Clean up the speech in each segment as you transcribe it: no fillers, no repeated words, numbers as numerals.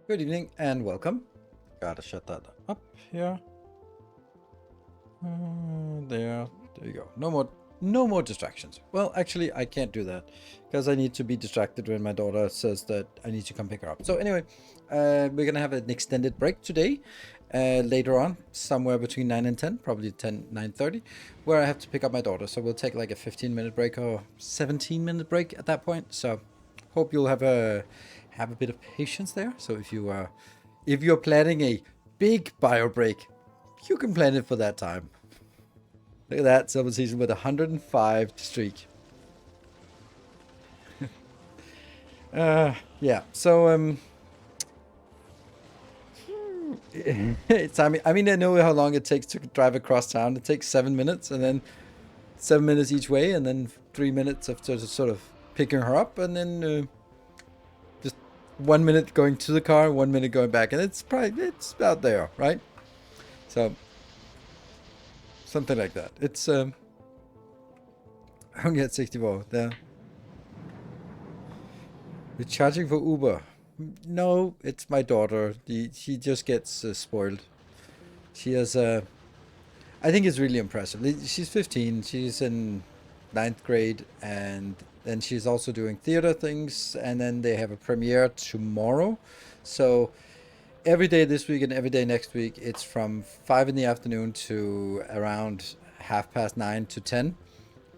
Good evening and welcome. Gotta shut that up here. There you go. No more distractions. Well, actually, I can't do that because I need to be distracted when my daughter says that I need to come pick her up. So anyway, we're gonna have an extended break today. Later on, somewhere between 9 and 10, probably 9:30, where I have to pick up my daughter. So we'll take like a 15-minute break or 17-minute break at that point. So hope you'll have a bit of patience there. So if you're planning a big bio break, you can plan it for that time. Look at that, Silver Season with 105 streak. Yeah. So it's I know how long it takes to drive across town. It takes 7 minutes, and then 7 minutes each way, and then 3 minutes of just sort of picking her up, and then just 1 minute going to the car, 1 minute going back, and it's about there, right? So something like that. It's I only at 64 there. You're charging for Uber? No, it's my daughter. She just gets spoiled. She has I think it's really impressive. She's 15. She's in ninth grade, and then she's also doing theater things. And then they have a premiere tomorrow. So every day this week and every day next week, it's from 5 in the afternoon to around 9:30 to 10,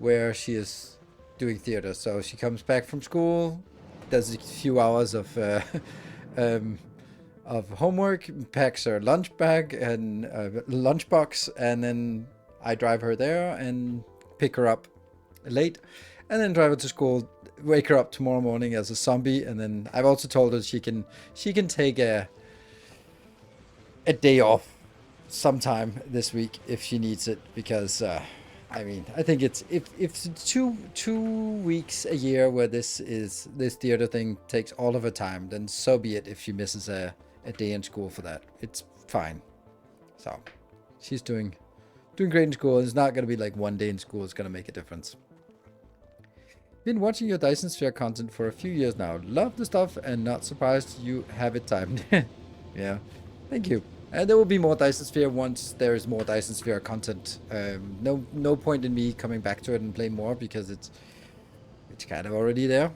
where she is doing theater. So she comes back from school, does a few hours um, of homework, packs her lunch bag and lunchbox, and then I drive her there and pick her up late, and then drive her to school. Wake her up tomorrow morning as a zombie, and then I've also told her she can take a day off sometime this week if she needs it, because I think it's if it's two weeks a year where this theater thing takes all of her time, then so be it. If she misses a day in school for that, it's fine. So she's doing great in school. It's not gonna be like one day in school is gonna make a difference. Been watching your Dyson Sphere content for a few years now. Love the stuff and not surprised you have it timed. Yeah, thank you. And there will be more Dyson Sphere once there is more Dyson Sphere content. No point in me coming back to it and play more, because it's kind of already there.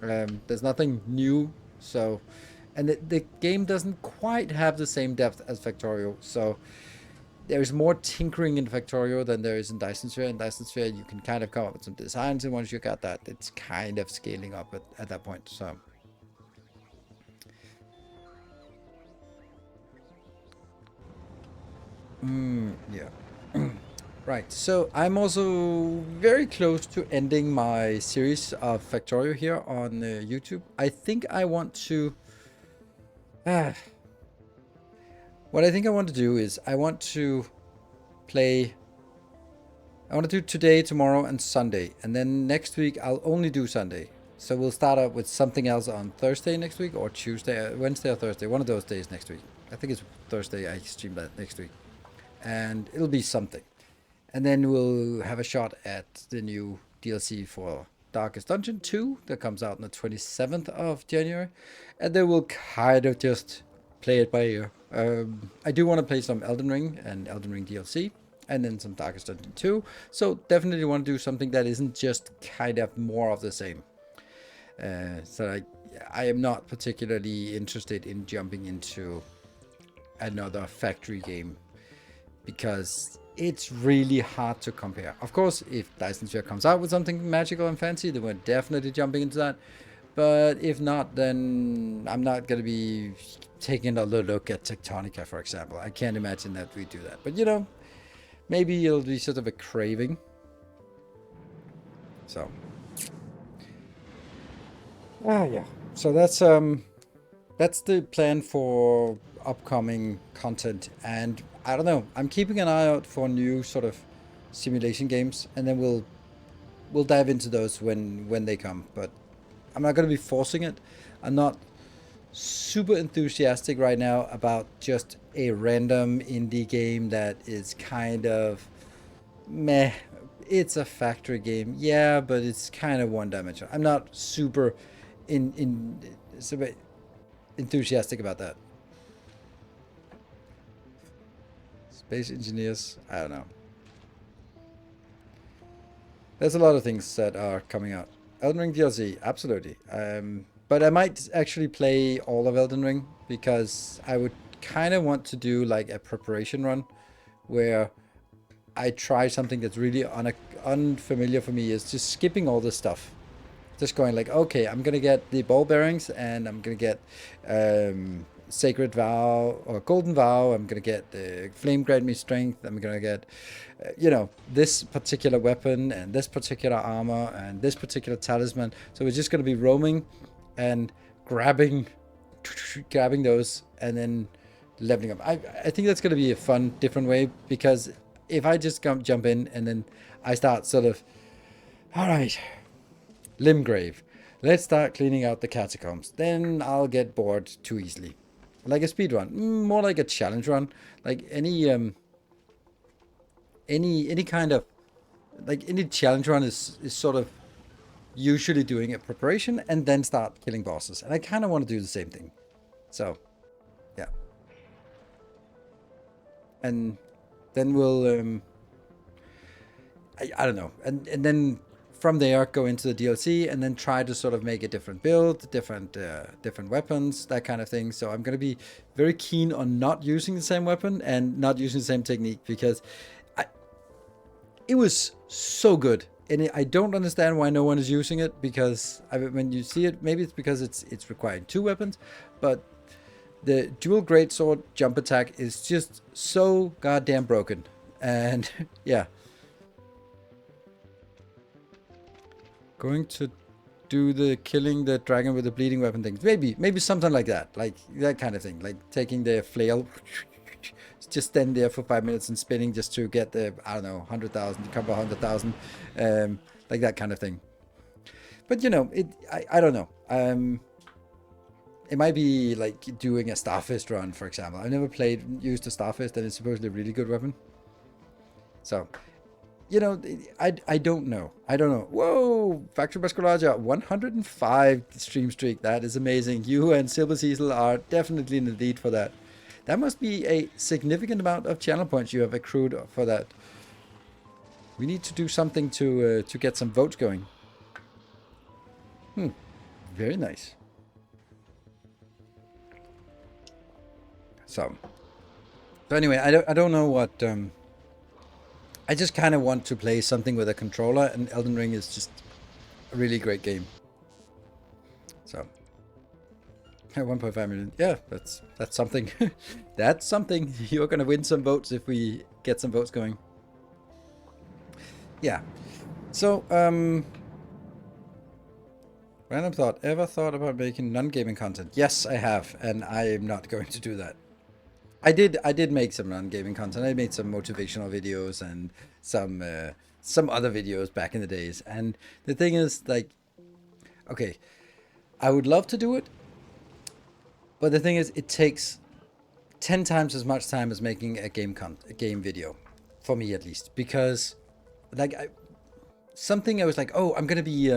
There's nothing new, so, and the game doesn't quite have the same depth as Factorio. So there's more tinkering in Factorio than there is in Dyson Sphere. In Dyson Sphere, you can kind of come up with some designs, and once you got that, it's kind of scaling up at that point. So. Yeah. Right, so I'm also very close to ending my series of Factorio here on YouTube. I think I want to... Uh, what I think I want to do is I want to play... I want to do today, tomorrow, and Sunday. And then next week I'll only do Sunday. So we'll start out with something else on Thursday next week, or Tuesday, Wednesday or Thursday. One of those days next week. I think it's Thursday I stream that next week. And it'll be something. And then we'll have a shot at the new DLC for Darkest Dungeon 2 that comes out on the 27th of January. And then we'll kind of just play it by ear. I do want to play some Elden Ring and Elden Ring DLC, and then some Darkest Dungeon 2. So definitely want to do something that isn't just kind of more of the same. So I am not particularly interested in jumping into another factory game, because it's really hard to compare. Of course, if Dyson Sphere comes out with something magical and fancy, then we're definitely jumping into that. But if not, then I'm not going to be taking another look at Tectonica, for example. I can't imagine that we do that. But, maybe it'll be sort of a craving. So. Yeah. So that's the plan for upcoming content. And I don't know, I'm keeping an eye out for new sort of simulation games, and then we'll dive into those when they come. But I'm not going to be forcing it. I'm not super enthusiastic right now about just a random indie game that is kind of meh. It's a factory game, yeah, but it's kind of one dimensional. I'm not super in so enthusiastic about that. Space engineers, I don't know. There's a lot of things that are coming out. Elden Ring DLC, absolutely. But I might actually play all of Elden Ring because I would kind of want to do like a preparation run where I try something that's really unfamiliar for me, is just skipping all this stuff. Just going like, okay, I'm going to get the ball bearings and I'm going to get Sacred Vow or Golden Vow. I'm going to get the Flame Grant Me Strength. I'm going to get, this particular weapon and this particular armor and this particular talisman. So we're just going to be roaming and grabbing those and then leveling up. I think that's going to be a fun, different way, because if I just jump in and then I start sort of, all right, Limgrave, let's start cleaning out the catacombs, then I'll get bored too easily. Like a speed run, more like a challenge run, like any kind of, like any challenge run is sort of usually doing a preparation and then start killing bosses, and I kind of want to do the same thing. So yeah, and then we'll I don't know, and then from there go into the DLC and then try to sort of make a different build, different weapons, that kind of thing. So I'm going to be very keen on not using the same weapon and not using the same technique, because it was so good. And I don't understand why no one is using it, because when you see it, maybe it's because it's requiring 2 weapons, but the dual greatsword jump attack is just so goddamn broken. And yeah. Going to do the killing the dragon with the bleeding weapon thing. Maybe something like that. Like that kind of thing. Like taking the flail, just stand there for 5 minutes and spinning just to get the, I don't know, 100,000, a couple 100,000. Like that kind of thing. But I don't know. It might be like doing a Starfist run, for example. I've never used a Starfist, and it's supposedly a really good weapon. So I don't know. Whoa, Factorio Basculaja, 105 stream streak. That is amazing. You and Silver Cecil are definitely in the lead for that. That must be a significant amount of channel points you have accrued for that. We need to do something to get some votes going. Very nice. So anyway, I don't know what. I just kind of want to play something with a controller, and Elden Ring is just a really great game. So, 1.5 million. Yeah, that's something. That's something. You're gonna win some votes if we get some votes going. Yeah. So, random thought. Ever thought about making non-gaming content? Yes, I have, and I am not going to do that. I did make some non-gaming content. I made some motivational videos and some other videos back in the days. And the thing is, like, okay, I would love to do it, but the thing is, it takes 10 times as much time as making a game video, for me at least, because like I was like, oh, I'm gonna be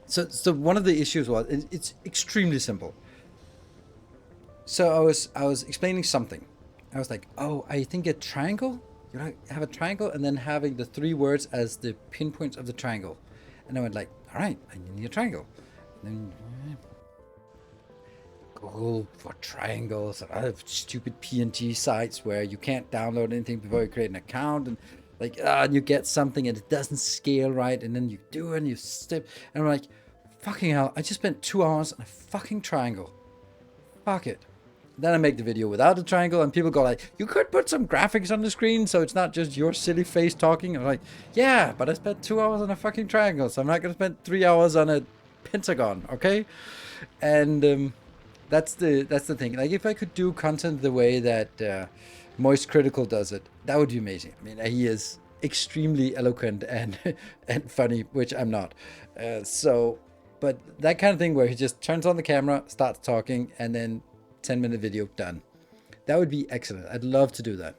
so one of the issues was it's extremely simple. So I was explaining something. I was like, oh, I think a triangle, have a triangle and then having the 3 words as the pinpoints of the triangle. And I went like, all right, I need a triangle. And then Google for triangles and other stupid PNG sites where you can't download anything before you create an account, and like, and you get something and it doesn't scale right, and then you do it and you step, and I'm like, fucking hell, I just spent 2 hours on a fucking triangle. Fuck it. Then I make the video without the triangle, and people go like, you could put some graphics on the screen so it's not just your silly face talking. I'm like, yeah, but I spent 2 hours on a fucking triangle, so I'm not going to spend 3 hours on a pentagon, okay? And that's the thing. Like, if I could do content the way that Moist Critical does it, that would be amazing. I mean, he is extremely eloquent and funny, which I'm not. But that kind of thing where he just turns on the camera, starts talking, and then 10-minute video done. That would be excellent. I'd love to do that.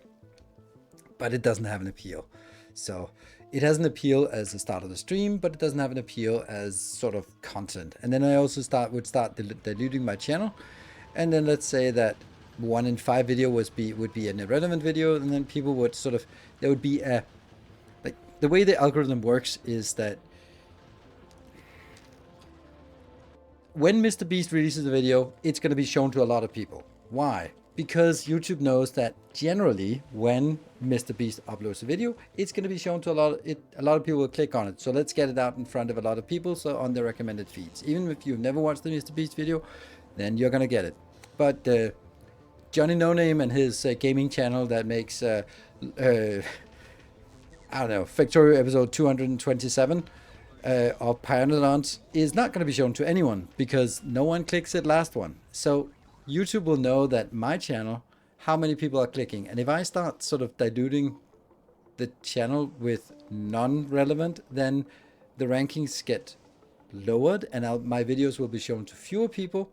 But it doesn't have an appeal. So it has an appeal as the start of the stream, but it doesn't have an appeal as sort of content. And then I also would start diluting my channel. And then let's say that 1 in 5 video would be an irrelevant video, and then people would sort of, there would be a, like, the way the algorithm works is that when Mr. Beast releases a video, it's going to be shown to a lot of people. Why? Because YouTube knows that generally when Mr. Beast uploads a video, it's going to be shown to a lot of people will click on it. So let's get it out in front of a lot of people, so on their recommended feeds. Even if you've never watched the Mr. Beast video, then you're going to get it. But Johnny No Name and his gaming channel that makes I don't know, Factorio episode 227 of Pioneers is not going to be shown to anyone because no one clicks it last one. So YouTube will know that my channel, how many people are clicking. And if I start sort of diluting the channel with non-relevant, then the rankings get lowered and my videos will be shown to fewer people.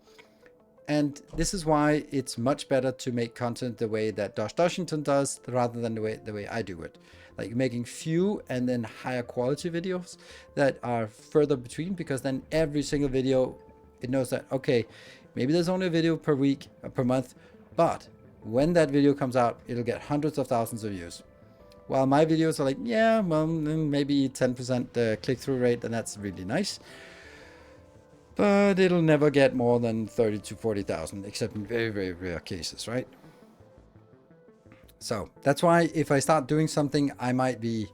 And this is why it's much better to make content the way that Josh Washington does rather than the way I do it. Like making few and then higher quality videos that are further between, because then every single video, it knows that, okay, maybe there's only a video per week or per month, but when that video comes out, it'll get hundreds of thousands of views. While my videos are like, yeah, well, maybe 10% click-through rate, and that's really nice. But it'll never get more than 30 to 40,000, except in very, very rare cases, right? So that's why if I start doing something, I might be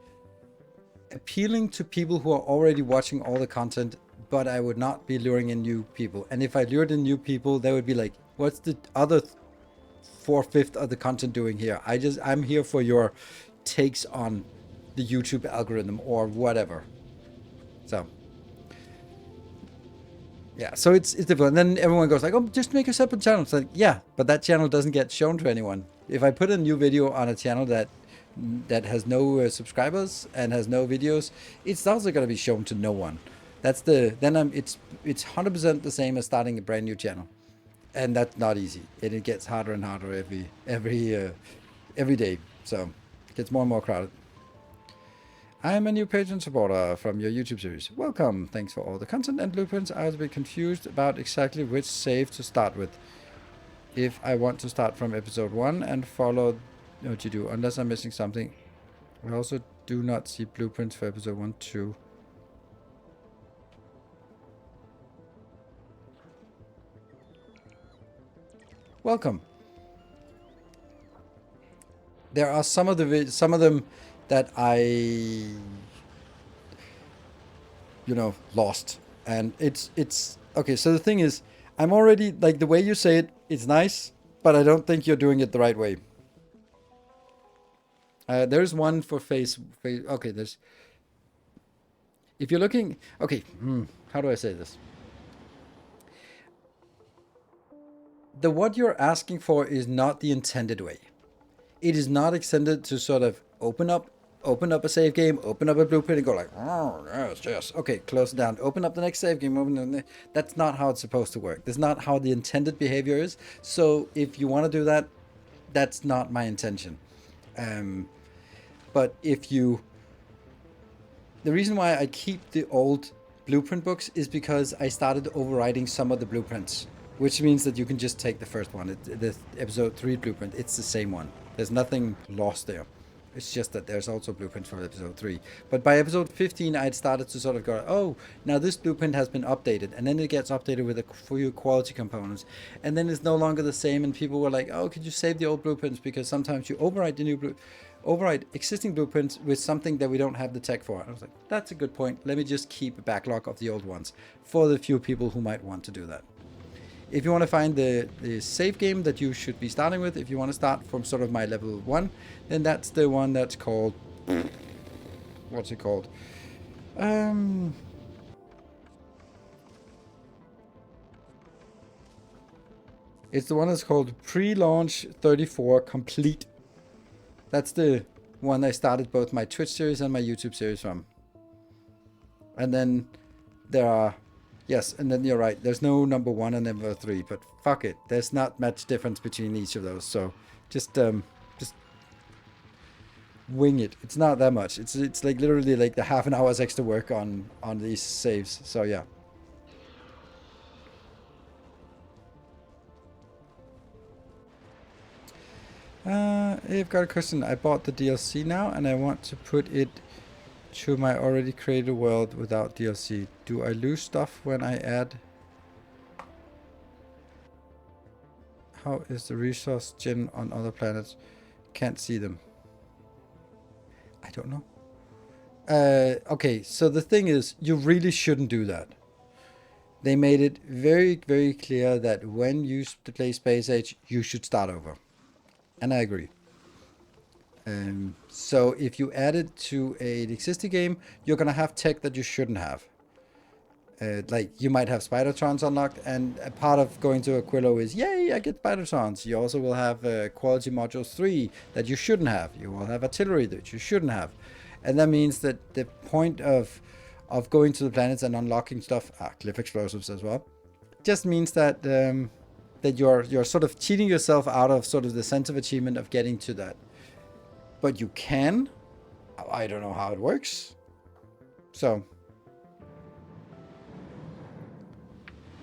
appealing to people who are already watching all the content, but I would not be luring in new people. And if I lured in new people, they would be like, what's the other 4/5 of the content doing here? I'm here for your takes on the YouTube algorithm or whatever. So yeah, so it's difficult. And then everyone goes like, oh, just make a separate channel. It's like, yeah, but that channel doesn't get shown to anyone. If I put a new video on a channel that has no subscribers and has no videos, it's also going to be shown to no one. It's 100% the same as starting a brand new channel. And that's not easy. And it gets harder and harder every day. So it gets more and more crowded. I am a new patron supporter from your YouTube series. Welcome. Thanks for all the content and blueprints. I was a bit confused about exactly which save to start with. If I want to start from episode 1 and follow what you do, unless I'm missing something. I also do not see blueprints for episode 1, 2. Welcome. There are some of them that I lost, and it's okay. So the thing is, I'm already like, the way you say it, it's nice, but I don't think you're doing it the right way. There's one for face. Okay, there's. If you're looking, okay, how do I say this? What you're asking for is not the intended way. It is not intended to sort of open up a save game, open up a blueprint and go like, oh, yes, okay, close it down, open up the next save game, that's not how it's supposed to work. That's not how the intended behavior is. So if you want to do that, that's not my intention. But the reason why I keep the old blueprint books is because I started overriding some of the blueprints, which means that you can just take the first one, the episode 3 blueprint. It's the same one. There's nothing lost there. It's just that there's also blueprints for episode 3. But by episode 15, I'd started to sort of go, oh, now this blueprint has been updated. And then it gets updated with a few quality components. And then it's no longer the same. And people were like, oh, could you save the old blueprints? Because sometimes you override existing blueprints with something that we don't have the tech for. And I was like, that's a good point. Let me just keep a backlog of the old ones for the few people who might want to do that. If you want to find the save game that you should be starting with, if you want to start from sort of my level 1, then that's the one that's called... What's it called? It's the one that's called Pre-Launch 34 Complete. That's the one I started both my Twitch series and my YouTube series from. And then there are... Yes, and then you're right. There's no number 1 and number 3, but fuck it. There's not much difference between each of those. So just wing it. It's not that much. It's like literally like the half an hour's extra work on these saves. So yeah. I've got a question. I bought the DLC now, and I want to put it to my already created world without DLC. Do I lose stuff when I add? How is the resource gen on other planets? Can't see them. I don't know. Okay, so the thing is, you really shouldn't do that. They made it very, very clear that when you play Space Age, you should start over. And I agree. So if you add it to an existing game, you're gonna have tech that you shouldn't have. Like you might have Spidertrons unlocked, and a part of going to Aquilo is, yay, I get Spidertrons. You also will have Quality Modules 3 that you shouldn't have. You will have Artillery that you shouldn't have. And that means that the point of going to the planets and unlocking stuff, cliff explosives as well, just means that that you're sort of cheating yourself out of sort of the sense of achievement of getting to that. But you can. I don't know how it works. So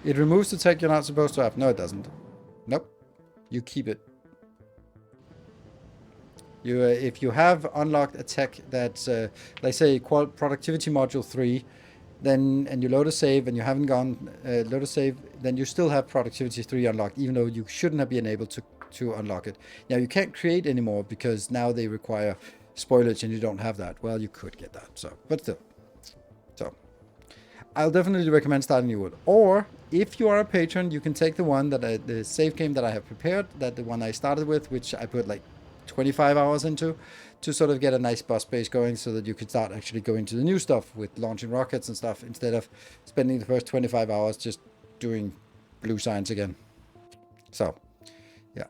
it removes the tech you're not supposed to have. No, it doesn't. Nope. You keep it. You if you have unlocked a tech that's like say productivity module 3, then and you load a save and you haven't gone load a save, then you still have productivity 3 unlocked, even though you shouldn't have been able to unlock it. Now you can't create anymore because now they require spoilage and you don't have that. Well, you could get that. So, but still. So, I'll definitely recommend starting new wood. Or if you are a patron, you can take the one that the save game that I have prepared, that the one I started with, which I put like 25 hours into, to sort of get a nice boss base going so that you could start actually going to the new stuff with launching rockets and stuff instead of spending the first 25 hours just doing blue science again. So, yeah.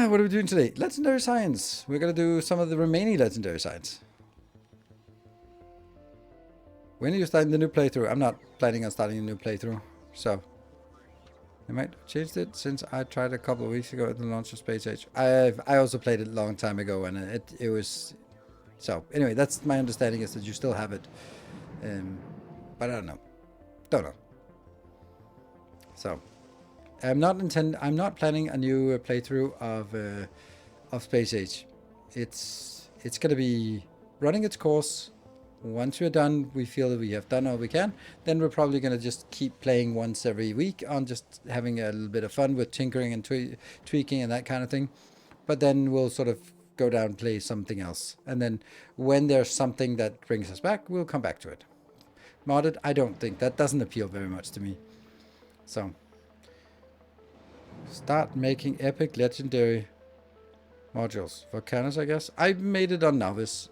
What are we doing today? Legendary Science. We're going to do some of the remaining Legendary Science. When are you starting the new playthrough? I'm not planning on starting a new playthrough, so I might have changed it since I tried a couple of weeks ago at the launch of Space Age. I also played it a long time ago, and it was so. Anyway, that's my understanding is that you still have it, but I don't know. So I'm not planning a new playthrough of Space Age. It's gonna be running its course. Once we're done, we feel that we have done all we can, then we're probably going to just keep playing once every week on just having a little bit of fun with tinkering and tweaking and that kind of thing. But then we'll sort of go down and play something else. And then when there's something that brings us back, we'll come back to it. Modded, I don't think. That doesn't appeal very much to me. So, start making epic legendary modules. Volcanus, I guess. I made it on Novice.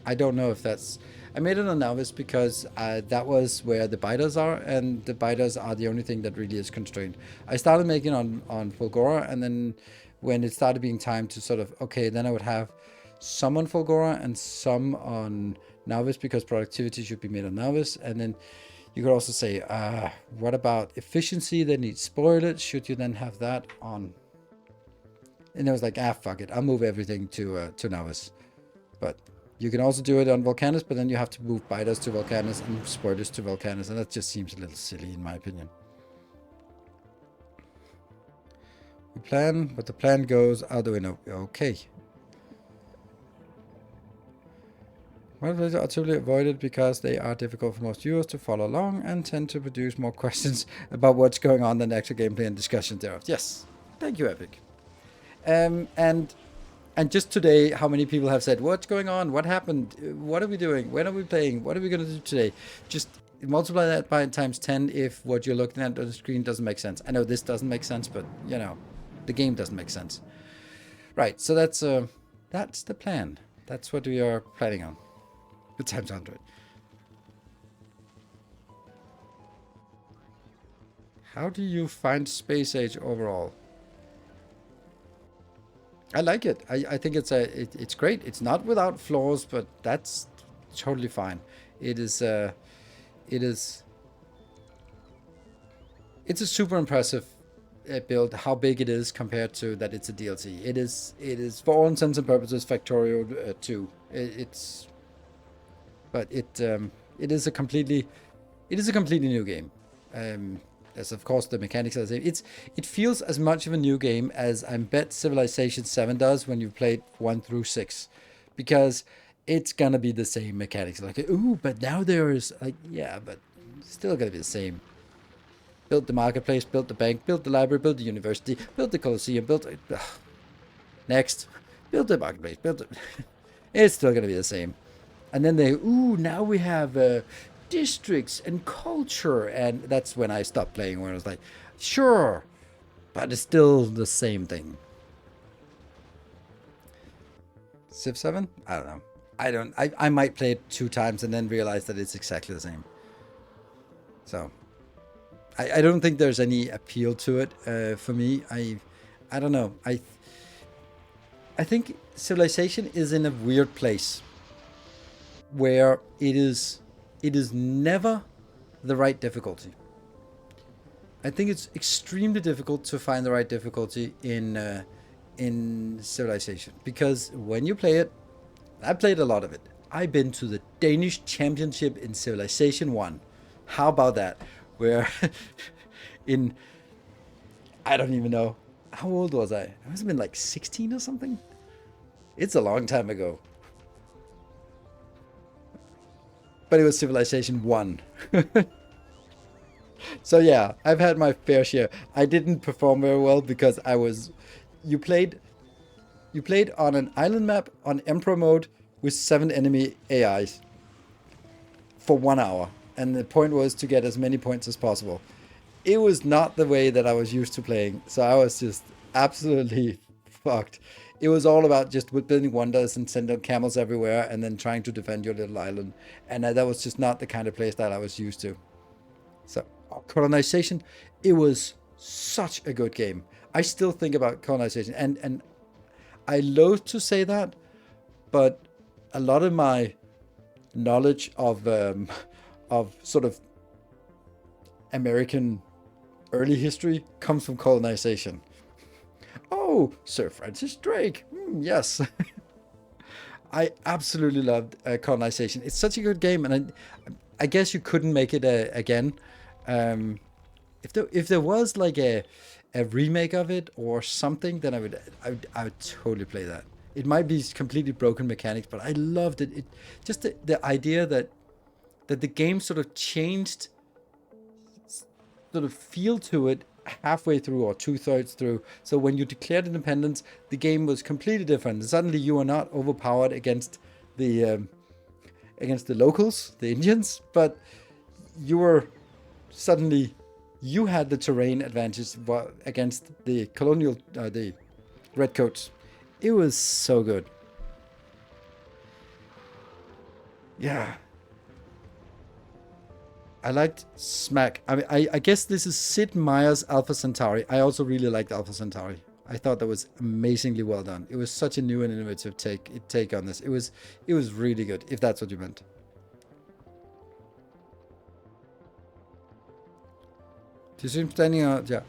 I don't know if that's... I made it on Novice because that was where the biters are, and the biters are the only thing that really is constrained. I started making on Fulgora, and then when it started being time to sort of... Okay, then I would have some on Fulgora and some on Novice because productivity should be made on Novice. And then you could also say, what about efficiency that needs spoilage? Should you then have that on... And I was like, fuck it. I'll move everything to Novice. But... You can also do it on Volcanus, but then you have to move biters to Volcanus and spoilers to Volcanus, and that just seems a little silly in my opinion. We plan, but the plan goes out the window. Okay. Well, these are typically avoided because they are difficult for most viewers to follow along and tend to produce more questions about what's going on than actual gameplay and discussion thereof. Yes. Thank you, Epic. And just today, how many people have said, what's going on? What happened? What are we doing? When are we playing? What are we going to do today? Just multiply that by times 10 if what you're looking at on the screen doesn't make sense. I know this doesn't make sense, but, you know, the game doesn't make sense. Right, so that's the plan. That's what we are planning on. The times 100. How do you find Space Age overall? I like it. I think it's great. It's not without flaws, but that's totally fine. It is it's a super impressive build. How big it is compared to that it's a DLC. It is for all intents and purposes Factorio 2. It's but it is a completely new game. As of course the mechanics are the same. It feels as much of a new game as I bet Civilization 7 does when you've played 1 through 6, because it's gonna be the same mechanics. Like, ooh, but now there's like, yeah, but still gonna be the same. Build the marketplace, build the bank, build the library, build the university, build the Colosseum, next, build the marketplace, build the it's still gonna be the same. And then now we have districts and culture, and that's when I stopped playing, when I was like, sure, but it's still the same thing. Civ 7? I don't know. I might play it 2 times and then realize that it's exactly the same. So I don't think there's any appeal to it for me. I don't know. I think Civilization is in a weird place where it is never the right difficulty. I think it's extremely difficult to find the right difficulty in Civilization, because when you play it, I played a lot of it. I've been to the Danish Championship in Civilization 1. How about that? Where I don't even know. How old was I? I must have been like 16 or something. It's a long time ago. But it was Civilization 1. So yeah, I've had my fair share. I didn't perform very well because you played on an island map on Emperor mode with 7 enemy AIs for 1 hour. And the point was to get as many points as possible. It was not the way that I was used to playing. So I was just absolutely fucked. It was all about just building wonders and sending camels everywhere and then trying to defend your little island. And that was just not the kind of playstyle I was used to. So, Colonization, it was such a good game. I still think about Colonization. And I loathe to say that, but a lot of my knowledge of sort of American early history comes from Colonization. Oh, Sir Francis Drake. Yes. I absolutely loved Colonization. It's such a good game, and I guess you couldn't make it again. If there was like a remake of it or something, then I would totally play that. It might be completely broken mechanics, but I loved it. It just the idea that the game sort of changed sort of feel to it halfway through or 2/3 through. So when you declared independence, the game was completely different. Suddenly you are not overpowered against the locals, the Indians, but you were suddenly, you had the terrain advantage against the colonial, the redcoats. It was so good. Yeah. I liked Smack. I mean, I guess this is Sid Meier's Alpha Centauri. I also really liked Alpha Centauri. I thought that was amazingly well done. It was such a new and innovative take on this. It was really good, if that's what you meant. Do you see him standing out? Yeah.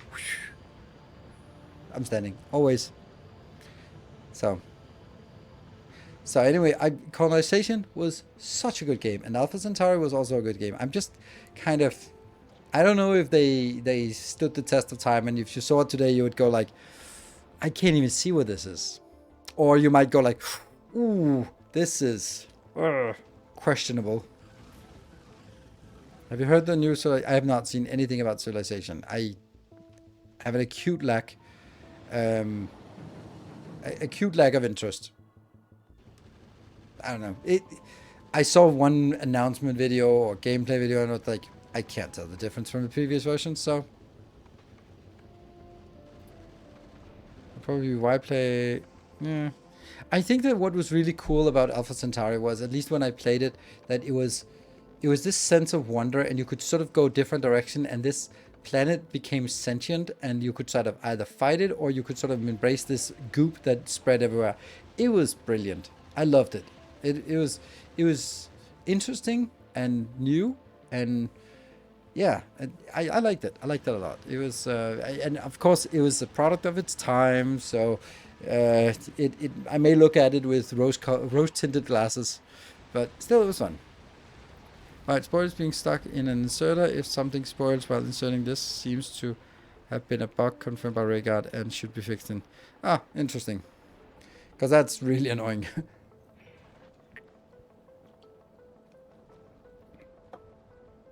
I'm standing. Always. So anyway, Colonization was such a good game, and Alpha Centauri was also a good game. I'm just kind of, I don't know if they stood the test of time, and if you saw it today, you would go like, I can't even see what this is. Or you might go like, ooh, this is questionable. Have you heard the news? I have not seen anything about Civilization. I have an acute lack of interest. I don't know. I saw one announcement video or gameplay video, and I was like, I can't tell the difference from the previous version. So probably why play? Yeah, I think that what was really cool about Alpha Centauri was, at least when I played it, that it was this sense of wonder, and you could sort of go different direction, and this planet became sentient, and you could sort of either fight it or you could sort of embrace this goop that spread everywhere. It was brilliant. I loved it. It was interesting and new, and yeah, I liked it. I liked it a lot. It was, and of course, it was a product of its time. So, I may look at it with rose tinted glasses, but still, it was fun. Right, spoilers being stuck in an inserter. If something spoils while inserting this, seems to have been a bug confirmed by Rayguard and should be fixed in. Ah, interesting. Because that's really annoying.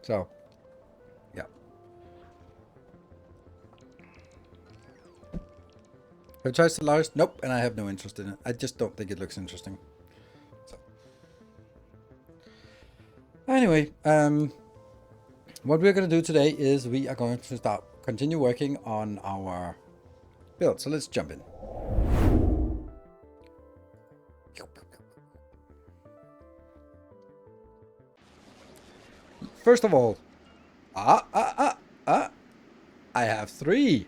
So, yeah. Have you tried Solaris? Nope, and I have no interest in it. I just don't think it looks interesting. So. Anyway, what we're going to do today is we are going to continue working on our build. So let's jump in. First of all, I have 3.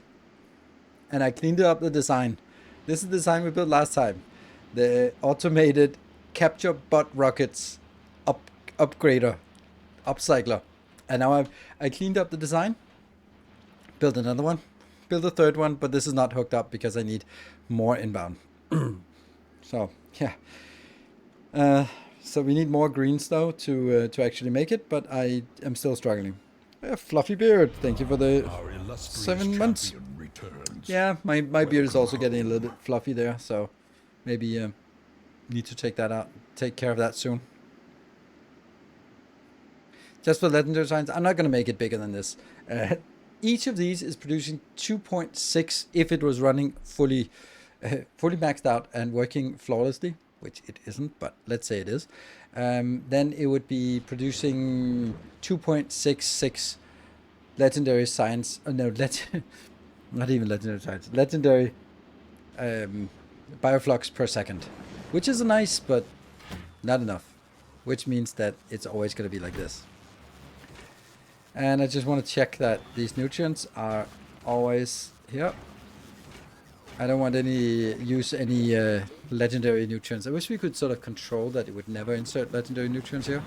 And I cleaned up the design. This is the design we built last time. The automated capture bot rockets upgrader, upcycler. And now I cleaned up the design, built another one, built a third one, but this is not hooked up because I need more inbound. So, yeah. So we need more greens though to actually make it, but I am still struggling. Fluffy beard, thank you for the 7 months. Yeah, my beard is also getting a little bit fluffy there, so maybe need to take care of that soon. Just for legendary signs, I'm not going to make it bigger than this. Each of these is producing 2.6 if it was running fully maxed out and working flawlessly, which it isn't, but let's say it is. Then it would be producing 2.66 legendary signs. Not even legendary signs. Legendary bioflux per second, which is nice, but not enough. Which means that it's always going to be like this. And I just want to check that these nutrients are always here. I don't want use any legendary nutrients. I wish we could sort of control that it would never insert legendary nutrients here.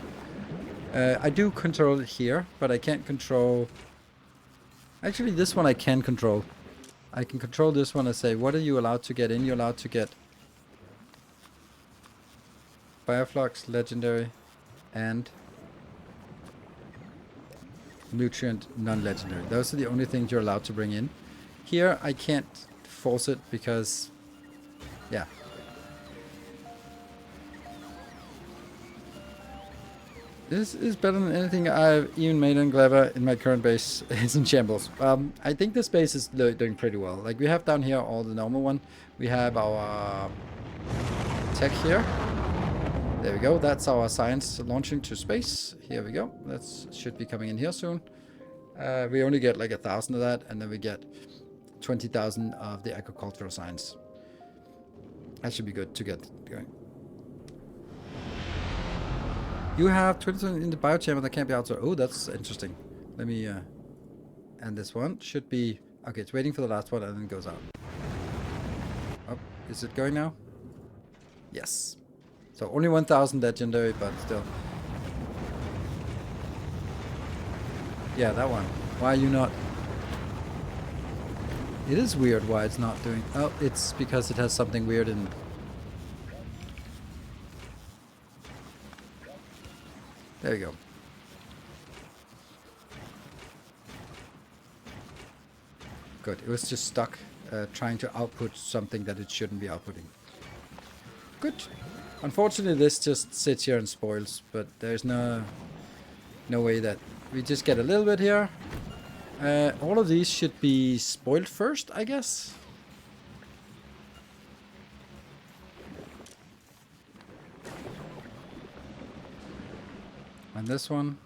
I do control it here, but I can't control... Actually, this one I can control. I can control this one and say, what are you allowed to get in? You're allowed to get Bioflux, Legendary, and Nutrient, non-legendary. Those are the only things you're allowed to bring in. Here, I can't force it because, yeah. This is better than anything I've even made in Clever in my current base. It's in shambles. I think this base is doing pretty well. Like, we have down here all the normal one. We have our tech here. There we go. That's our science launching to space. Here we go. That should be coming in here soon. We only get like 1,000 of that, and then we get 20,000 of the agricultural science. That should be good to get going. You have 20,000 in the biochamber that can't be outside. Oh, that's interesting. Let me and this one should be okay. It's waiting for the last one and then it goes out. Oh, is it going now? Yes. So only 1,000 legendary, but still. Yeah, that one. Why are you not? It is weird why it's not doing. Oh, it's because it has something weird in. There we go. Good. It was just stuck trying to output something that it shouldn't be outputting. Good. Unfortunately, this just sits here and spoils, but there's no way that we just get a little bit here. All of these should be spoiled first, I guess. And this one.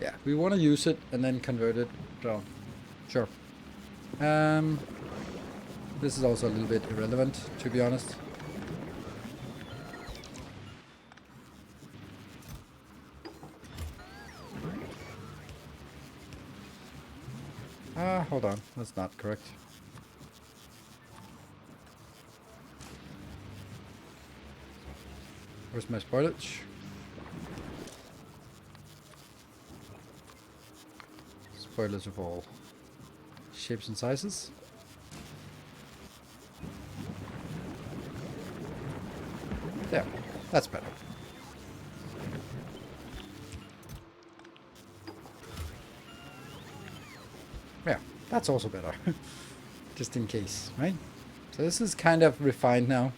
Yeah, we want to use it and then convert it. So, sure. This is also a little bit irrelevant, to be honest. Hold on. That's not correct. Where's my spoilage? spoilers of all shapes and sizes. There, that's better. Yeah, that's also better. Just in case, right? So this is kind of refined now.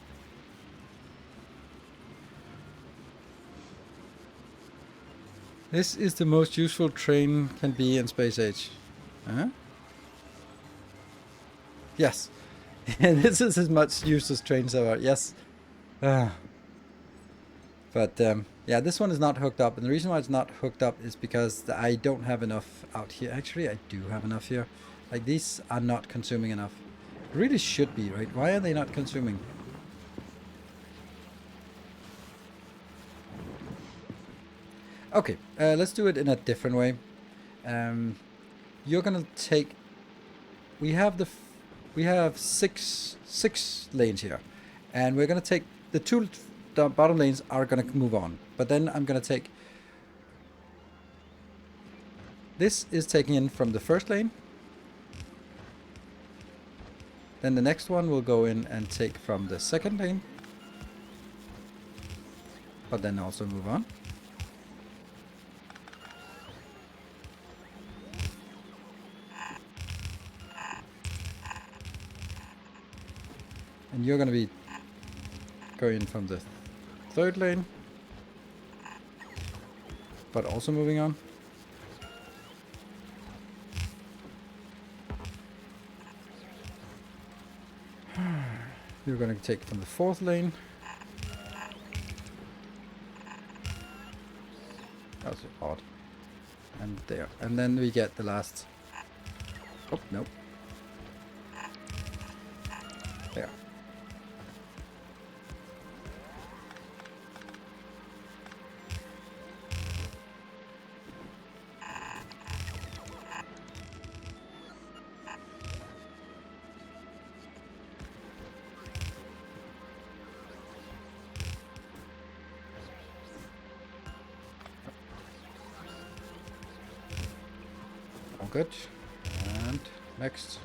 This is the most useful train can be in space age. Huh? Yes. This is as much use as trains are. Yes. But yeah, this one is not hooked up. And the reason why it's not hooked up is because I don't have enough out here. Actually, I do have enough here. Like, these are not consuming enough. It really should be, right? Why are they not consuming? Okay, let's do it in a different way. You're gonna take... We have six lanes here. And we're gonna take... The bottom lanes are gonna move on. But then I'm gonna take... This is taking in from the first lane. Then the next one will go in and take from the second lane. But then also move on. And you're gonna be going in from the third lane. But also moving on. You're going to take from the fourth lane. That was odd. And there. And then we get the last... Oh, no. There. Good. And next.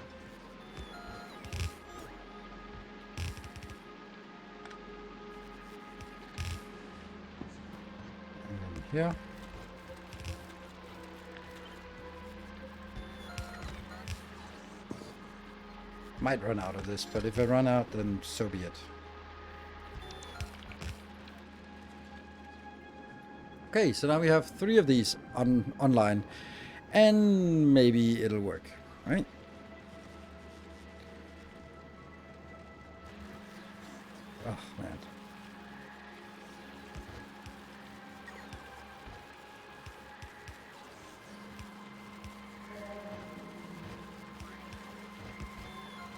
And then here. Might run out of this, but if I run out, then so be it. Okay, so now we have 3 of these online. And maybe it'll work, right? Oh, man.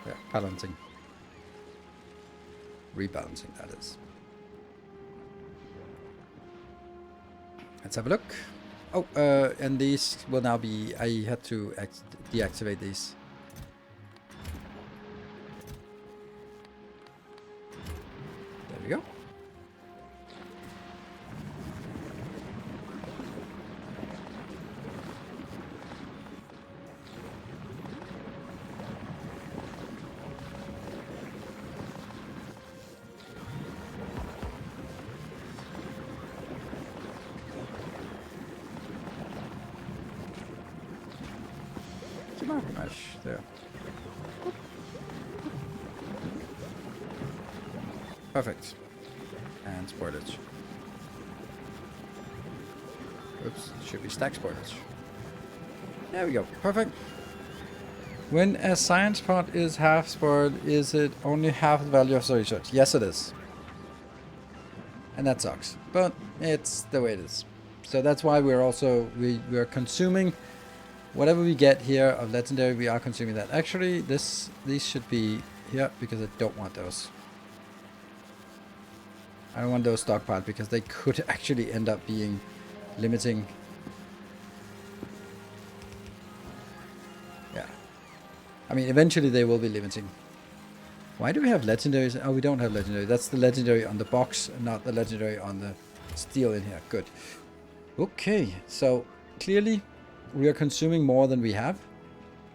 Yeah, balancing. Rebalancing, that is. Let's have a look. Oh, and these will now be... I had to deactivate these. There we go. Mesh there. Perfect. And spoilage. Oops, should be stack spoilage. There we go. Perfect. When a science pod is half spoiled, is it only half the value of the research? Yes, it is. And that sucks. But it's the way it is. So that's why we're also we're consuming whatever we get here of legendary. We are consuming that. Actually, these should be here because I don't want those. I don't want those stockpiled because they could actually end up being limiting. Yeah. I mean, eventually they will be limiting. Why do we have legendaries? Oh, we don't have legendary. That's the legendary on the box, not the legendary on the steel in here. Good. Okay, so clearly we are consuming more than we have.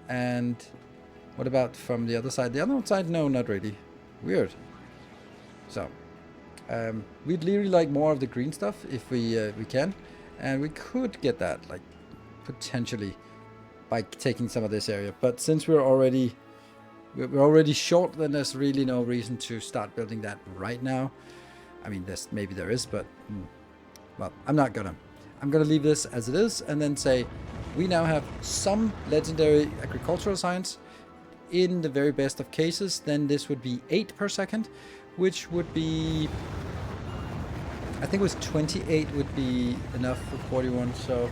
And what about from the other side? The other side, no, not really. Weird. So, we'd really like more of the green stuff if we can. And we could get that, like, potentially by taking some of this area. But since we're already short, then there's really no reason to start building that right now. I mean, maybe there is, but well, I'm not gonna. I'm gonna leave this as it is, and then say we now have some legendary agricultural science. In the very best of cases, then this would be 8 per second, which would be, I think it was 28 would be enough for 41. So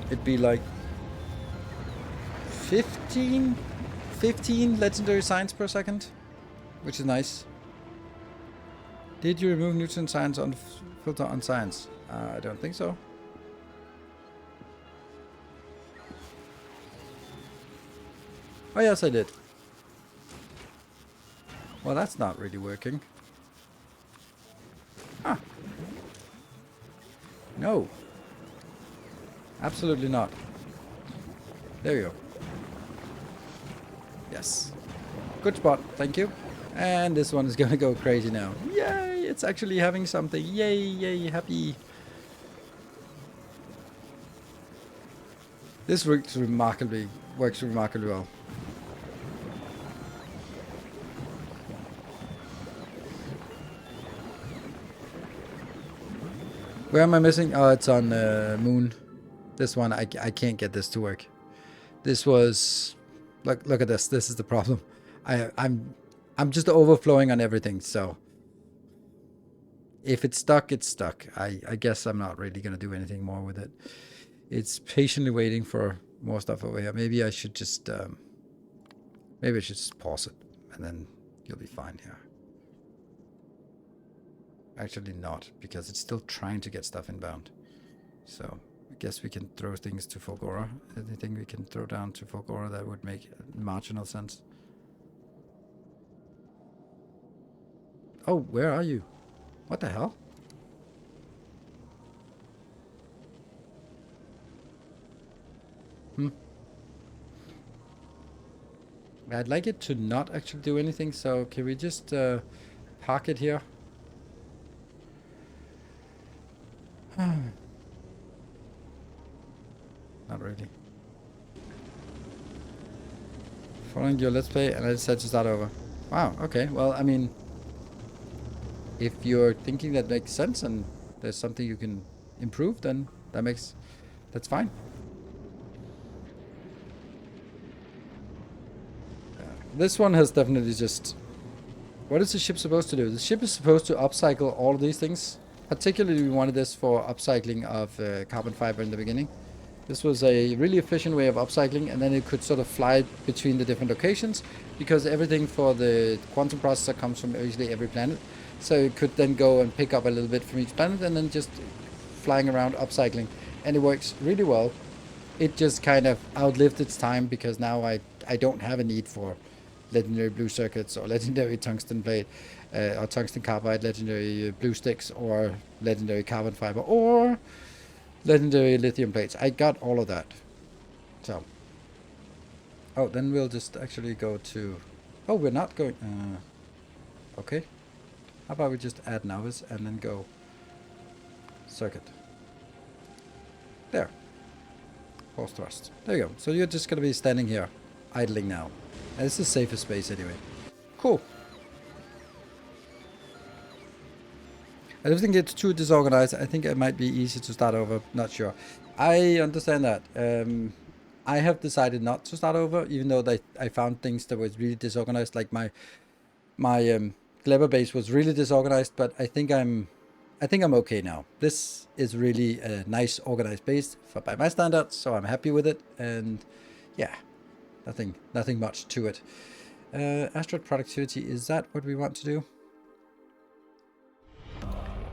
it'd be like 15 legendary science per second, which is nice. Did you remove nutrient science on filter on science? I don't think so. Oh yes, I did. Well, that's not really working. Huh. No. Absolutely not. There you go. Yes. Good spot, thank you. And this one is gonna go crazy now. Yay, it's actually having something. Yay, yay, happy. This works remarkably well. Where am I missing? Oh, it's on Moon. This one, I can't get this to work. This was, look at this. This is the problem. I'm just overflowing on everything. So if it's stuck, it's stuck. I guess I'm not really gonna do anything more with it. It's patiently waiting for more stuff over here. Maybe I should just pause it, and then you'll be fine here. Actually not, because it's still trying to get stuff inbound. So I guess we can throw things to Fogora. Anything we can throw down to Fogora that would make marginal sense. Oh, where are you? What the hell? I'd like it to not actually do anything, so can we just park it here? Not really. Following your let's play, and I decided to start over. Wow, okay. Well, I mean, if you're thinking that makes sense and there's something you can improve, then that's fine. This one has definitely just... What is the ship supposed to do? The ship is supposed to upcycle all of these things. Particularly, we wanted this for upcycling of carbon fiber in the beginning. This was a really efficient way of upcycling, and then it could sort of fly between the different locations, because everything for the quantum processor comes from usually every planet. So it could then go and pick up a little bit from each planet and then just flying around upcycling. And it works really well. It just kind of outlived its time, because now I don't have a need for legendary blue circuits or legendary tungsten plate or tungsten carbide, legendary blue sticks, or legendary carbon fiber, or legendary lithium plates. I got all of that. So, oh, then we'll just actually go to... Oh, we're not going... okay. How about we just add novice and then go circuit. There. Force thrust. There you go. So you're just going to be standing here, idling now. And this is safer space anyway. Cool. I don't think it's too disorganized. I think it might be easy to start over. Not sure. I understand that. I have decided not to start over, even though I found things that was really disorganized. Like my Clever base was really disorganized, but I think I'm okay now. This is really a nice organized base by my standards, so I'm happy with it. And yeah, nothing much to it. Asteroid productivity, is that what we want to do?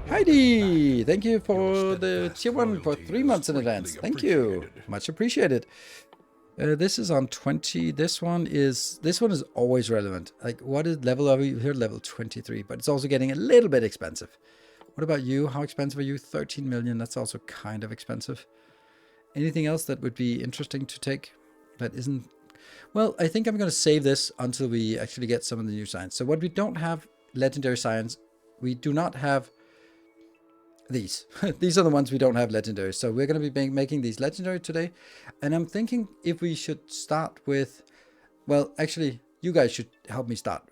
Heidi, thank you for the tier 1 for 3 months in advance. Thank you. Much appreciated. This is on 20. This one is always relevant. Like, what is level are we here? Level 23, but it's also getting a little bit expensive. What about you? How expensive are you? 13 million. That's also kind of expensive. Anything else that would be interesting to take that isn't... Well, I think I'm going to save this until we actually get some of the new science. So what we don't have, legendary science, we do not have these. These are the ones we don't have legendary. So we're going to be making these legendary today. And I'm thinking if we should start with... Well, actually, you guys should help me start.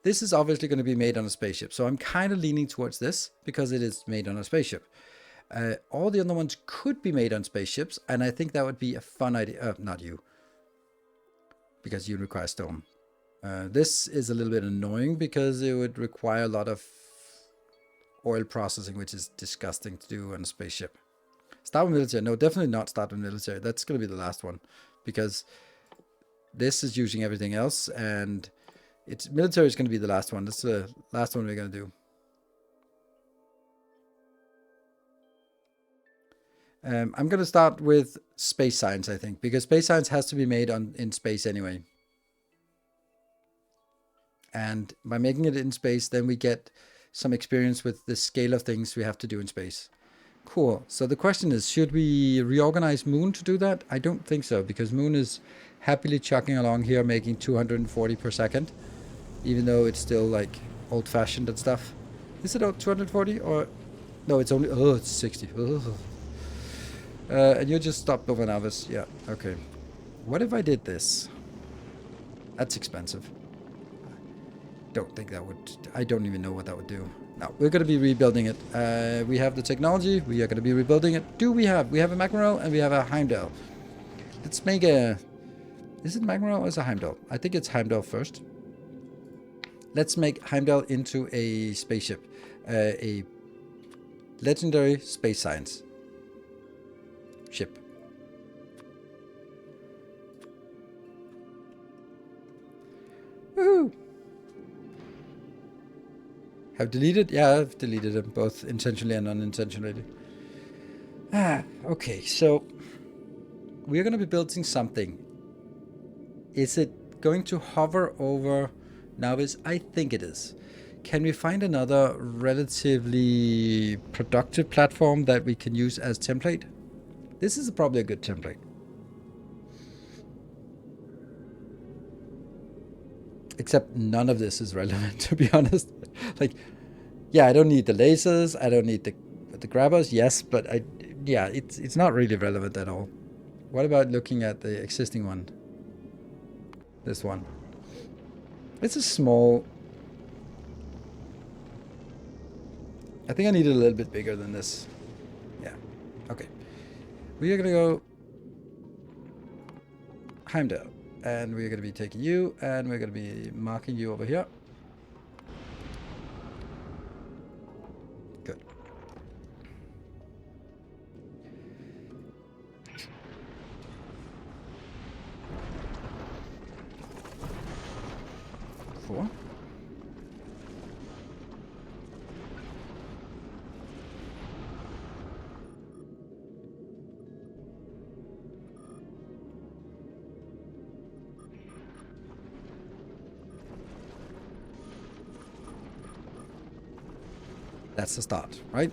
This is obviously going to be made on a spaceship. So I'm kind of leaning towards this because it is made on a spaceship. All the other ones could be made on spaceships. And I think that would be a fun idea. Not you. Because you require stone. This is a little bit annoying because it would require a lot of oil processing, which is disgusting to do on a spaceship. Start with military. No, definitely not start with military. That's going to be the last one. Because this is using everything else. And it's military is going to be the last one. That's the last one we're going to do. I'm going to start with space science, I think. Because space science has to be made in space anyway. And by making it in space, then we get some experience with the scale of things we have to do in space. Cool. So the question is, should we reorganize Moon to do that? I don't think so, because Moon is happily chugging along here, making 240 per second. Even though it's still like old-fashioned and stuff. Is it 240 or... No, it's only... Oh, it's 60. And you just stopped over Navis. Yeah, okay. What if I did this? That's expensive. Don't think that would... I don't even know what that would do. No, we're going to be rebuilding it. We have the technology. We are going to be rebuilding it. We have a Magmarel and we have a Heimdall. Let's make a... Is it Magmarel or is it Heimdall? I think it's Heimdall first. Let's make Heimdall into a spaceship. A legendary space science ship. Woohoo! Have deleted? Yeah, I've deleted them, both intentionally and unintentionally. Okay, so we're going to be building something. Is it going to hover over Navis? I think it is. Can we find another relatively productive platform that we can use as template? This is probably a good template. Except none of this is relevant, to be honest. Like, yeah, I don't need the lasers. I don't need the grabbers. Yes, but yeah, it's not really relevant at all. What about looking at the existing one? This one. It's a small... I think I need it a little bit bigger than this. Yeah. Okay. We are going to go Heimdall. And we're going to be taking you, and we're going to be marking you over here. Good. Four. That's the start, right?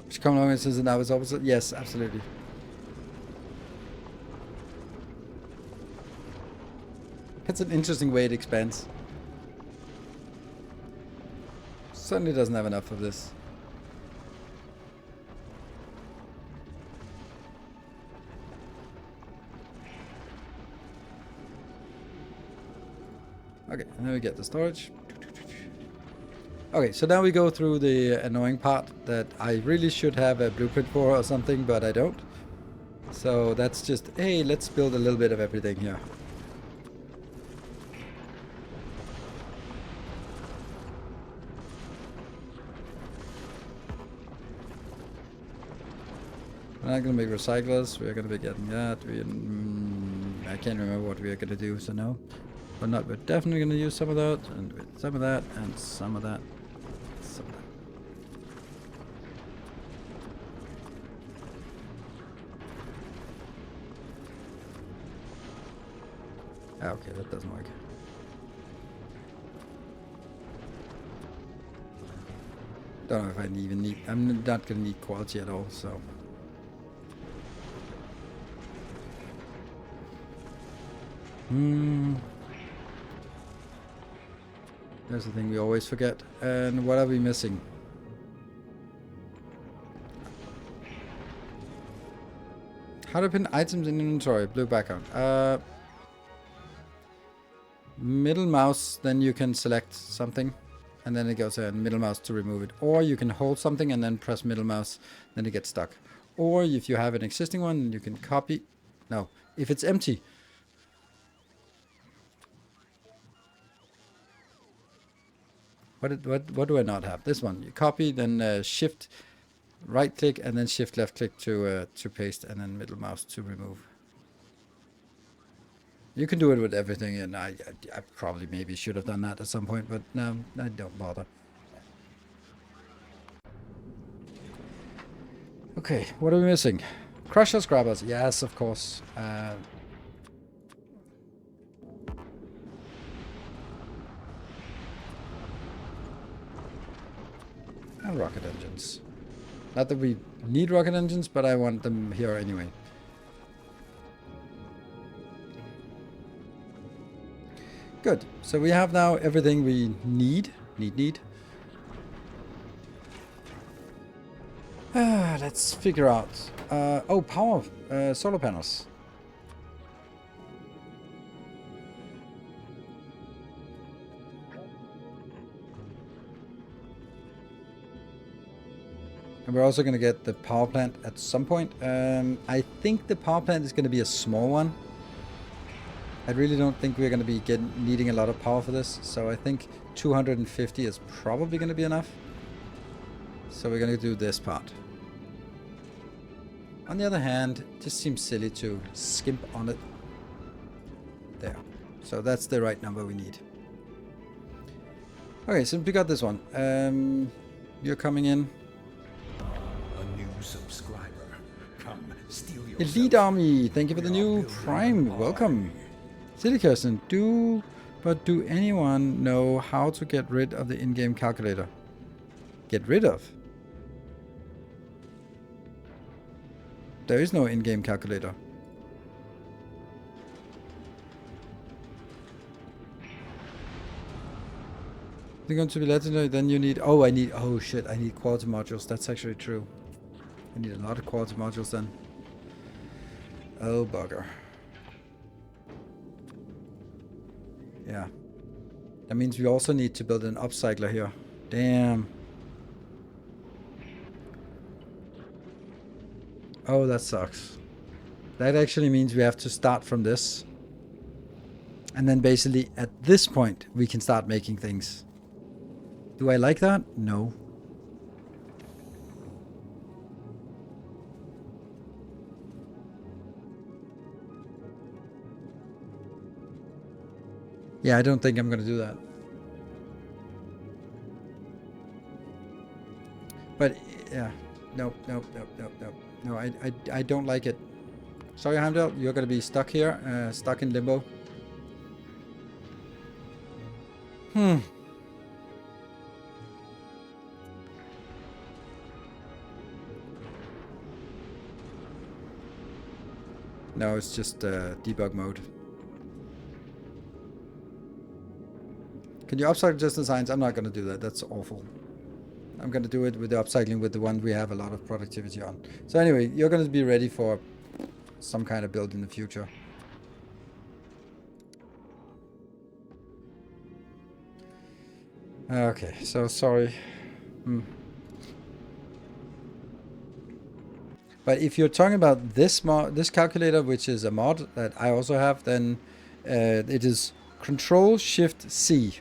She come along and says that was opposite. Yes, absolutely. It's an interesting way it expands. Certainly doesn't have enough of this. Okay, and then we get the storage. Okay, so now we go through the annoying part that I really should have a blueprint for or something, but I don't. So that's just, hey, let's build a little bit of everything here. We're not going to make recyclers. We're going to be getting that. I can't remember what we are going to do, so no. But not. We're definitely going to use some of that, and some of that, and some of that. Some of that. Ah, okay, that doesn't work. Don't know if I even need... I'm not gonna need quality at all, so... There's the thing we always forget. And what are we missing? How to pin items in inventory. Blue background. Middle mouse, then you can select something. And then it goes in middle mouse to remove it. Or you can hold something and then press middle mouse, then it gets stuck. Or if you have an existing one, you can copy. No, if it's empty. What do I not have? This one. You copy, then shift right click, and then shift left click to paste, and then middle mouse to remove. You can do it with everything, and I probably maybe should have done that at some point, but no, I don't bother. Okay, what are we missing? Crushers, grabbers, yes, of course. And rocket engines. Not that we need rocket engines, but I want them here anyway. Good. So we have now everything we need. Need. Let's figure out. Oh, power. Solar panels. And we're also going to get the power plant at some point. I think the power plant is going to be a small one. I really don't think we're going to be needing a lot of power for this. So I think 250 is probably going to be enough. So we're going to do this part. On the other hand, it just seems silly to skimp on it. There. So that's the right number we need. Okay, so we got this one. You're coming in. A new subscriber. Come, steal your Elite Army, thank you for the new Prime. Welcome. City Kirsten, do anyone know how to get rid of the in-game calculator? Get rid of? There is no in-game calculator. You're going to be legendary, then you need... Oh shit, I need quality modules. That's actually true. I need a lot of quality modules then. Oh, bugger. Yeah. That means we also need to build an upcycler here. Damn. Oh, that sucks. That actually means we have to start from this. And then basically at this point, we can start making things. Do I like that? No. Yeah, I don't think I'm going to do that. But, yeah. Nope. No, I don't like it. Sorry, Heimdall, you're going to be stuck here. Stuck in limbo. No, it's just debug mode. Can you upcycle just designs? I'm not going to do that. That's awful. I'm going to do it with the upcycling with the one we have a lot of productivity on. So anyway, you're going to be ready for some kind of build in the future. Okay, so sorry. But if you're talking about this calculator, which is a mod that I also have, then it is Control-Shift-C.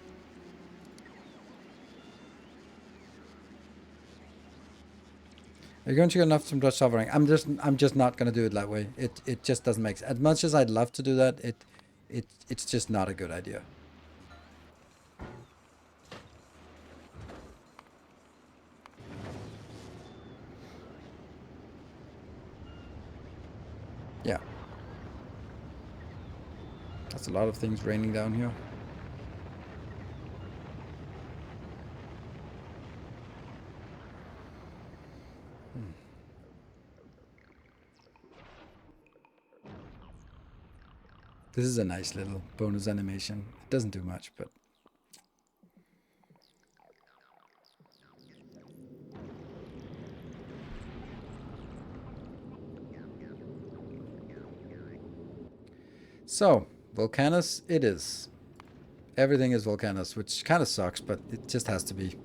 Are you going to get enough from Dutch sovereign? I'm just not going to do it that way. It just doesn't make sense. As much as I'd love to do that, it's just not a good idea. Yeah. There's a lot of things raining down here. This is a nice little bonus animation. It doesn't do much, but... So, Volcanus it is. Everything is Volcanus, which kind of sucks, but it just has to be.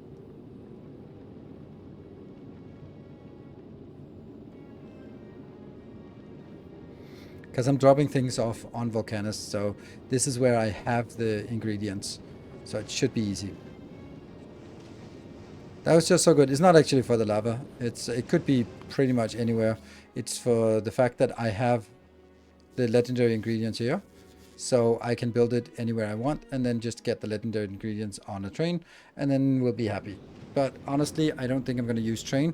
Because I'm dropping things off on Volcanus, so this is where I have the ingredients. So it should be easy. That was just so good. It's not actually for the lava. It could be pretty much anywhere. It's for the fact that I have the legendary ingredients here. So I can build it anywhere I want and then just get the legendary ingredients on a train and then we'll be happy. But honestly, I don't think I'm going to use train.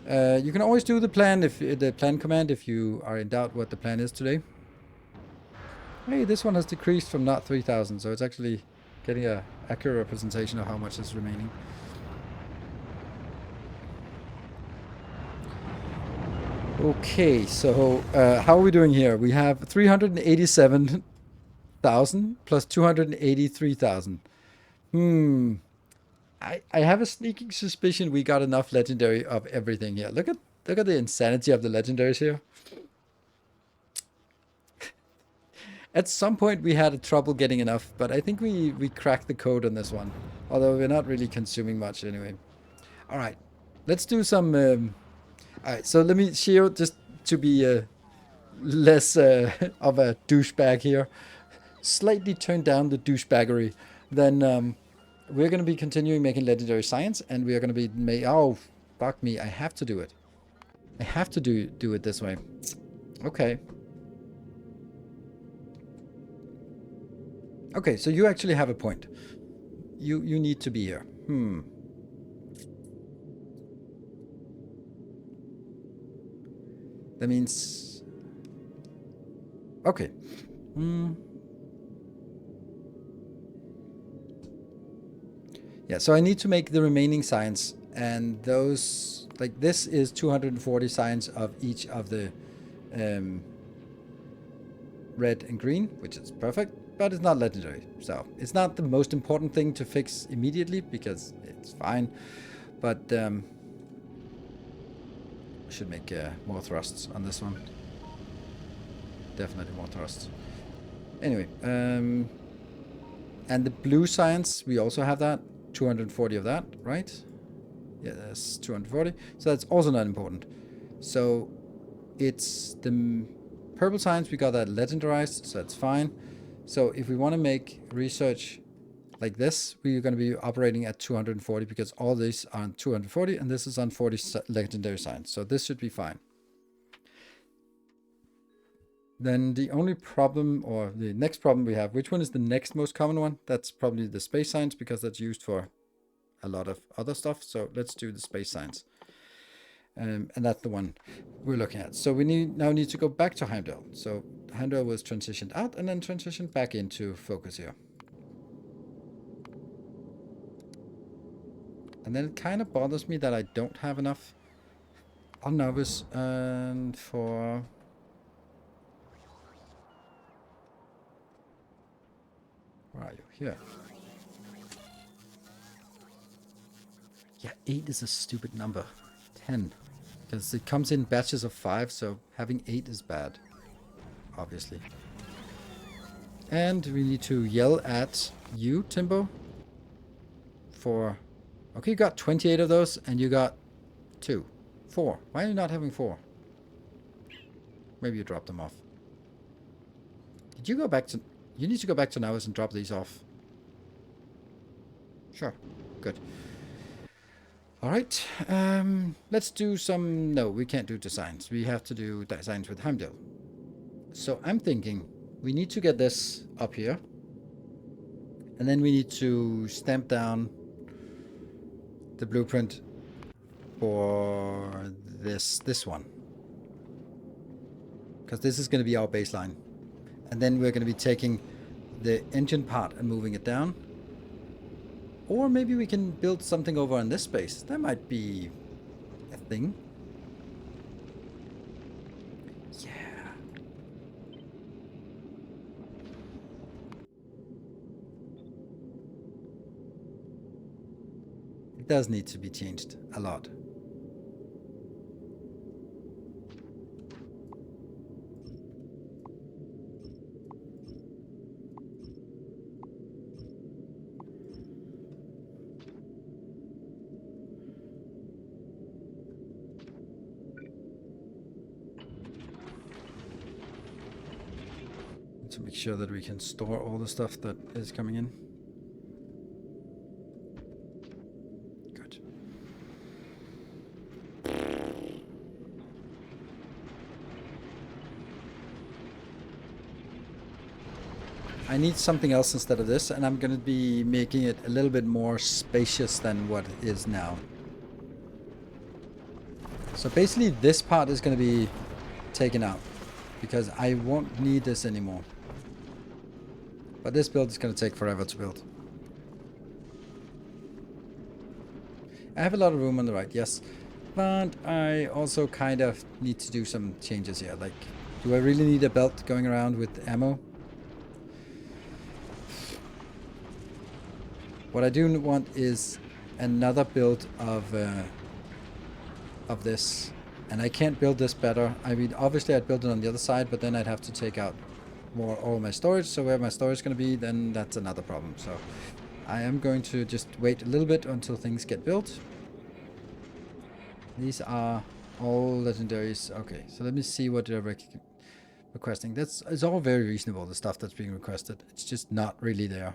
You can always do the plan command if you are in doubt what the plan is today. Hey, this one has decreased from not 3,000, so it's actually getting a accurate representation of how much is remaining. Okay, so how are we doing here? We have 387,000 plus 283,000. I have a sneaking suspicion we got enough legendary of everything here. Look at the insanity of the legendaries here. At some point we had trouble getting enough, but I think we cracked the code on this one. Although we're not really consuming much anyway. Alright, let's do some... Alright, so let me shield just to be less of a douchebag here. Slightly turn down the douchebaggery. Then we're going to be continuing making legendary science, and we are going to be... Oh, fuck me, I have to do it. I have to do it this way. Okay. Okay, so you actually have a point. You need to be here. That means... Okay. Yeah, so I need to make the remaining science, and those... Like, this is 240 science of each of the red and green, which is perfect, but it's not legendary. So, it's not the most important thing to fix immediately, because it's fine. But, should make more thrusts on this one. Definitely more thrusts. Anyway, and the blue science, we also have that. 240 of that, right? Yeah, that's 240. So that's also not important. So it's the purple science, we got that legendarized, so that's fine. So if we want to make research like this, we're going to be operating at 240 because all these are on 240 and this is on 40 legendary science. So this should be fine. Then the only problem, or the next problem we have, which one is the next most common one? That's probably the space science, because that's used for a lot of other stuff. So let's do the space science. And that's the one we're looking at. So we now need to go back to Heimdall. So Heimdall was transitioned out and then transitioned back into focus here. And then it kind of bothers me that I don't have enough on novice and for... Where are you? Here. Yeah, 8 is a stupid number. 10. Because it comes in batches of 5, so having 8 is bad. Obviously. And we need to yell at you, Timbo. For... Okay, you got 28 of those, and you got 2. 4. Why are you not having 4? Maybe you dropped them off. Did you go back to... You need to go back to Novice and drop these off. Sure. Good. Alright. Let's do some... No, we can't do designs. We have to do designs with Heimdall. So I'm thinking we need to get this up here. And then we need to stamp down the blueprint for this one. Because this is going to be our baseline. And then we're going to be taking the engine part and moving it down. Or maybe we can build something over in this space. That might be a thing. Yeah. It does need to be changed a lot. To make sure that we can store all the stuff that is coming in. Good. I need something else instead of this, and I'm going to be making it a little bit more spacious than what it is now. So basically this part is going to be taken out because I won't need this anymore. But this build is going to take forever to build. I have a lot of room on the right, yes. But I also kind of need to do some changes here. Like, do I really need a belt going around with ammo? What I do want is another build of this. And I can't build this better. I mean, obviously I'd build it on the other side, but then I'd have to take out all my storage. So where my storage is going to be, then that's another problem. So I am going to just wait a little bit until things get built. These are all legendaries. Okay, so let me see what they're requesting. It's all very reasonable, the stuff that's being requested. It's just not really there.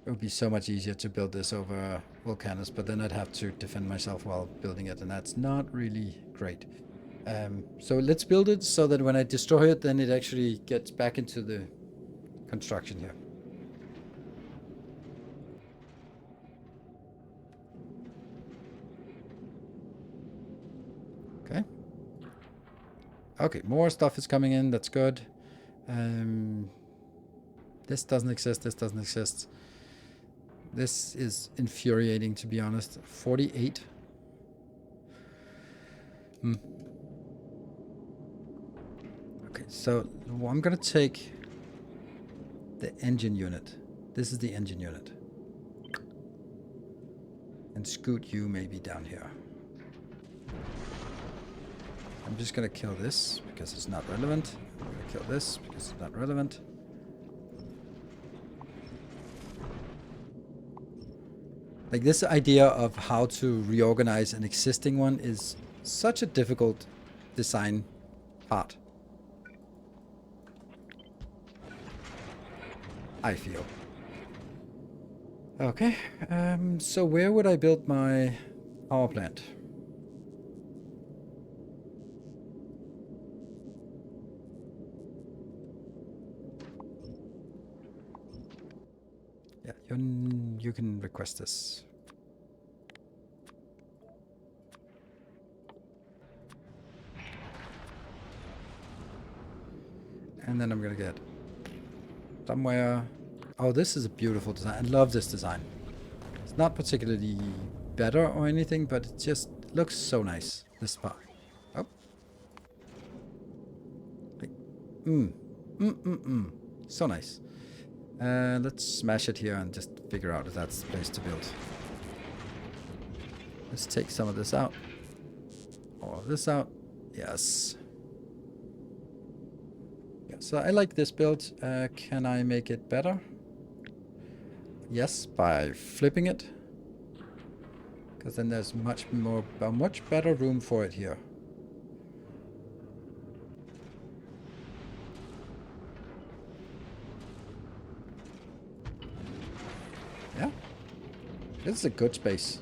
It would be so much easier to build this over Volcanus, but then I'd have to defend myself while building it, and that's not really great. So let's build it so that when I destroy it, then it actually gets back into the construction here. Okay. Okay, more stuff is coming in. That's good. This doesn't exist. This doesn't exist. This is infuriating, to be honest. 48. Okay, so I'm going to take the engine unit. This is the engine unit. And scoot you maybe down here. I'm just going to kill this because it's not relevant. I'm going to kill this because it's not relevant. Like, this idea of how to reorganize an existing one is such a difficult design part, I feel. Okay, so where would I build my power plant? Yeah, you can request this. And then I'm gonna get somewhere. Oh, this is a beautiful design. I love this design. It's not particularly better or anything, but it just looks so nice, this part. Oh. So nice. Let's smash it here and just figure out if that's the place to build. Let's take some of this out. All of this out. Yes. Yeah, so I like this build. Can I make it better? Yes, by flipping it. Because then there's much better room for it here. Yeah. This is a good space.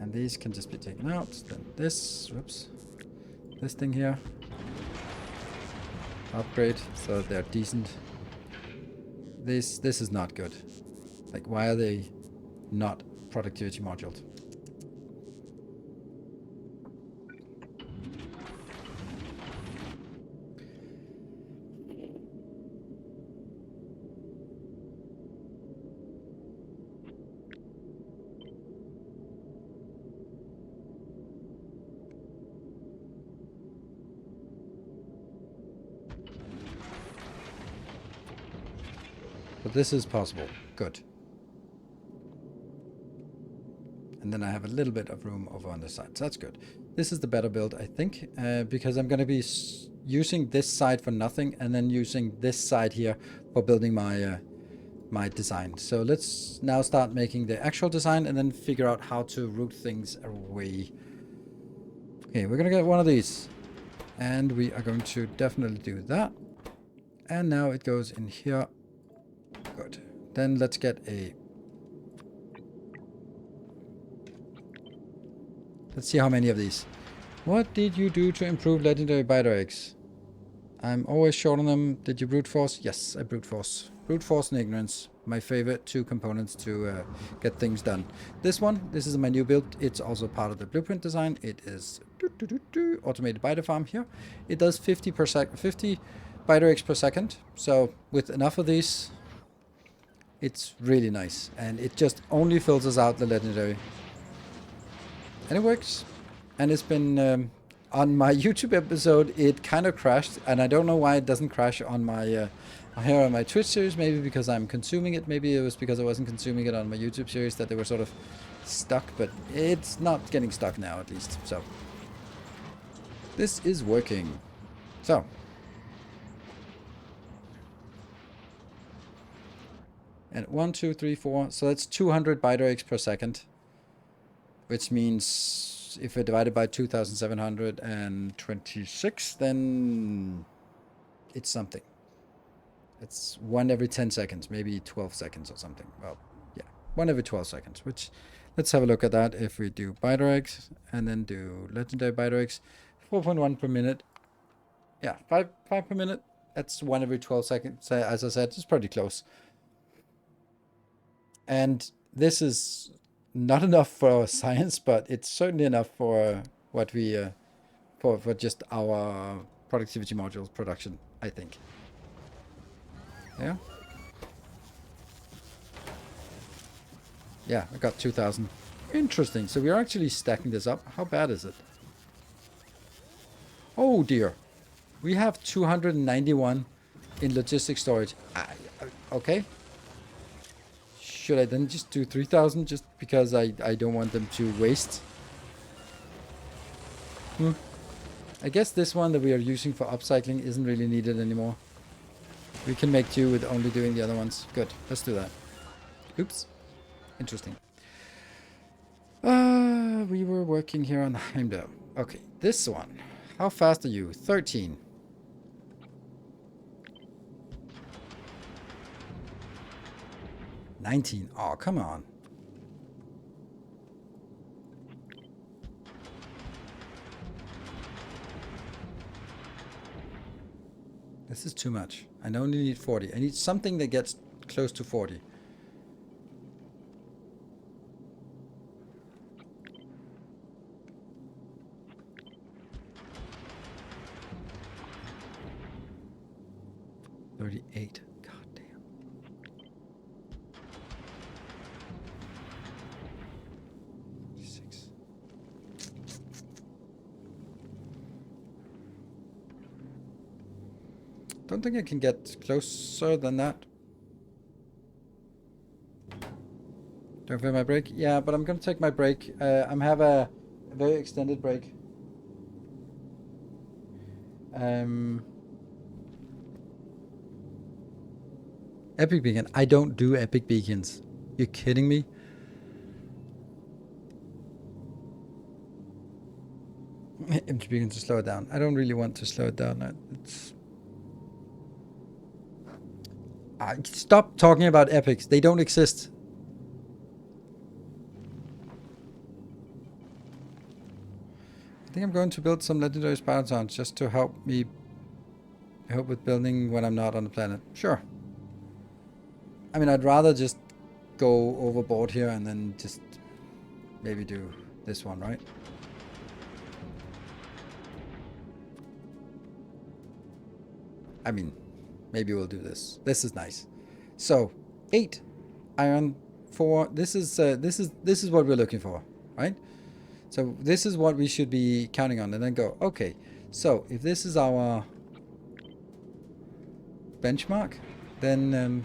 And these can just be taken out. Then this, whoops. This thing here. Upgrade, so they're decent. This is not good. Like, why are they not productivity moduled? But this is possible. Good. And then I have a little bit of room over on this side. So that's good. This is the better build, I think, because I'm going to be using this side for nothing and then using this side here for building my my design. So let's now start making the actual design and then figure out how to route things away. Okay, we're going to get one of these. And we are going to definitely do that. And now it goes in here. Good. Then let's get a... Let's see how many of these. What did you do to improve legendary biter eggs? I'm always short on them. Did you brute force? Yes, I brute force. Brute force and ignorance. My favorite two components to get things done. This one, this is my new build. It's also part of the blueprint design. It is automated biter farm here. It does 50 biter eggs per second. So with enough of these, it's really nice. And it just only filters out the legendary. And it works. And it's been... on my YouTube episode, it kind of crashed, and I don't know why it doesn't crash on my here on my Twitch series. Maybe because I'm consuming it. Maybe it was because I wasn't consuming it on my YouTube series that they were sort of stuck. But it's not getting stuck now, at least. So this is working. So and 1, 2, 3, 4. So that's 200 biter eggs per second, which means. If we divide it by 2,726, then it's something. It's 1 every 10 seconds, maybe 12 seconds or something. Well, yeah, 1 every 12 seconds, which let's have a look at that. If we do biter eggs and then do legendary biter eggs, 4.1 per minute. Yeah, 5 per minute. That's 1 every 12 seconds. As I said, it's pretty close. And this is... not enough for science, but it's certainly enough for what we for just our productivity modules production, I think. Yeah. Yeah, I got 2,000. Interesting. So we're actually stacking this up. How bad is it? Oh dear. We have 291 in logistics storage. Okay. Should I then just do 3,000 just because I don't want them to waste? I guess this one that we are using for upcycling isn't really needed anymore. We can make do with only doing the other ones. Good, let's do that. Oops. Interesting. We were working here on the Heimdall. Okay, this one. How fast are you? 13. $19. Oh, come on. This is too much. I only need 40. I need something that gets close to 40. $38. Don't think I can get closer than that. Don't feel my break? Yeah, but I'm gonna take my break. I'm have a very extended break. Epic beacon. I don't do epic beacons. You're kidding me? Empty beacon to slow it down. I don't really want to slow it down. It's... stop talking about epics. They don't exist. I think I'm going to build some legendary spiral towns just to help me help with building when I'm not on the planet. Sure. I mean, I'd rather just go overboard here and then just maybe do this one, right? I mean, maybe we'll do this. This is nice. So 8 iron, 4. This is what we're looking for, right? So this is what we should be counting on, and then go. Okay. So if this is our benchmark, then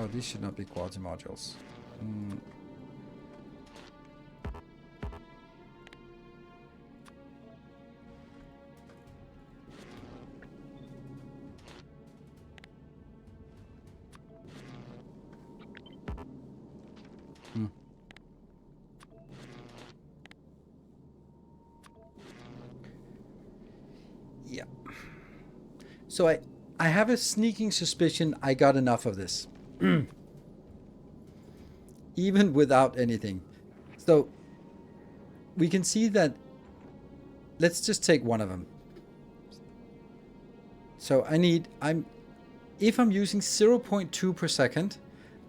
Oh, these should not be quality modules. Yeah. So I have a sneaking suspicion I got enough of this. Even without anything. So we can see that. Let's just take one of them. So if I'm using 0.2 per second,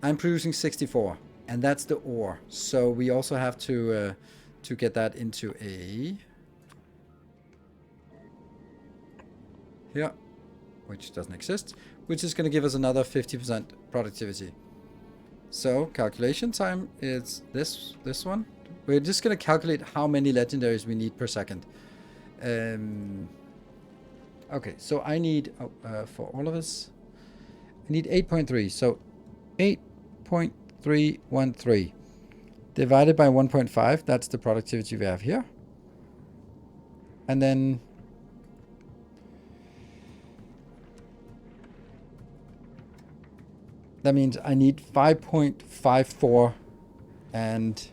I'm producing 64, and that's the ore. So we also have to get that into a here, which doesn't exist, which is going to give us another 50% productivity. So calculation time is this one. We're just going to calculate how many legendaries we need per second. Okay, so I need for all of us, I need 8.3. So 8.313 divided by 1.5. That's the productivity we have here. And then that means I need 5.54, and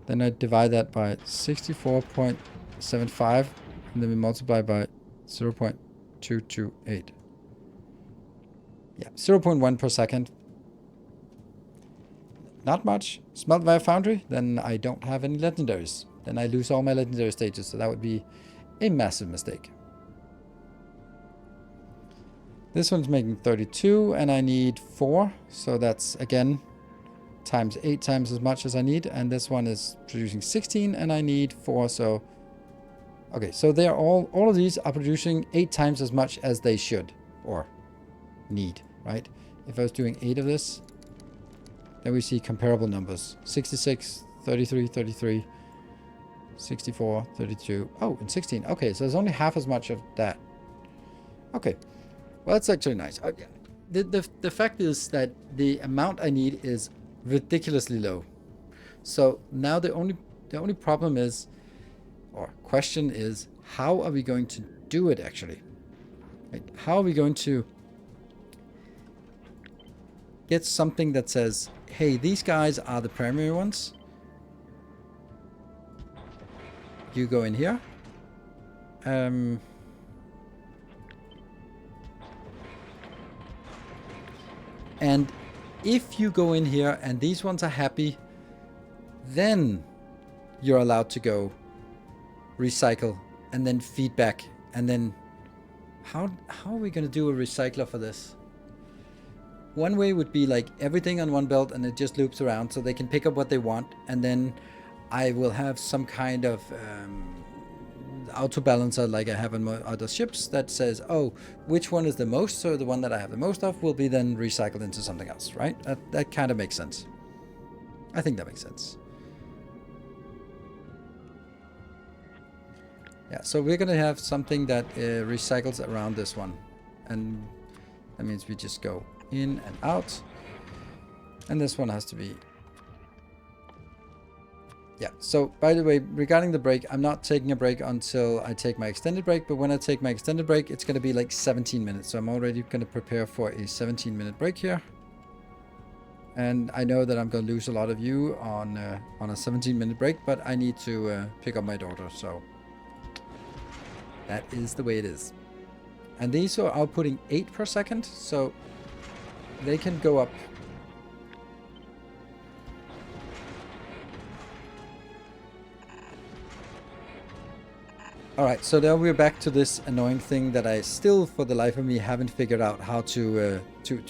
then I divide that by 64.75, and then we multiply by 0.228. Yeah, 0.1 per second. Not much. Smelt via foundry, then I don't have any legendaries. Then I lose all my legendary stages, so that would be a massive mistake. This one's making 32, and I need 4. So that's, again, times 8 times as much as I need. And this one is producing 16, and I need 4. So, okay, so they are all of these are producing 8 times as much as they should, or need, right? If I was doing 8 of this, then we see comparable numbers. 66, 33, 33, 64, 32. Oh, and 16. Okay, so there's only half as much of that. Okay. Well, that's actually nice. The fact is that the amount I need is ridiculously low. So now the only problem is, or question is, how are we going to do it actually? Right? How are we going to get something that says, hey, these guys are the primary ones. You go in here. And if you go in here and these ones are happy, then you're allowed to go recycle and then feedback. And then how are we going to do a recycler for this? One way would be like everything on one belt and it just loops around so they can pick up what they want. And then I will have some kind of auto balancer like I have on other ships that says, oh, which one is the most, so the one that I have the most of will be then recycled into something else, right? That kind of makes sense. I think that makes sense. Yeah, so we're gonna have something that recycles around this one, and that means we just go in and out, and this one has to be. Yeah, so by the way, regarding the break, I'm not taking a break until I take my extended break, but when I take my extended break, it's going to be like 17 minutes. So I'm already going to prepare for a 17-minute break here. And I know that I'm going to lose a lot of you on a 17-minute break, but I need to pick up my daughter, so that is the way it is. And these are outputting 8 per second, so they can go up. Alright, so now we're back to this annoying thing that I still, for the life of me, haven't figured out how to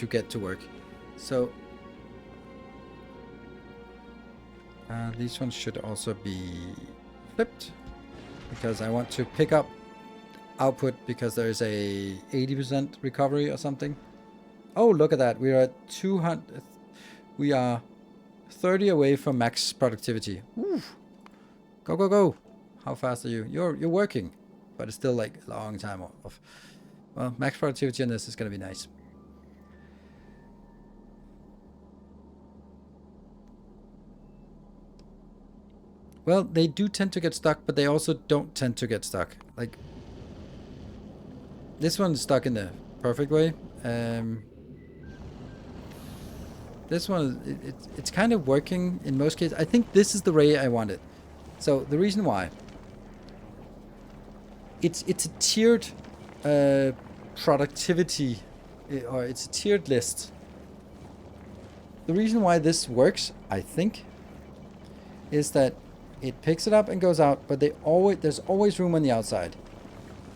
get to work. So these ones should also be flipped, because I want to pick up output because there is a 80% recovery or something. Oh, look at that. We are at 200. We are 30 away from max productivity. Woo. Go, go, go. How fast are you? You're working, but it's still like a long time off. Well, max productivity on this is going to be nice. Well, they do tend to get stuck, but they also don't tend to get stuck. Like, this one's stuck in the perfect way. This one, it's kind of working in most cases. I think this is the way I want it. So the reason why, it's a tiered productivity, or it's a tiered list. The reason why this works, I think, is that it picks it up and goes out, but there's always room on the outside.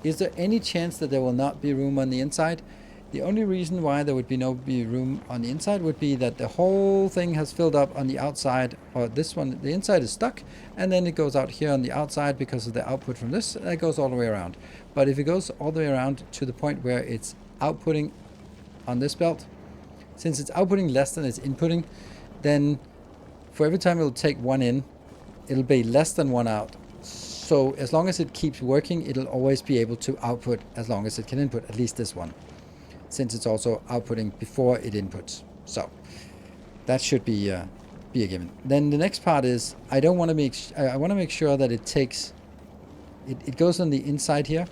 Is there any chance that there will not be room on the inside? The only reason why there would be room on the inside would be that the whole thing has filled up on the outside, or this one, the inside is stuck, and then it goes out here on the outside because of the output from this, and it goes all the way around. But if it goes all the way around to the point where it's outputting on this belt, since it's outputting less than it's inputting, then for every time it'll take one in, it'll be less than one out. So as long as it keeps working, it'll always be able to output as long as it can input, at least this one, since it's also outputting before it inputs. So that should be a given. Then the next part is I want to make sure that it goes on the inside here,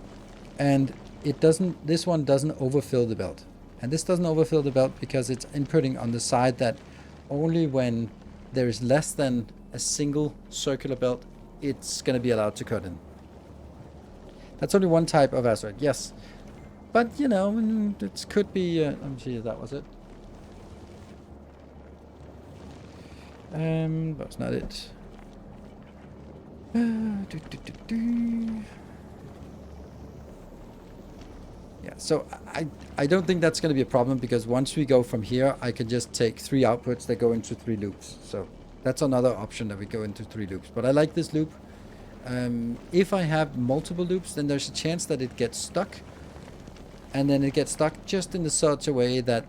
and this one doesn't overfill the belt. And this doesn't overfill the belt because it's inputting on the side that only when there is less than a single circular belt, it's going to be allowed to cut in. That's only one type of asteroid, yes. But, you know, it could be... let me see if that was it. That's not it. Yeah, so I don't think that's going to be a problem, because once we go from here, I can just take 3 outputs that go into 3 loops. So that's another option, that we go into 3 loops. But I like this loop. If I have multiple loops, then there's a chance that it gets stuck. And then it gets stuck just in such a way that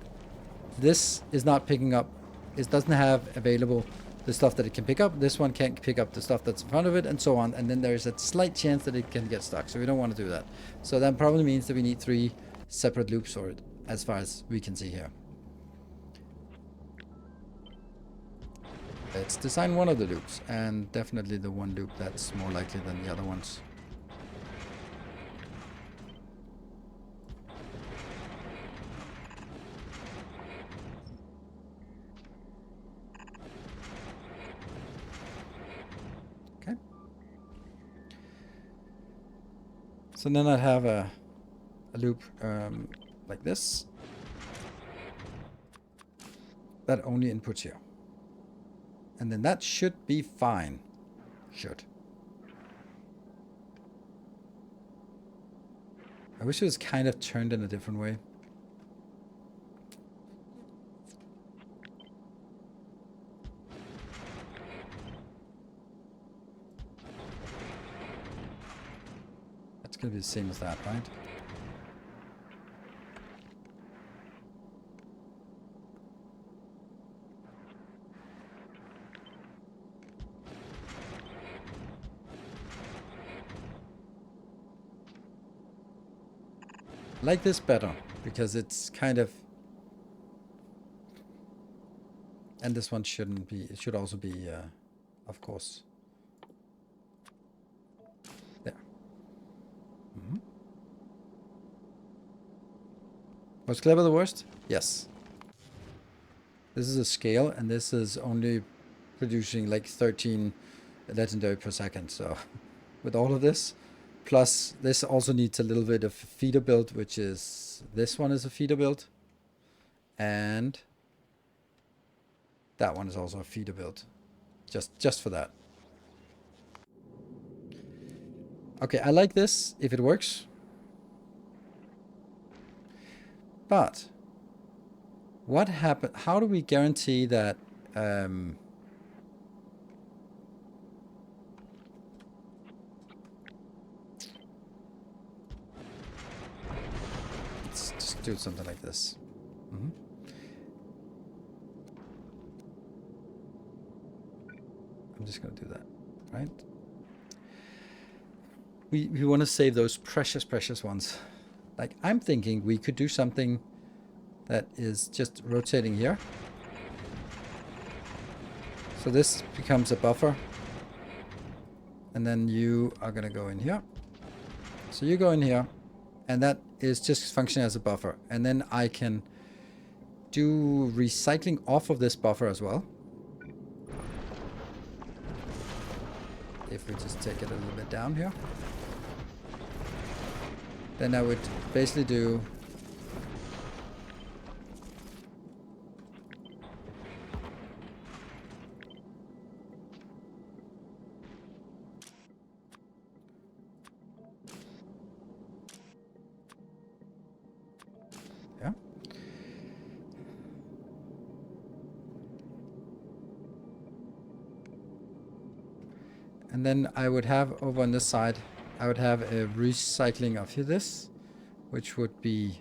this is not picking up. It doesn't have available the stuff that it can pick up. This one can't pick up the stuff that's in front of it, and so on. And then there's a slight chance that it can get stuck. So we don't want to do that. So that probably means that we need 3 separate loops for it, as far as we can see here. Let's design one of the loops, and definitely the one loop that's more likely than the other ones. Okay. So then I'd have a loop like this that only inputs here. And then that should be fine. Should. I wish it was kind of turned in a different way. That's going to be the same as that, right? I like this better, because it's kind of... And this one shouldn't be... It should also be, of course... There. Mm-hmm. Was Clever the worst? Yes. This is a scale, and this is only producing like 13 legendary per second, so... With all of this... Plus, this also needs a little bit of feeder build, which is... This one is a feeder build. And... That one is also a feeder build. Just for that. Okay, I like this, if it works. But... What happened... How do we guarantee that... do something like this. Mm-hmm. I'm just going to do that, right? We want to save those precious ones. Like, I'm thinking we could do something that is just rotating here. So this becomes a buffer. And then you are gonna go in here. So you go in here, and that is just functioning as a buffer. And then I can do recycling off of this buffer as well. If we just take it a little bit down here. Then I would basically do yeah. And then I would have over on this side, I would have a recycling of this, which would be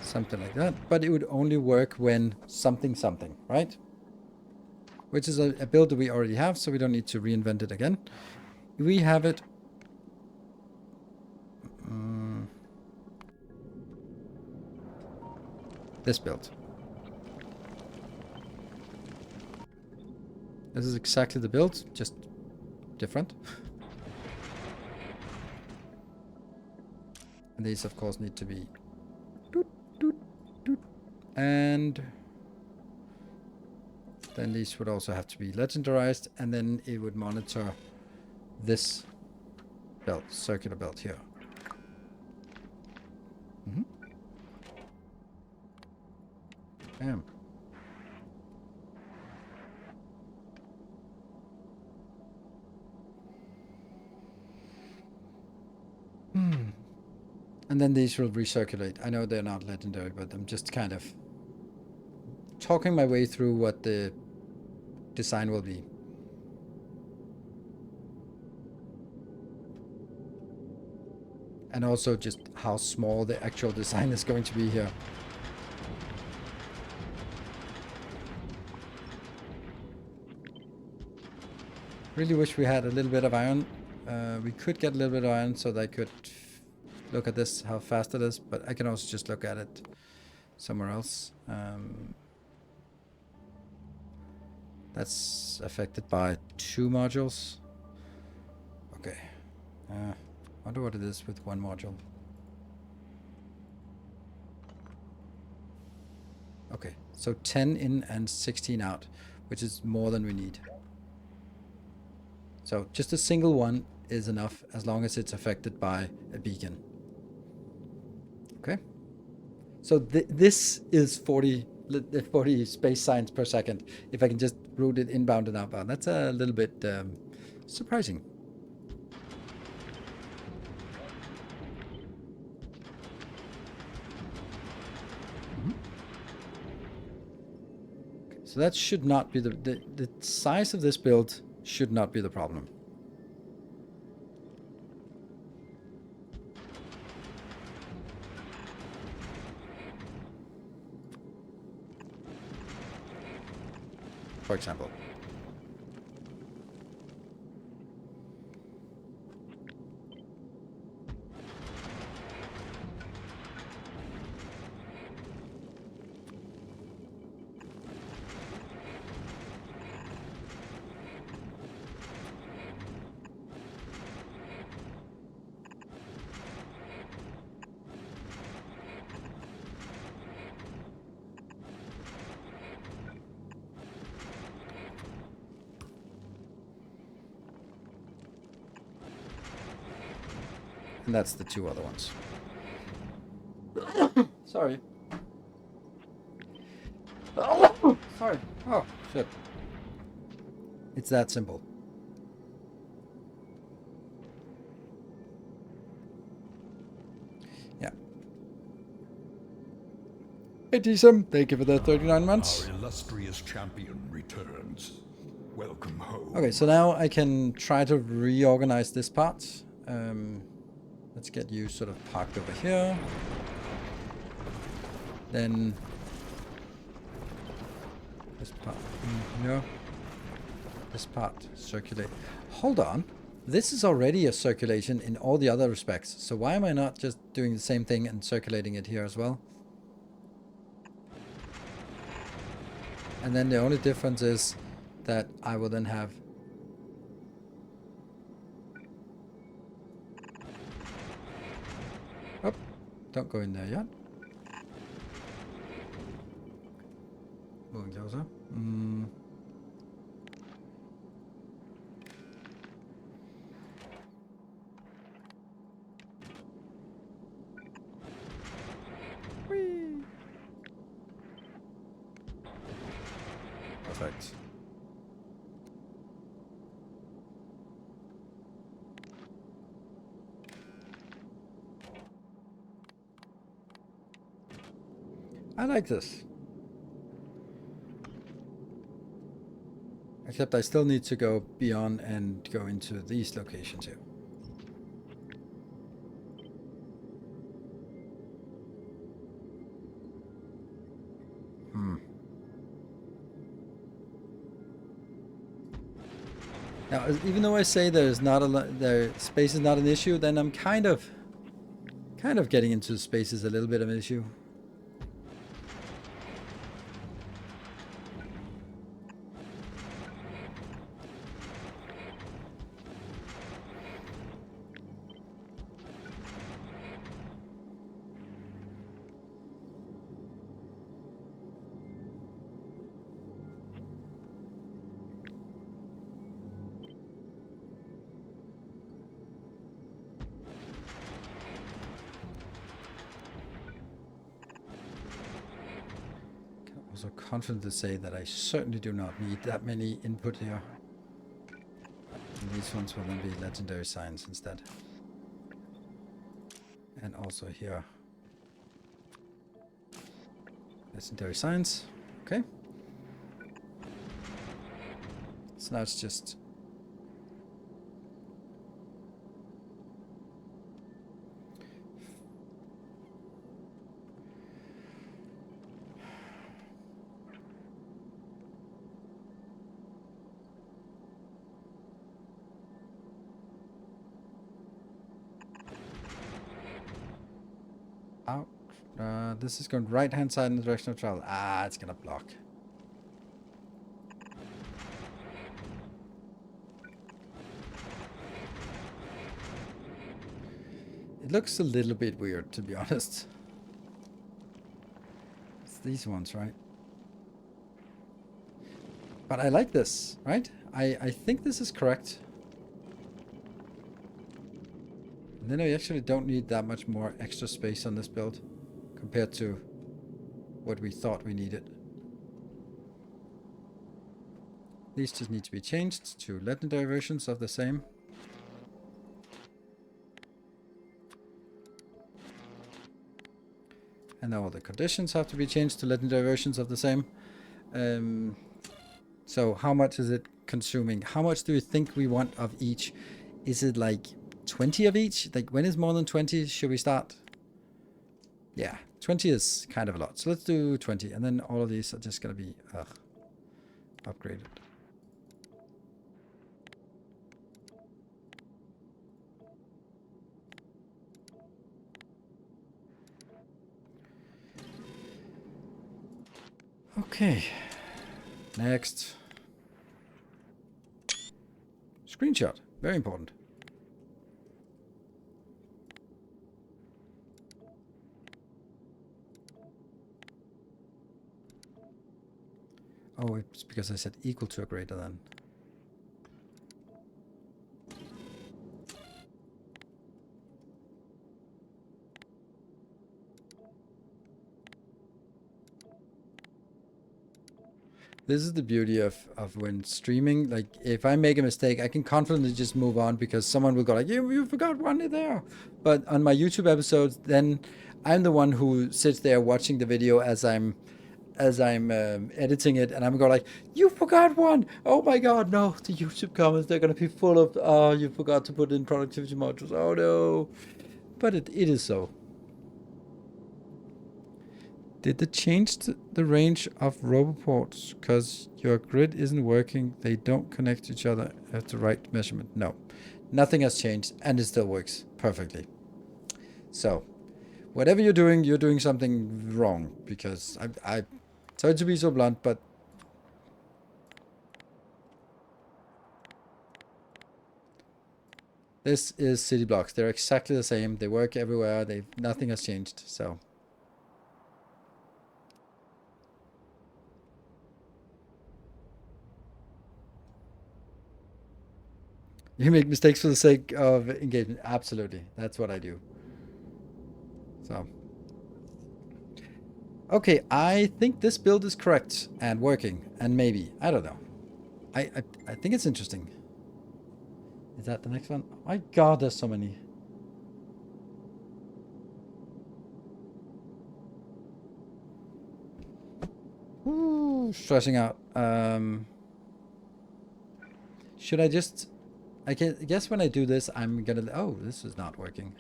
something like that. But it would only work when something, right? Which is a build that we already have, so we don't need to reinvent it again. We have it. This build. This is exactly the build, just different. And these, of course, need to be doot, doot, doot. And then these would also have to be legendarized, and then it would monitor this belt, circular belt here. Bam. And then these will recirculate. I know they're not legendary, but I'm just kind of talking my way through what the design will be. And also just how small the actual design is going to be here. Really wish we had a little bit of iron. We could get a little bit of iron so that I could look at this, how fast it is, but I can also just look at it somewhere else. That's affected by 2 modules. Okay. Wonder what it is with 1 module. Okay, so 10 in and 16 out, which is more than we need. So just a single one is enough as long as it's affected by a beacon. Okay. So this is 40 space signs per second. If I can just route it inbound and outbound, that's a little bit surprising. Okay, so that should not be the size of this build should not be the problem. For example. And that's the 2 other ones. Sorry. Sorry. Oh, shit. It's that simple. Yeah. Hey, Decem, thank you for the 39 months. Our illustrious champion returns. Welcome home. Okay, so now I can try to reorganize this part. Let's get you sort of parked over here. Then this part in here. This part circulate. Hold on. This is already a circulation in all the other respects. So why am I not just doing the same thing and circulating it here as well? And then the only difference is that I will then have Don't go in there yet. Moving closer. Whee! Perfect. I like this. Except I still need to go beyond and go into these locations here. Now, even though I say there's not a lot, space is not an issue, then I'm kind of getting into space is a little bit of an issue. Also confident to say that I certainly do not need that many input here. And these ones will then be legendary signs instead. And also here. Legendary signs. Okay. So now it's just... out. This is going right hand side in the direction of travel. Ah, it's gonna block. It looks a little bit weird, to be honest. It's these ones, right? But I like this, right? I think this is correct. And then I actually don't need that much more extra space on this build compared to what we thought we needed. These just need to be changed to legendary versions of the same. And now all the conditions have to be changed to legendary versions of the same. So how much is it consuming? How much do you think we want of each? Is it like 20 of each? Like when is more than 20 should we start? Yeah, 20 is kind of a lot. So let's do 20 and then all of these are just going to be upgraded. Okay, next. Screenshot, very important. Oh, it's because I said equal to or greater than. This is the beauty of when streaming. Like, if I make a mistake, I can confidently just move on because someone will go like, you forgot one there. But on my YouTube episodes, then I'm the one who sits there watching the video as I'm editing it, and I'm going like, you forgot one. Oh my god, no. The YouTube comments, they're going to be full of, oh, you forgot to put in productivity modules. Oh no. But it is so. Did they change the range of roboports because your grid isn't working? They don't connect to each other at the right measurement. No, nothing has changed and it still works perfectly. So whatever you're doing something wrong, because I sorry to be so blunt, but This is city blocks. They're exactly the same. They work everywhere. Nothing has changed. So you make mistakes for the sake of engagement. Absolutely. That's what I do. So okay, I think this build is correct and working. And maybe. I don't know. I think it's interesting. Is that the next one? Oh my god, there's so many. Ooh, stressing out. Should I just... I guess when I do this, I'm gonna... Oh, this is not working.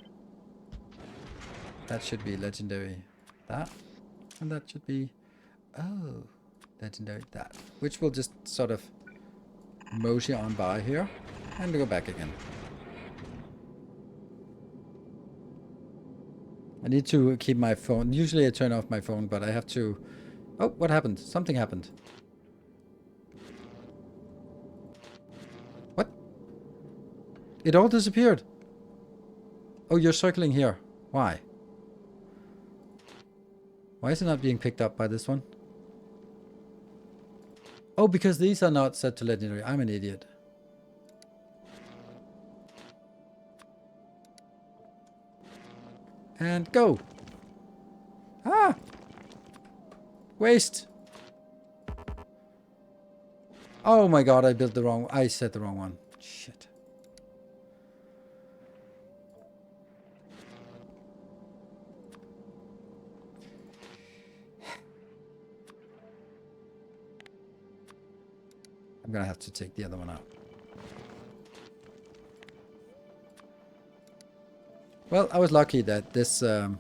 That should be legendary. That. And that should be... Oh, legendary that. Which will just sort of mosey on by here. And go back again. I need to keep my phone. Usually I turn off my phone, but I have to... Oh, what happened? Something happened. What? It all disappeared. Oh, you're circling here. Why? Why is it not being picked up by this one? Oh, because these are not set to legendary. I'm an idiot. And go. Ah! Waste. Oh my god, I set the wrong one. Shit. I'm gonna have to take the other one out. Well, I was lucky that this... So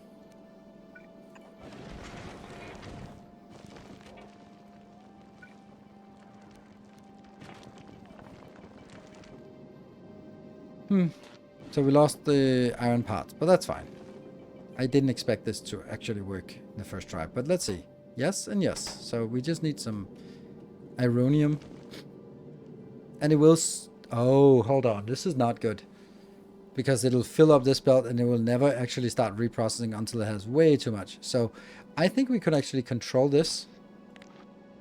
we lost the iron parts, but that's fine. I didn't expect this to actually work in the first try, but let's see. Yes and yes. So we just need some ironium. And it will... Oh, hold on. This is not good. Because it'll fill up this belt and it will never actually start reprocessing until it has way too much. So I think we could actually control this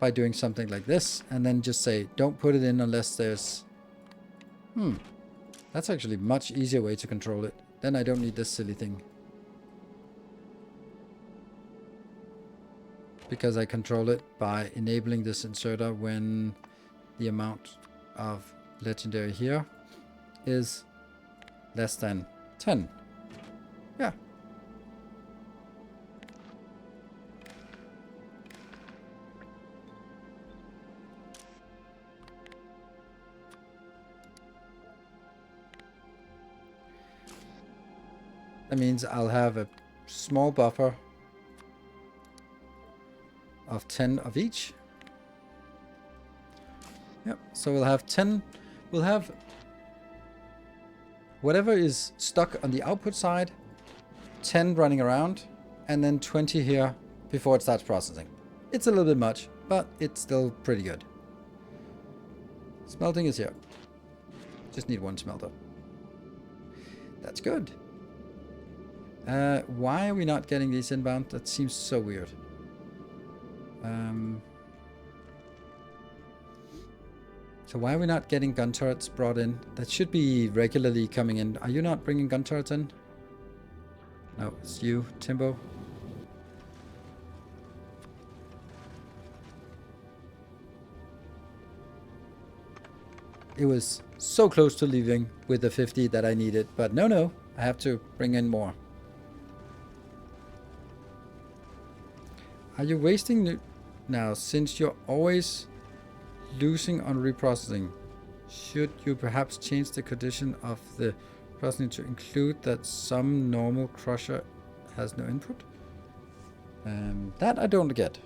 by doing something like this. And then just say, don't put it in unless there's... That's actually a much easier way to control it. Then I don't need this silly thing. Because I control it by enabling this inserter when the amount of legendary here is less than 10. Yeah. That means I'll have a small buffer of 10 of each. Yep, so we'll have 10. We'll have whatever is stuck on the output side, 10 running around, and then 20 here before it starts processing. It's a little bit much, but it's still pretty good. Smelting is here. Just need one smelter. That's good. Why are we not getting these inbound? That seems so weird. So why are we not getting gun turrets brought in? That should be regularly coming in. Are you not bringing gun turrets in? No, it's you, Timbo. It was so close to leaving with the 50 that I needed, but no, I have to bring in more. Are you wasting now, since you're always losing on reprocessing? Should you perhaps change the condition of the processing to include that some normal crusher has no input? That I don't get.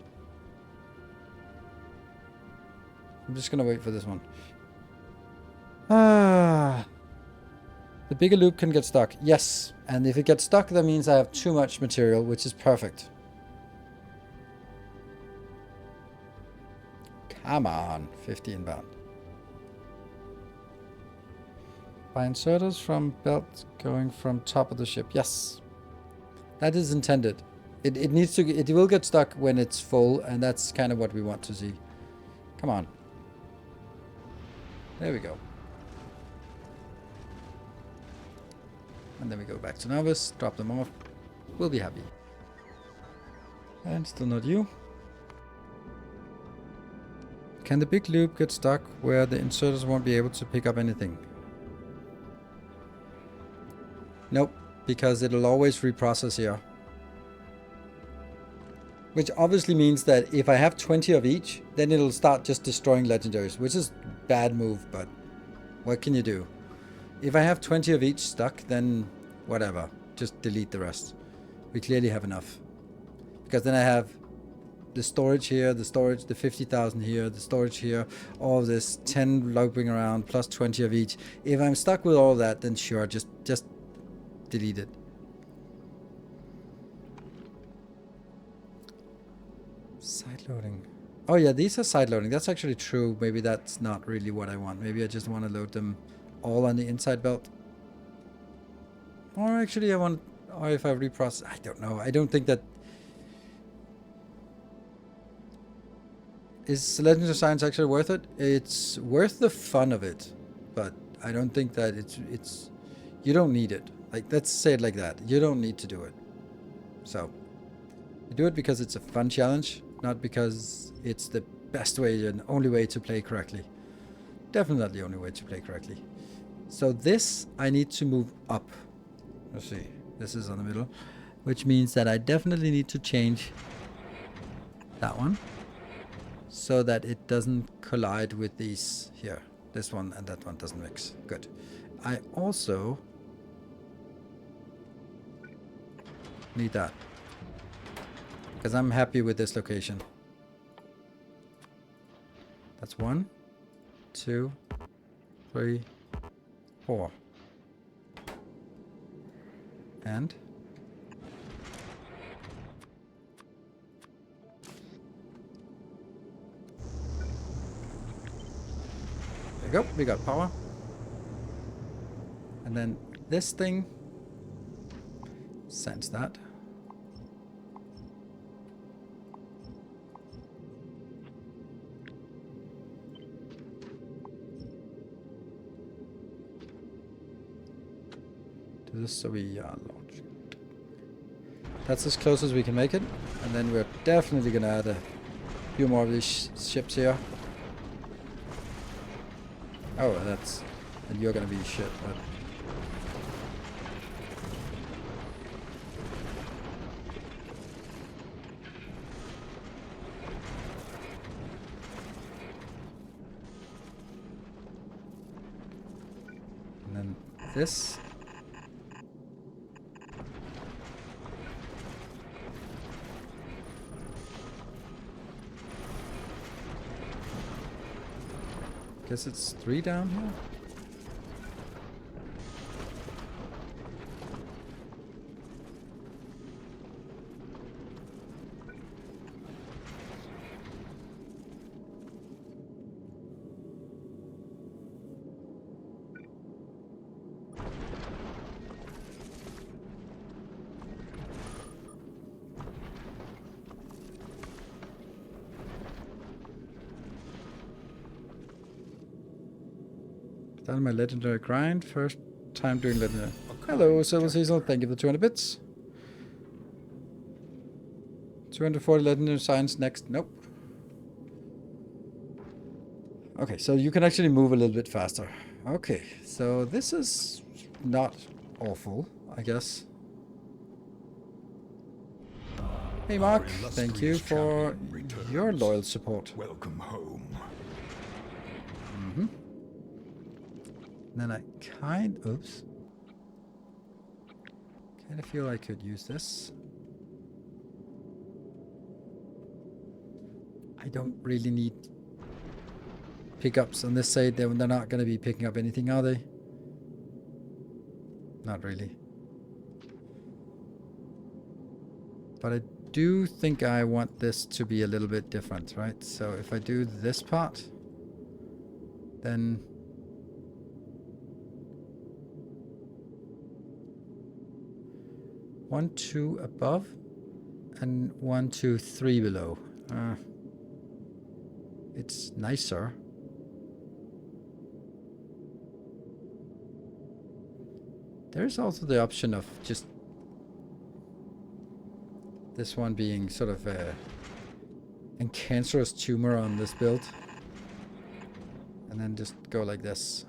I'm just gonna wait for this one. The bigger loop can get stuck. Yes, and if it gets stuck, that means I have too much material, which is perfect. Come on, 50 inbound. By inserters from belt going from top of the ship. Yes. That is intended. It needs to, it will get stuck when it's full, and that's kind of what we want to see. Come on. There we go. And then we go back to novice, drop them off. We'll be happy. And still not you. Can the big loop get stuck where the inserters won't be able to pick up anything? Nope, because it'll always reprocess here. Which obviously means that if I have 20 of each, then it'll start just destroying legendaries, which is a bad move, but what can you do? If I have 20 of each stuck, then whatever, just delete the rest. We clearly have enough. Because then I have the storage here, the storage, the 50,000 here, the storage here, all of this, 10 looping around, plus 20 of each. If I'm stuck with all that, then sure, just delete it. Side loading. Oh yeah, these are side loading. That's actually true. Maybe that's not really what I want. Maybe I just want to load them all on the inside belt. Or actually I want, or if I reprocess, I don't know. I don't think that is Legends of Science actually worth it? It's worth the fun of it, but I don't think that it's you don't need it. Like, let's say it like that. You don't need to do it. So you do it because it's a fun challenge, not because it's the best way and only way to play correctly. Definitely not the only way to play correctly. So this I need to move up. Let's see. This is on the middle, which means that I definitely need to change that one so that it doesn't collide with these here. This one and that one doesn't mix. Good. I also need that because I'm happy with this location. That's 1, 2, 3, 4. And there we go, we got power. And then this thing sends that. Do this so we launch. That's as close as we can make it. And then we're definitely gonna add a few more of these ships here. Oh, that's... and you're gonna be shit, but... and then this... guess it's 3 down here. Done my legendary grind. First time doing legendary. Hello, Silver Cecil. Thank you for the 200 bits. 240 legendary science next. Nope. Okay, so you can actually move a little bit faster. Okay, so this is not awful, I guess. Hey Mark, thank you for your loyal support. Welcome home. Mm-hmm. Then I kind of feel I could use this. I don't really need pickups on this side. They're not going to be picking up anything, are they? Not really. But I do think I want this to be a little bit different, right? So if I do this part, then 1, 2 above, and 1, 2, 3 below. It's nicer. There's also the option of just this one being sort of a cancerous tumor on this build. And then just go like this.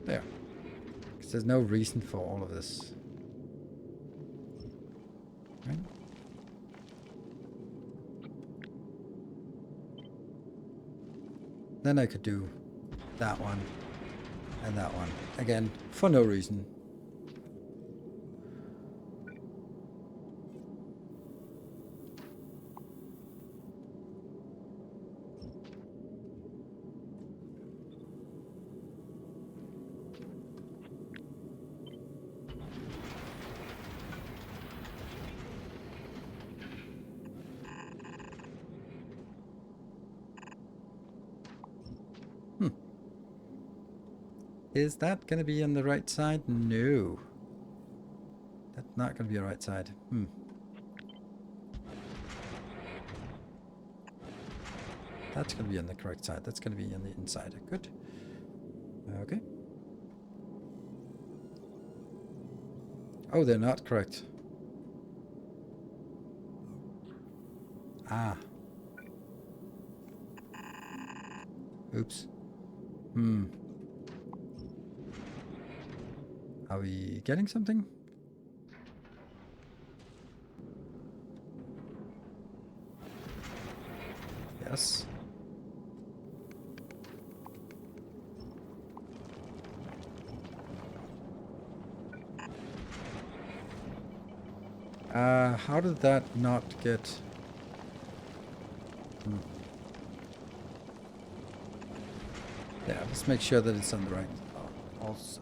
There. Because there's no reason for all of this. Right? Then I could do that one and that one. Again, for no reason. Is that going to be on the right side? No. That's not going to be the right side. That's going to be on the correct side. That's going to be on the inside. Good. Okay. Oh, they're not correct. Ah. Oops. Are we getting something? Yes. How did that not get... Yeah, let's make sure that it's on the right.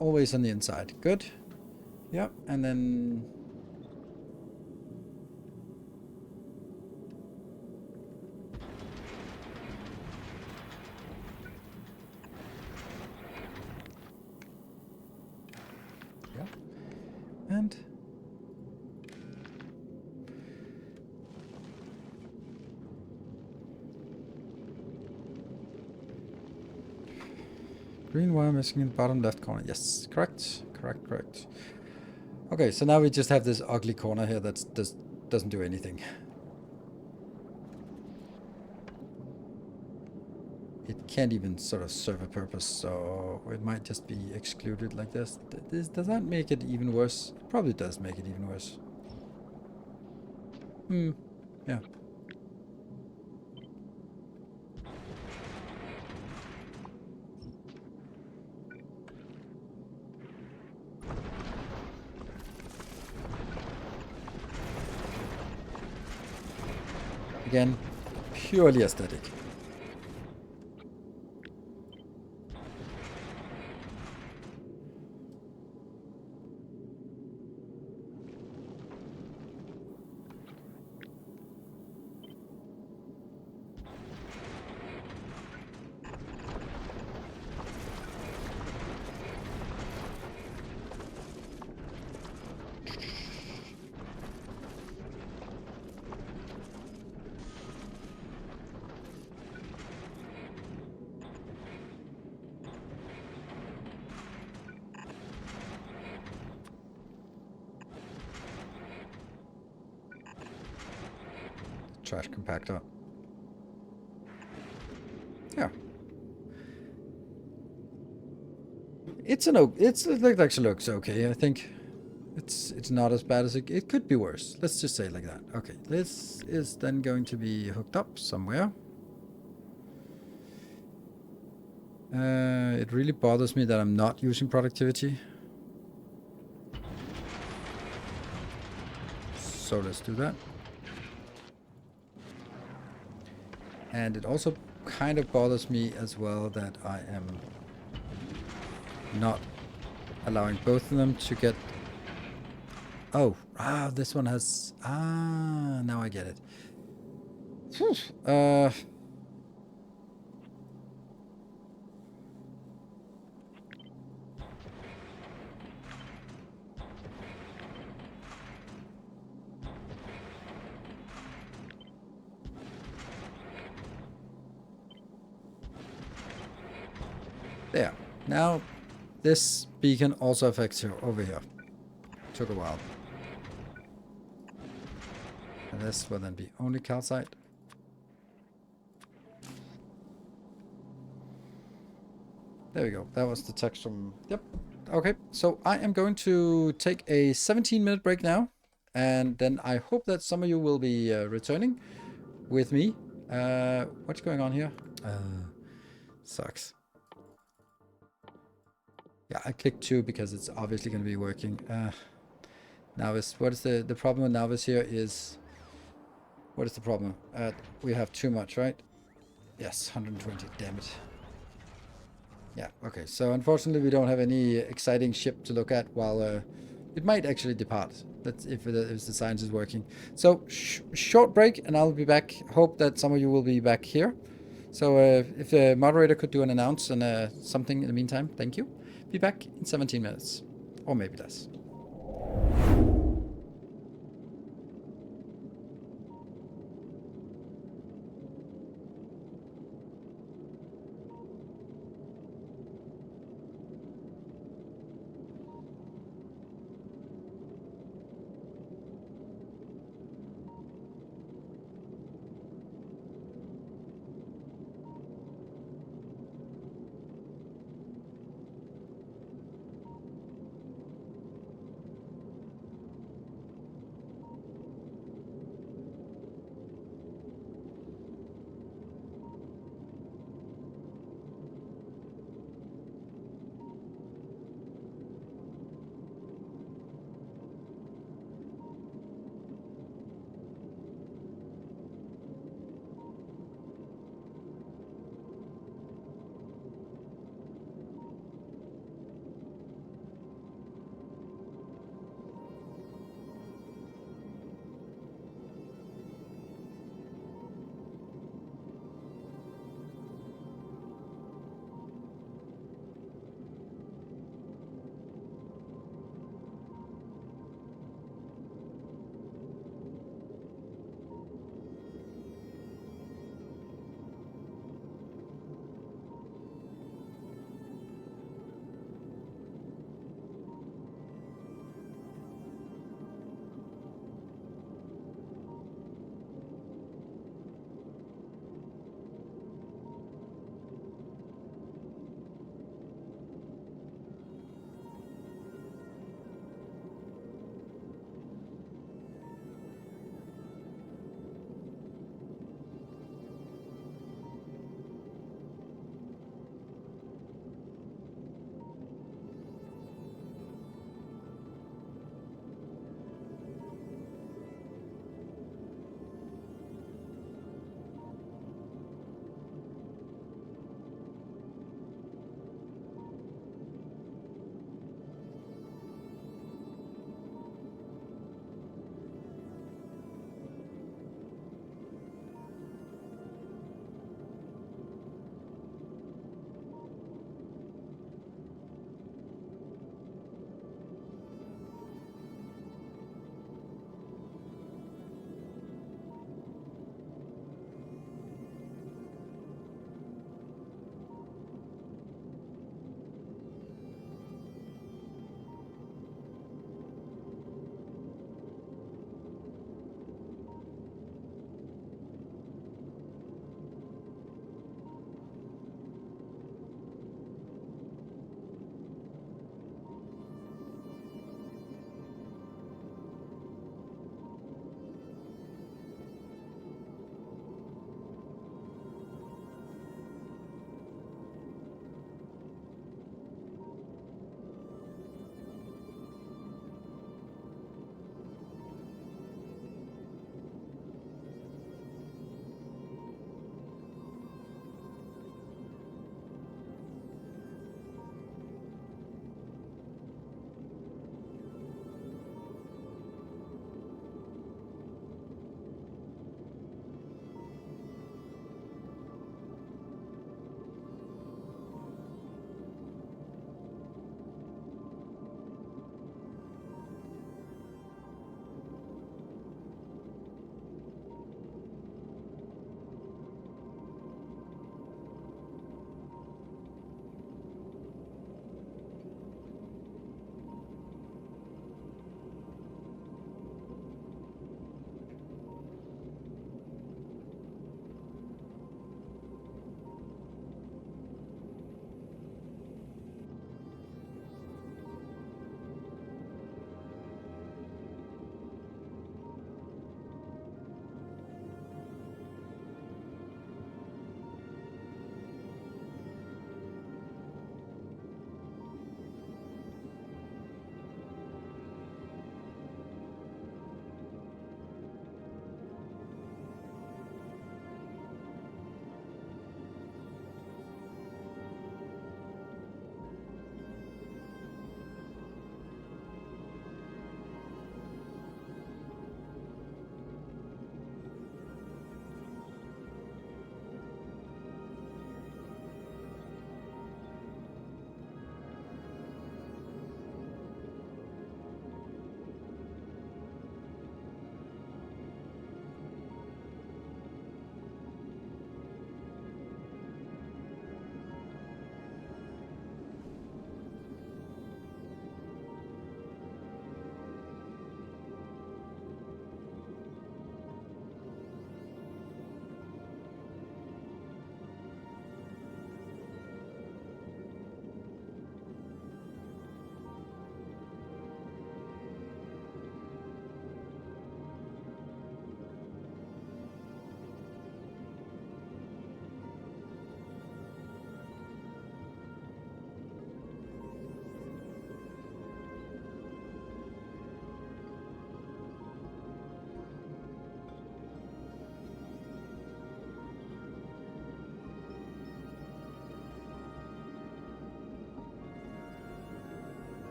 Always on the inside. Good. Yep, and then... Yep. And... Green wire missing in the bottom left corner. Yes, correct. Correct. Okay, so now we just have this ugly corner here that doesn't do anything. It can't even sort of serve a purpose, so it might just be excluded like this. Does that make it even worse? It probably does make it even worse. Yeah. Again, purely aesthetic. Trash compactor. Yeah. It actually looks okay. I think it's not as bad as it could be worse. Let's just say it like that. Okay, this is then going to be hooked up somewhere. It really bothers me that I'm not using productivity. So let's do that. And it also kind of bothers me as well that I am not allowing both of them to get... Oh, this one has... now I get it. Phew. There. Now, this beacon also affects you over here. Took a while. And this will then be only calcite. There we go. That was the text from... Yep. Okay, so I am going to take a 17-minute break now. And then I hope that some of you will be returning with me. What's going on here? Sucks. Yeah, I clicked 2 because it's obviously going to be working. Navis. What is the problem with Navis here is... What is the problem? We have too much, right? Yes, 120. Damn it. Yeah, okay. So unfortunately, we don't have any exciting ship to look at while it might actually depart. That's if the science is working. So short break, and I'll be back. Hope that some of you will be back here. So if the moderator could do an announce and something in the meantime, thank you. Be back in 17 minutes, or maybe less.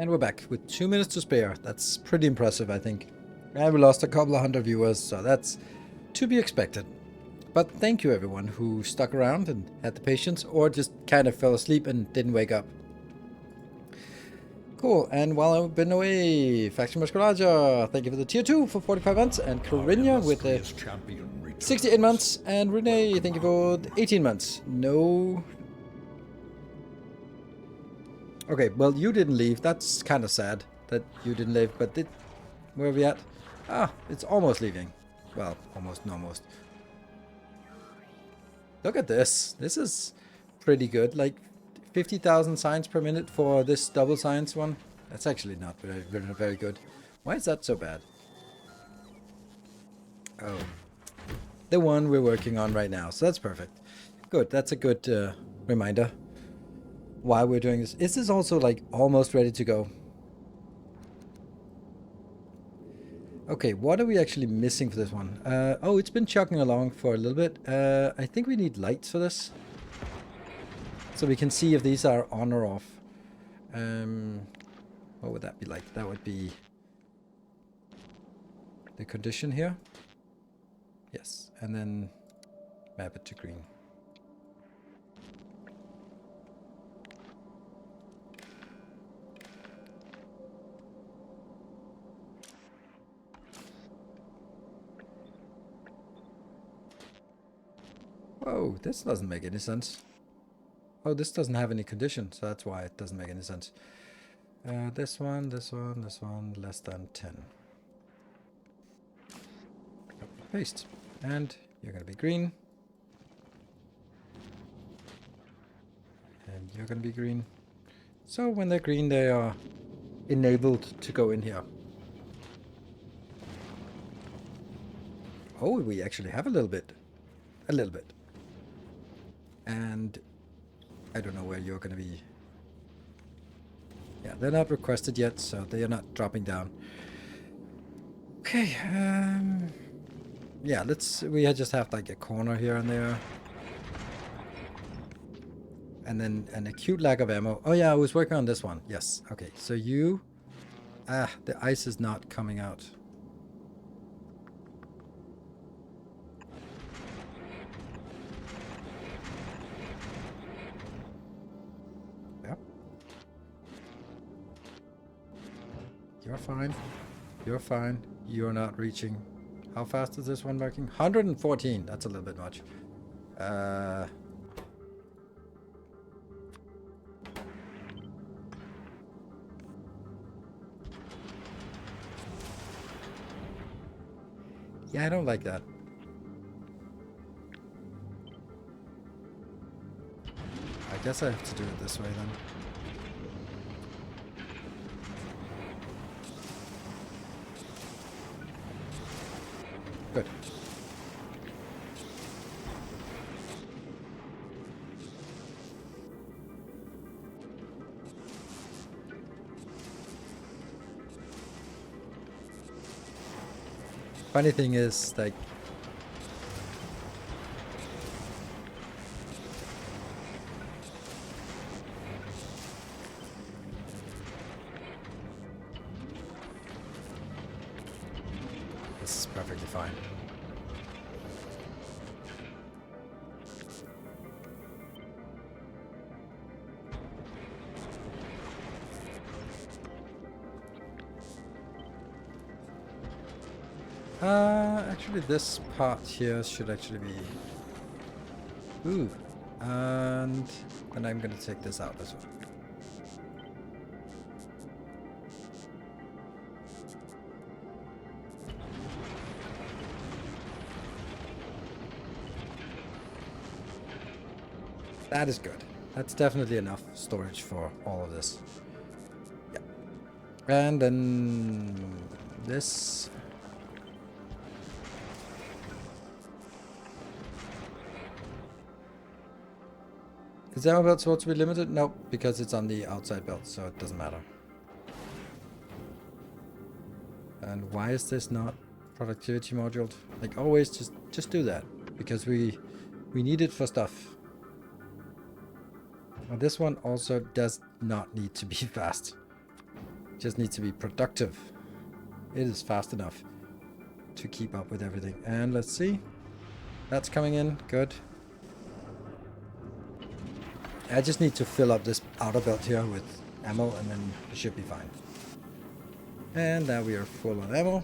And we're back with 2 minutes to spare. That's pretty impressive, I think. And we lost a couple of hundred viewers, so that's to be expected. But thank you everyone who stuck around and had the patience, or just kind of fell asleep and didn't wake up. Cool, and while I've been away, Faction Musculaja, thank you for the tier 2 for 45 months, and Corinna with the 68 months, and Renee, thank you for the 18 months. No. Okay, well, you didn't leave. That's kind of sad that you didn't leave, but where are we at? Ah, it's almost leaving. Well, almost and almost. Look at this. This is pretty good. Like 50,000 signs per minute for this double science one. That's actually not very good. Why is that so bad? Oh, the one we're working on right now. So that's perfect. Good. That's a good reminder why we're doing this. Is this also like almost ready to go? Okay, what are we actually missing for this one? Oh, it's been chugging along for a little bit. I think we need lights for this, so we can see if these are on or off. What would that be like? That would be the condition here. Yes, and then map it to green. Whoa, this doesn't make any sense. Oh, this doesn't have any condition, so that's why it doesn't make any sense. This one, less than 10. Paste. And you're going to be green. And you're going to be green. So when they're green, they are enabled to go in here. Oh, we actually have a little bit. A little bit. And I don't know where you're going to be. Yeah, they're not requested yet, so they are not dropping down. Okay, yeah, we just have like a corner here and there. And then an acute lack of ammo. Oh yeah, I was working on this one. Yes, okay, so you... Ah, the ice is not coming out. You're fine. You're fine. You're not reaching. How fast is this one working? 114. That's a little bit much. Yeah, I don't like that. I guess I have to do it this way then. Good. Funny thing is, like, this is perfectly fine. Actually this part here should actually be... Ooh. And then I'm gonna take this out as well. That is good. That's definitely enough storage for all of this. Yeah. And then this... Is the ammo belt supposed to be limited? No, because it's on the outside belt, so it doesn't matter. And why is this not productivity moduled? Like always, just do that, because we need it for stuff. Well, this one also does not need to be fast. Just need to be productive. It is fast enough to keep up with everything. And let's see. That's coming in. Good. I just need to fill up this outer belt here with ammo and then it should be fine. And now we are full on ammo.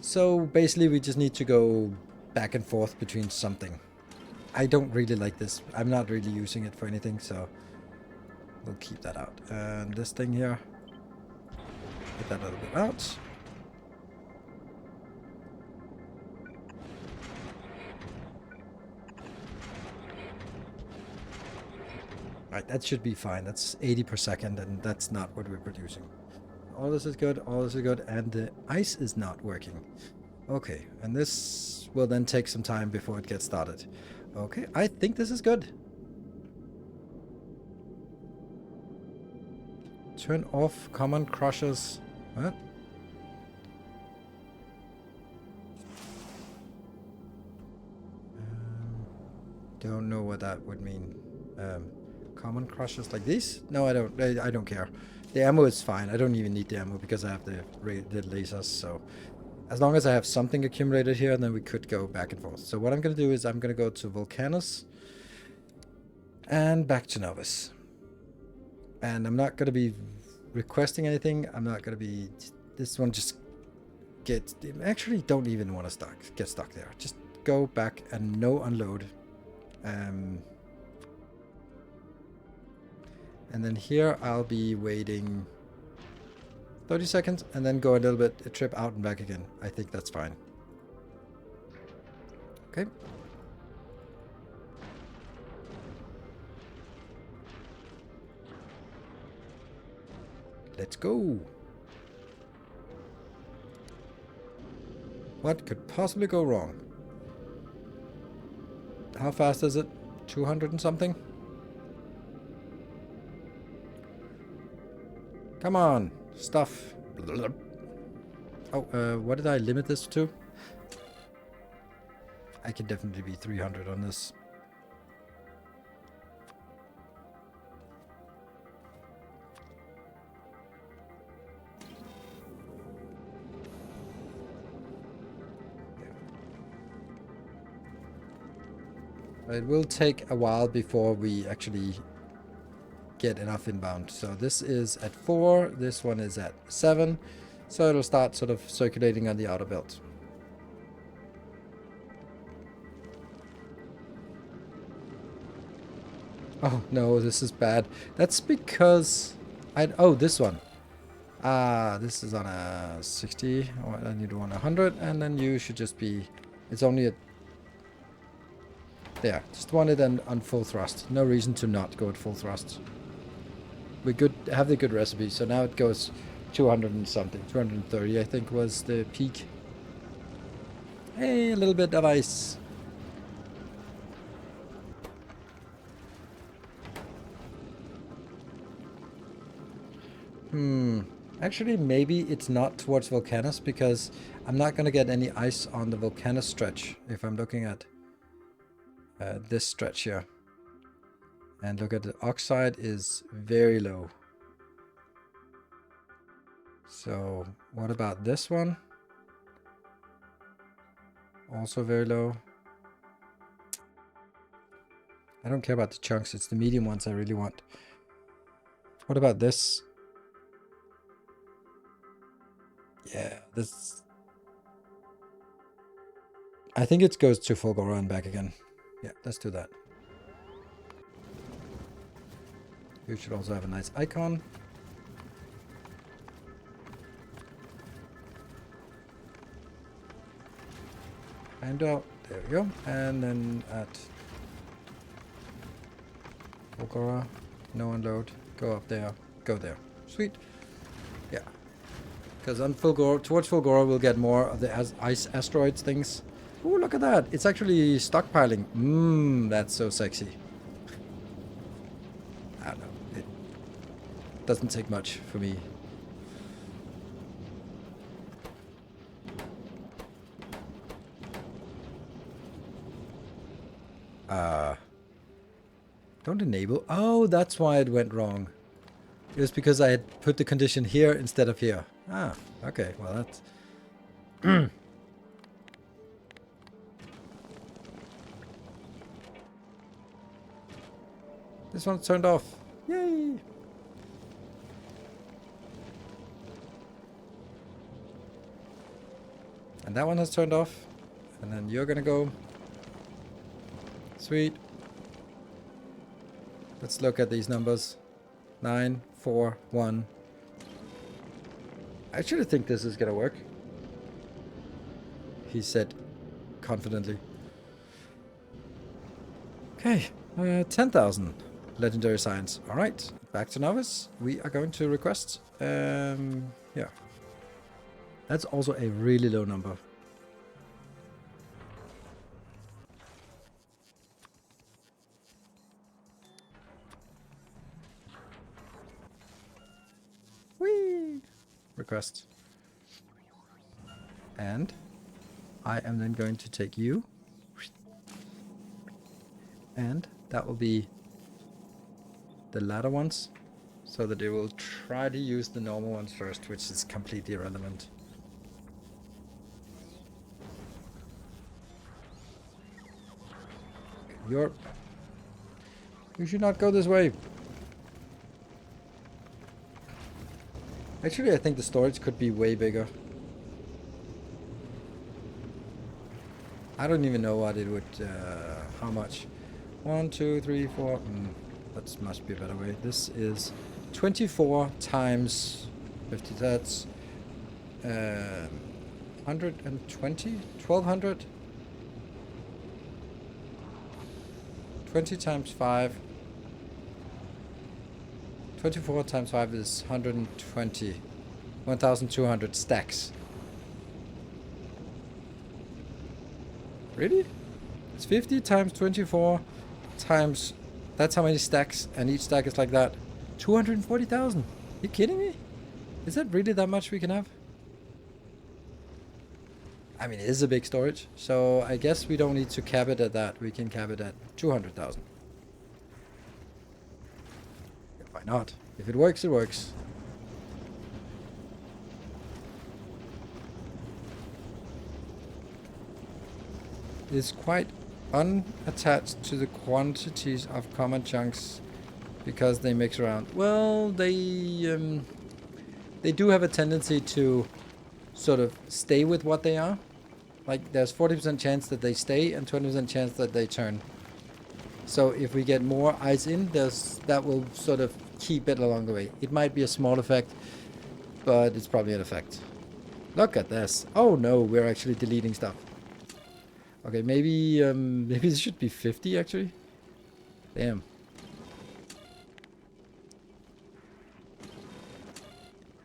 So basically we just need to go back and forth between something. I don't really like this. I'm not really using it for anything, so we'll keep that out. And this thing here, get that a little bit out. Right, that should be fine. That's 80 per second, and that's not what we're producing. All this is good, all this is good, and the ice is not working. Okay, and this will then take some time before it gets started. Okay, I think this is good. Turn off common crushers. What? Don't know what that would mean. Common crushers like these? No, I don't. I don't care. The ammo is fine. I don't even need the ammo because I have the lasers. So as long as I have something accumulated here, then we could go back and forth. So what I'm going to do is I'm going to go to Volcanus and back to Novus. And I'm not going to be requesting anything. I'm not going to be... This one just gets... Actually, don't even want to get stuck there. Just go back and no unload. And then here I'll be waiting 30 seconds and then go a little bit, a trip out and back again. I think that's fine. Okay. Let's go. What could possibly go wrong? How fast is it? 200 and something? Come on, stuff. Oh, what did I limit this to? I can definitely be 300 on this. It will take a while before we actually get enough inbound. So this is at 4, this one is at 7, so it'll start sort of circulating on the outer belt. Oh no, this is bad. That's because oh, this one. This is on a 60, or I need one 100, and then you should just be, it's only at there. Just want it on full thrust. No reason to not go at full thrust. We have the good recipe, so now it goes 200 and something. 230 I think was the peak. Hey, a little bit of ice. Actually, maybe it's not towards Volcanus because I'm not going to get any ice on the Volcanus stretch if I'm looking at this stretch here. And look at the oxide is very low. So what about this one? Also very low. I don't care about the chunks, it's the medium ones I really want. What about this? Yeah, this... I think it goes to Fulgora and back again. Yeah, let's do that. You should also have a nice icon. And out. There we go. And then at Fulgora, no unload. Go up there. Go there. Sweet. Yeah. Because on Fulgora, towards Fulgora, we'll get more of the ice asteroids things. Oh, look at that. It's actually stockpiling. That's so sexy. I don't know. It doesn't take much for me. Don't enable. Oh, that's why it went wrong. It was because I had put the condition here instead of here. Ah, okay. Well, that's... This one's turned off. Yay! And that one has turned off. And then you're gonna go. Sweet. Let's look at these numbers. 9, 4, 1. I actually think this is gonna work. He said confidently. Okay, 10,000 legendary signs. All right, back to novice. We are going to request. Yeah. That's also a really low number. Whee! Request. And I am then going to take you. And that will be the latter ones. So that it will try to use the normal ones first, which is completely irrelevant. You should not go this way. Actually, I think the storage could be way bigger. I don't even know what it would, how much. 1, 2, 3, 4. That must be a better way. This is 24 times 50. That's 120? 1200? 20 times 5. 24 times 5 is 120. 1200 stacks. Really? It's 50 times 24 times... That's how many stacks, and each stack is like that. 240,000. You kidding me? Is that really that much we can have? I mean, it is a big storage, so I guess we don't need to cap it at that. We can cap it at 200,000. Why not? If it works, it works. It's quite unattached to the quantities of common chunks because they mix around. Well, they do have a tendency to sort of stay with what they are. Like there's 40% chance that they stay and 20% chance that they turn. So if we get more ice in, that will sort of keep it along the way. It might be a small effect, but it's probably an effect. Look at this. Oh no, we're actually deleting stuff. Okay, maybe this should be 50 actually. Damn.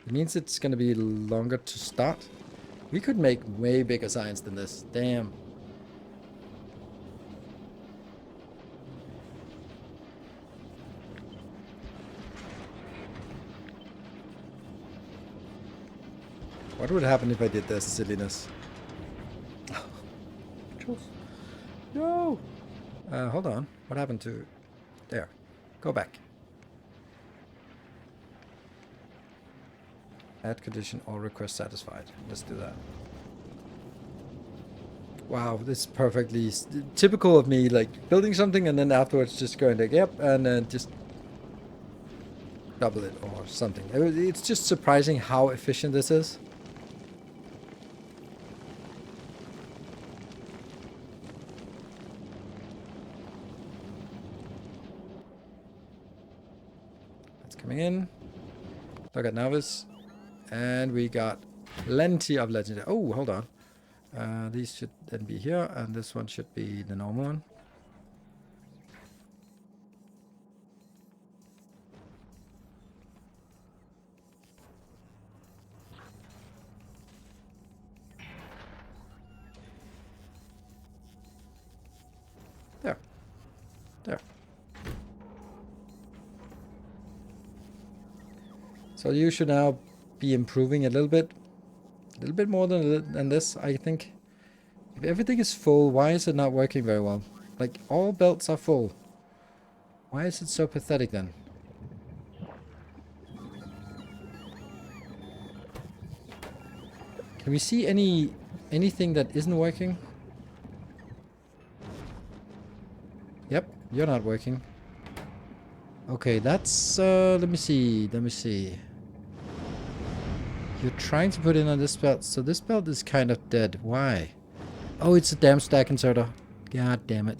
It means it's gonna be longer to start. We could make way bigger signs than this. Damn. What would happen if I did this silliness? No! Hold on. What happened to... There. Go back. Add condition or request satisfied. Let's do that. Wow, this is perfectly typical of me, like building something and then afterwards just going like, yep, and then just double it or something. It's just surprising how efficient this is. That's coming in. Look at novice. And we got plenty of legendary. Oh, hold on. These should then be here, and this one should be the normal one. There. There. So you should now be improving a little bit more than this, I think. If everything is full, why is it not working very well? Like, all belts are full. Why is it so pathetic then? Can we see anything that isn't working? Yep, you're not working. Okay, that's let me see. You're trying to put in on this belt, so this belt is kind of dead. Why? Oh, it's a damn stack inserter. God damn it.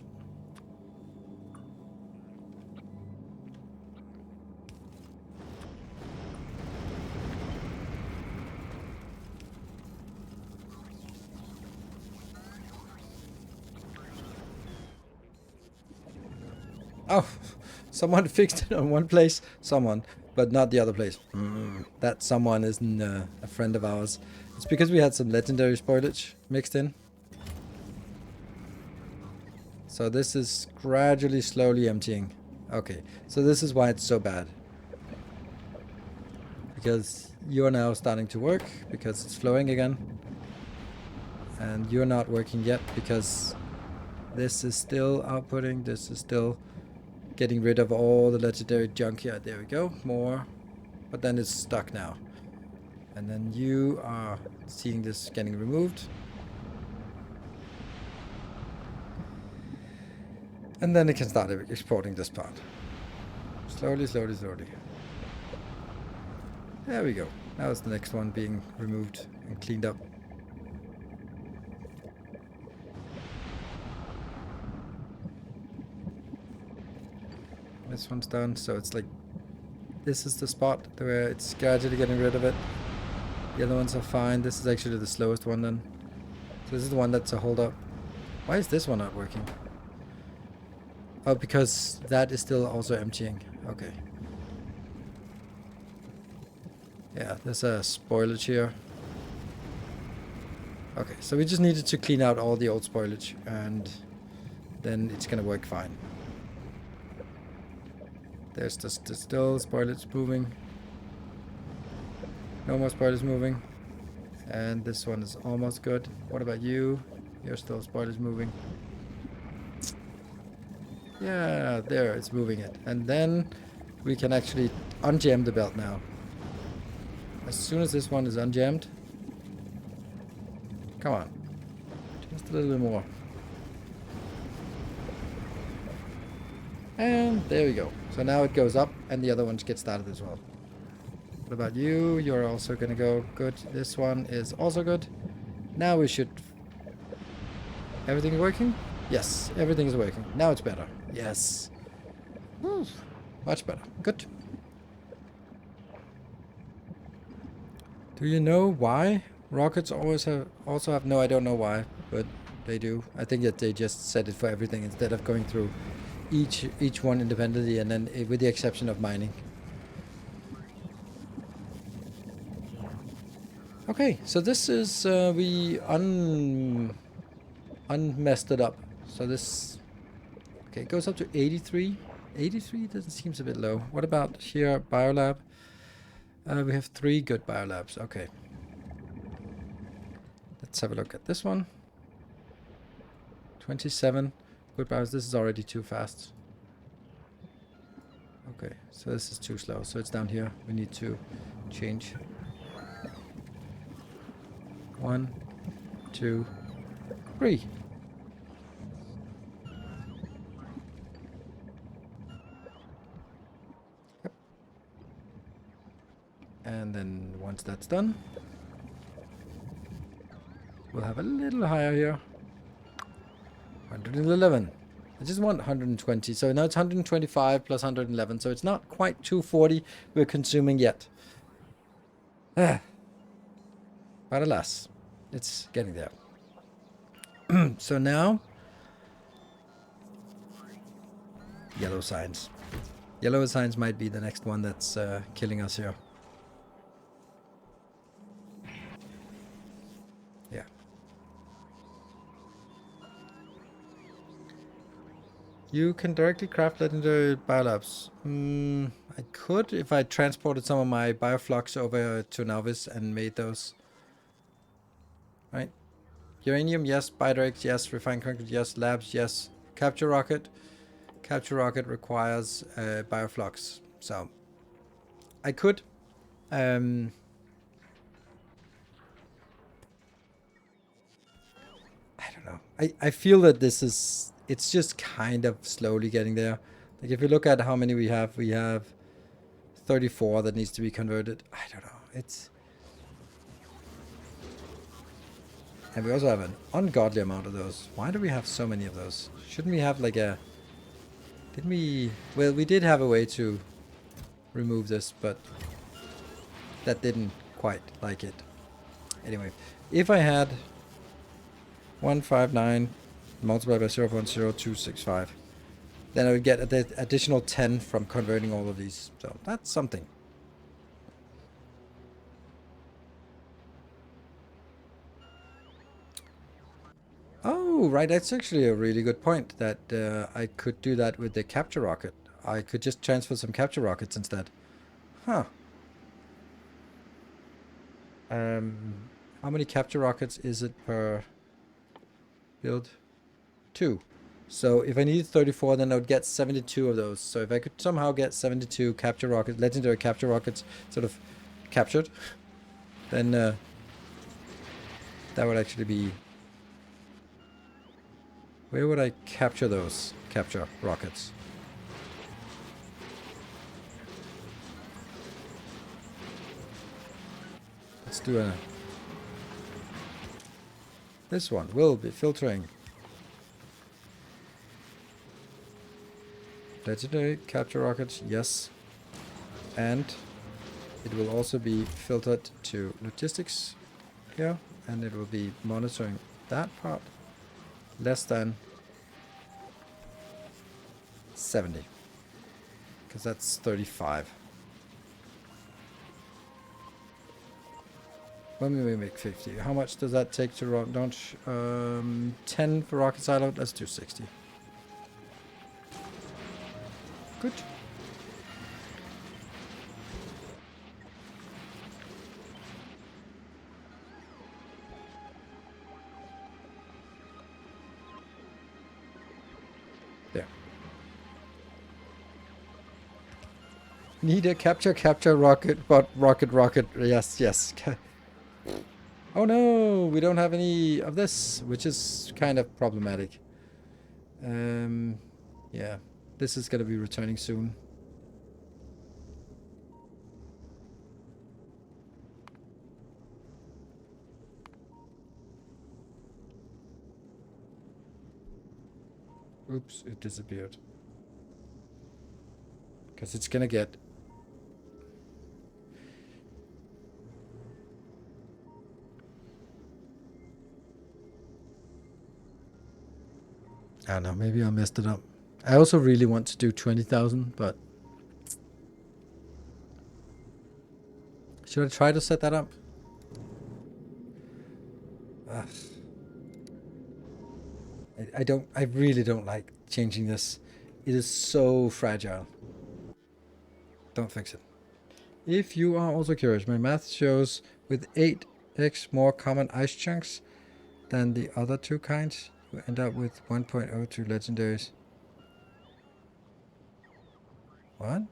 Oh, someone fixed it on one place. Someone, but not the other place. That someone isn't a friend of ours. It's because we had some legendary spoilage mixed in. So this is gradually, slowly emptying. Okay, so this is why it's so bad. Because you're now starting to work, because it's flowing again. And you're not working yet, because this is still outputting, this is still getting rid of all the legendary junk here. There we go, more. But then it's stuck now. And then you are seeing this getting removed. And then it can start exporting this part. Slowly, slowly, slowly. There we go. Now it's the next one being removed and cleaned up. This one's done, so it's like this is the spot where it's gradually getting rid of it. The other ones are fine. This is actually the slowest one then. So this is the one that's a hold up. Why is this one not working? Oh, because that is still also emptying. Okay. Yeah, there's a spoilage here. Okay, so we just needed to clean out all the old spoilage and then it's gonna work fine. There's just still spoilage moving. No more spoilage moving. And this one is almost good. What about you? You're still spoilage moving. Yeah, there, it's moving it. And then we can actually unjam the belt now. As soon as this one is unjammed. Come on. Just a little bit more. And there we go. So now it goes up and the other ones get started as well. What about you? You're also gonna go good. This one is also good. Now we should... Everything working? Yes, everything is working. Now it's better. Yes. Much better. Good. Do you know why rockets also have... No, I don't know why, but they do. I think that they just set it for everything instead of going through each one independently and then with the exception of mining. Okay, so this is we unmessed it up. So this okay, it goes up to 83. 83 doesn't seems a bit low. What about here, biolab? We have 3 good biolabs. Okay. Let's have a look at this one. 27 good biolabs. This is already too fast. Okay, so this is too slow. So it's down here. We need to change. 1, 2, 3. Yep. And then once that's done, we'll have a little higher here. 111. I just want 120. So now it's 125 plus 111. So it's not quite 240 we're consuming yet. But alas, it's getting there. So now, yellow signs. Yellow signs might be the next one that's killing us here. Yeah. You can directly craft legendary biolabs. I could if I transported some of my bioflux over to Novice and made those. Right. Uranium, yes. Biodrax, yes. Refined concrete, yes. Labs, yes. Capture rocket. Capture rocket requires bioflux. So I could. I feel that it's just kind of slowly getting there. Like if you look at how many we have 34 that needs to be converted. I don't know. And we also have an ungodly amount of those. Why do we have so many of those? Shouldn't we have like a... Didn't we... Well, we did have a way to remove this, but that didn't quite like it. Anyway, if I had 159 multiplied by 0.0265, then I would get an additional 10 from converting all of these. So that's something. Oh, right. That's actually a really good point that I could do that with the capture rocket. I could just transfer some capture rockets instead. Huh. How many capture rockets is it per build? 2. So if I needed 34, then I would get 72 of those. So if I could somehow get 72 capture rockets, legendary capture rockets sort of captured, then that would actually be... Where would I capture those capture rockets? Let's do a... This one will be filtering. Legendary capture rockets, yes. And it will also be filtered to logistics here, and it will be monitoring that part. Less than 70, because that's 35. When we make 50, how much does that take to launch? 10 for rocket silo. Let's do 60. Good. There. Need a capture rocket, but rocket. Yes. Oh no, we don't have any of this, which is kind of problematic. Yeah, this is gonna be returning soon. Oops, it disappeared. Because it's gonna get... I don't know, maybe I messed it up. I also really want to do 20,000, but... Should I try to set that up? Ugh. I really don't like changing this. It is so fragile. Don't fix it. If you are also curious, my math shows with 8x more common ice chunks than the other two kinds, you end up with 1.02 legendaries. What?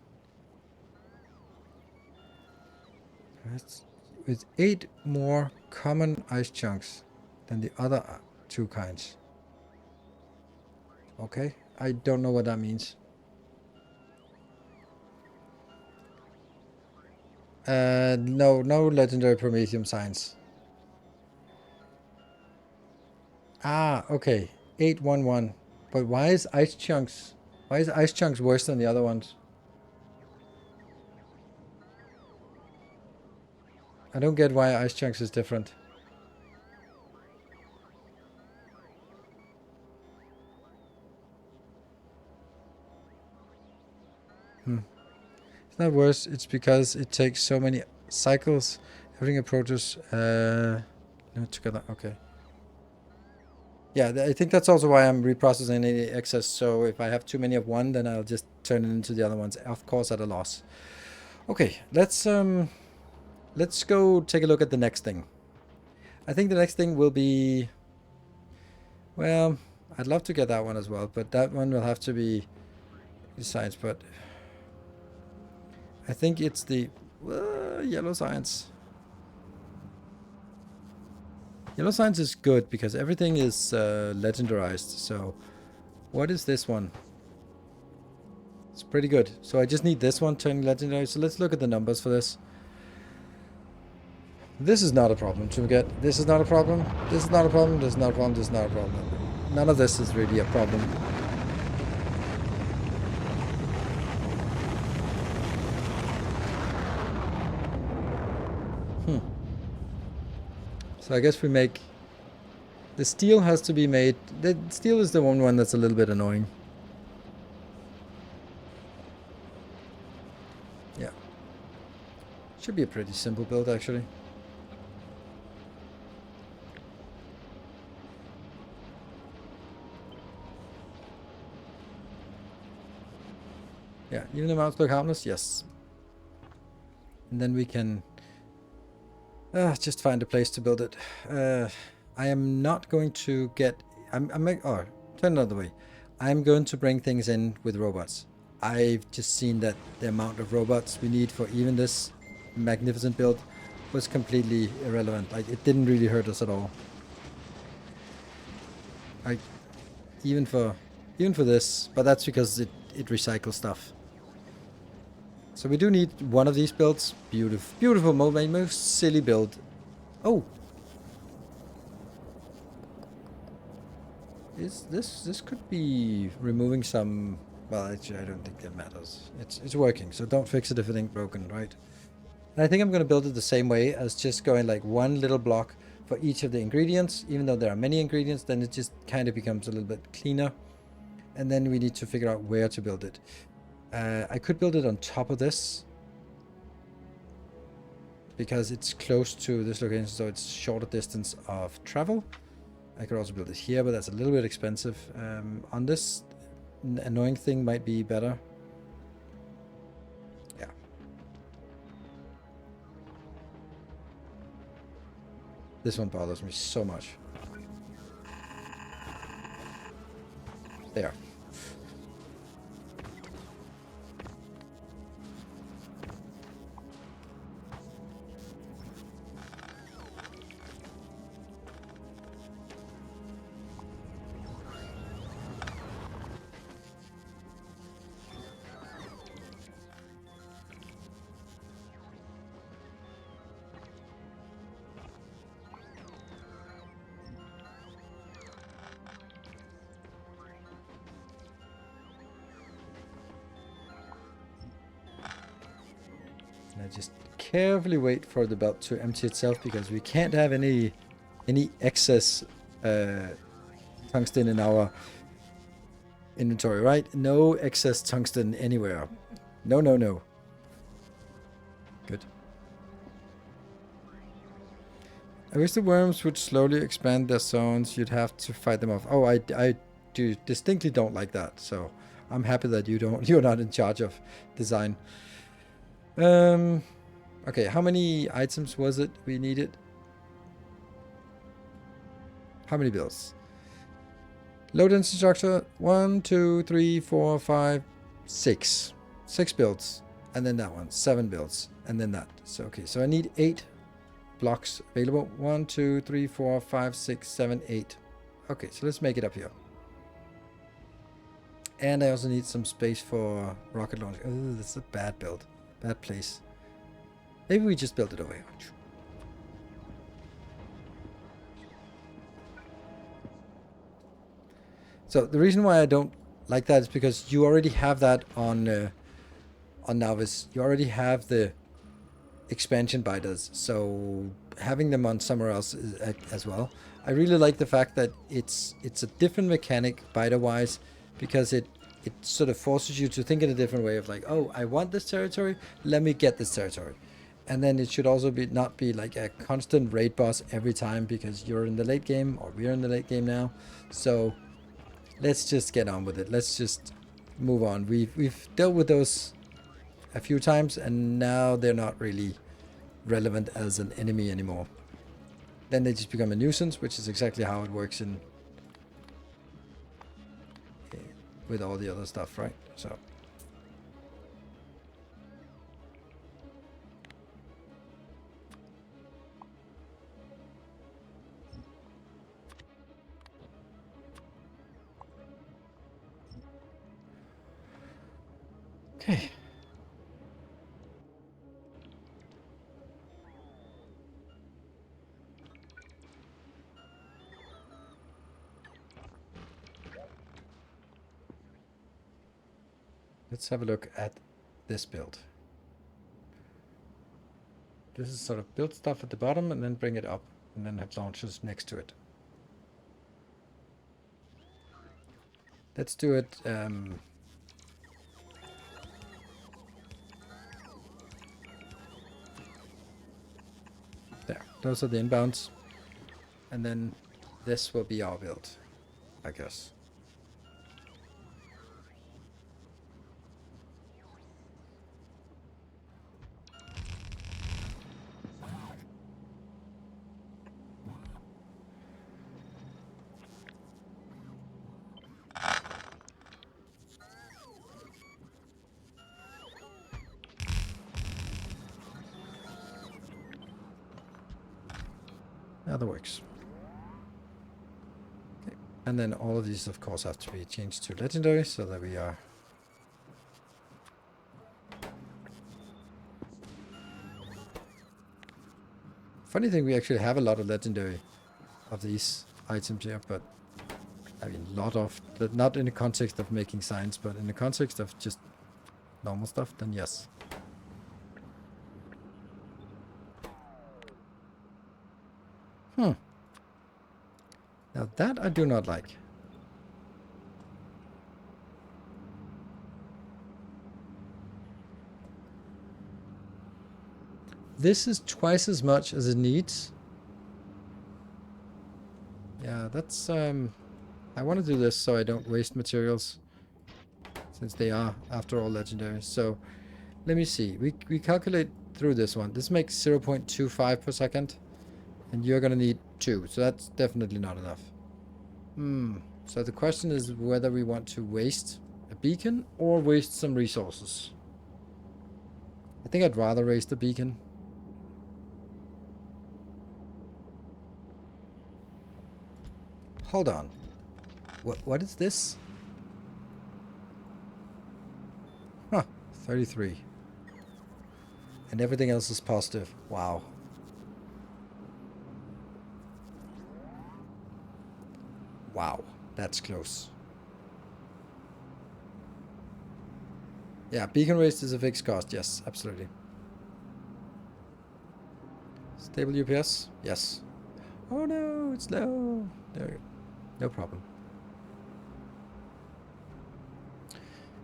That's with 8 more common ice chunks than the other two kinds. Okay, I don't know what that means. No legendary Prometheum signs. Ah, okay. 811. But why is ice chunks worse than the other ones? I don't get why ice chunks is different. It's not worse, it's because it takes so many cycles. Everything approaches no together. Okay. Yeah, I think that's also why I'm reprocessing any excess. So if I have too many of one, then I'll just turn it into the other ones. Of course, at a loss. Okay, let's go take a look at the next thing. I think the next thing will be... Well, I'd love to get that one as well, but that one will have to be science. But I think it's the yellow science. Yellow signs is good because everything is legendarized. So what is this one? It's pretty good. So I just need this one turning legendary. So let's look at the numbers for this. This is not a problem to get. This is not a problem. This is not a problem. This is not a problem. This is not a problem. None of this is really a problem. So I guess we make... The steel has to be made... The steel is the one that's a little bit annoying. Yeah. Should be a pretty simple build, actually. Yeah, even the mounts look harmless? Yes. And then we can... just find a place to build it. I am not going to get... turn another way. I'm going to bring things in with robots. I've just seen that the amount of robots we need for even this magnificent build was completely irrelevant. Like, it didn't really hurt us at all. Like, even for this, but that's because it recycles stuff. So we do need one of these builds. Beautiful, beautiful, most silly build. Oh, this could be removing some. Well, actually, I don't think that matters. It's working, so don't fix it if it ain't broken, right? And I think I'm going to build it the same way as just going like one little block for each of the ingredients. Even though there are many ingredients, then it just kind of becomes a little bit cleaner. And then we need to figure out where to build it. I could build it on top of this, because it's close to this location, so it's shorter distance of travel. I could also build it here, but that's a little bit expensive. On this annoying thing might be better. Yeah. This one bothers me so much. There. And I just carefully wait for the belt to empty itself, because we can't have any excess tungsten in our inventory, right? No excess tungsten anywhere. No, no, no. Good. I wish the worms would slowly expand their zones. You'd have to fight them off. Oh, I do distinctly don't like that. So I'm happy that you're not in charge of design. Okay, how many items was it we needed? How many builds? Low density structure. 1, 2, 3, 4, 5, 6. 6 builds. And then that one. 7 builds. And then that. So okay, so I need 8 blocks available. 1, 2, 3, 4, 5, 6, 7, 8. Okay, so let's make it up here. And I also need some space for rocket launch. Oh, this is a bad build. Bad place. Maybe we just build it over here. So the reason why I don't like that is because you already have that on Novice. You already have the expansion biters, so having them on somewhere else is, as well. I really like the fact that it's a different mechanic biter wise, because it sort of forces you to think in a different way of like, oh, I want this territory, let me get this territory. And then it should also be not be like a constant raid boss every time, because you're in the late game, or we're in the late game now. So let's just get on with it. Let's just move on. We've dealt with those a few times, and now they're not really relevant as an enemy anymore. Then they just become a nuisance, which is exactly how it works in with all the other stuff, right? So Okay. Let's have a look at this build. This is sort of build stuff at the bottom and then bring it up and then have launchers next to it. Let's do it. There, those are the inbounds. And then this will be our build, I guess. That works. Okay. And then all of these, of course, have to be changed to legendary so that we are... Funny thing, we actually have a lot of legendary of these items here, but I mean, a lot of, not in the context of making signs, but in the context of just normal stuff, then yes. Now that I do not like. This is twice as much as it needs. Yeah, that's, I want to do this so I don't waste materials, since they are, after all, legendary. So, let me see. We calculate through this one. This makes 0.25 per second, and you're going to need 2, so that's definitely not enough. So the question is whether we want to waste a beacon or waste some resources. I think I'd rather waste a beacon. Hold on. What is this? Huh, 33. And everything else is positive. Wow. Wow, that's close. Yeah, beacon waste is a fixed cost. Yes, absolutely. Stable UPS? Yes. Oh no, it's low. There, no problem.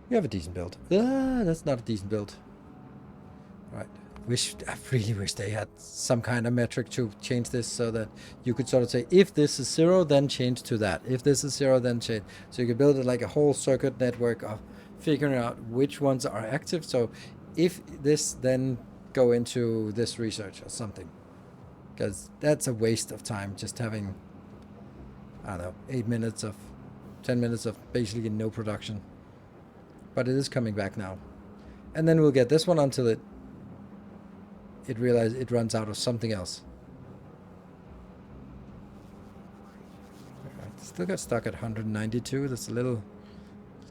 We have a decent build. Ah, that's not a decent build. Right. I really wish they had some kind of metric to change this so that you could sort of say, if this is 0, then change to that. If this is 0, then change. So you could build it like a whole circuit network of figuring out which ones are active. So if this, then go into this research or something. Because that's a waste of time just having, I don't know, 8 minutes of, 10 minutes of basically no production. But it is coming back now. And then we'll get this one until it realizes it runs out of something else. Right, still got stuck at 192. That's a little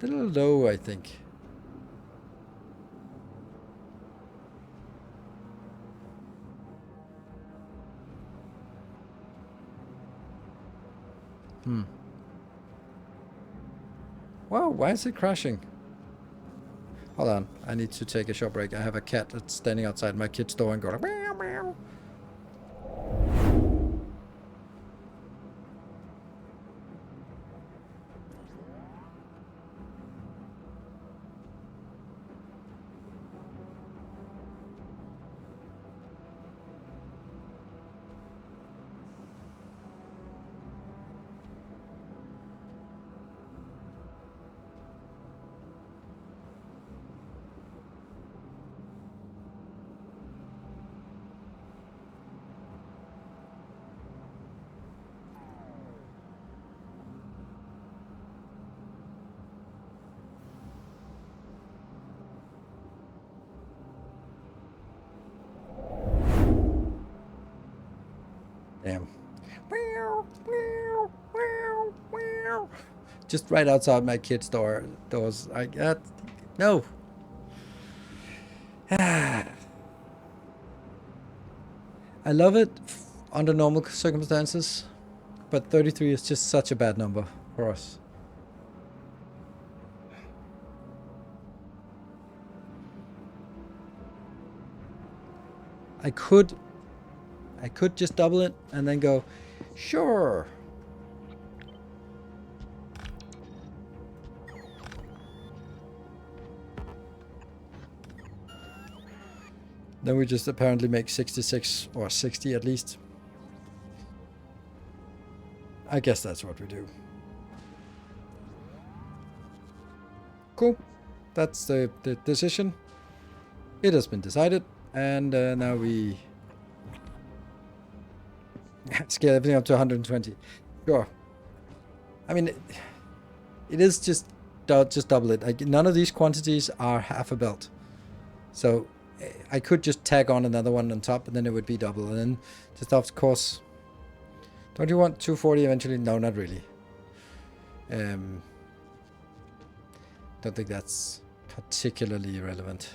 low, I think. Wow, why is it crashing? Hold on, I need to take a short break. I have a cat that's standing outside my kid's door and going meow meow. Damn. Just right outside my kid's doors. No. I love it under normal circumstances, but 33 is just such a bad number for us. I could just double it and then go, sure. Then we just apparently make 66 or 60 at least. I guess that's what we do. Cool. That's the decision. It has been decided. And now we scale everything up to 120. Sure. I mean, it is just double it. Like, none of these quantities are half a belt. So I could just tag on another one on top and then it would be double. And then just of course, don't you want 240 eventually? No, not really. Don't think that's particularly relevant.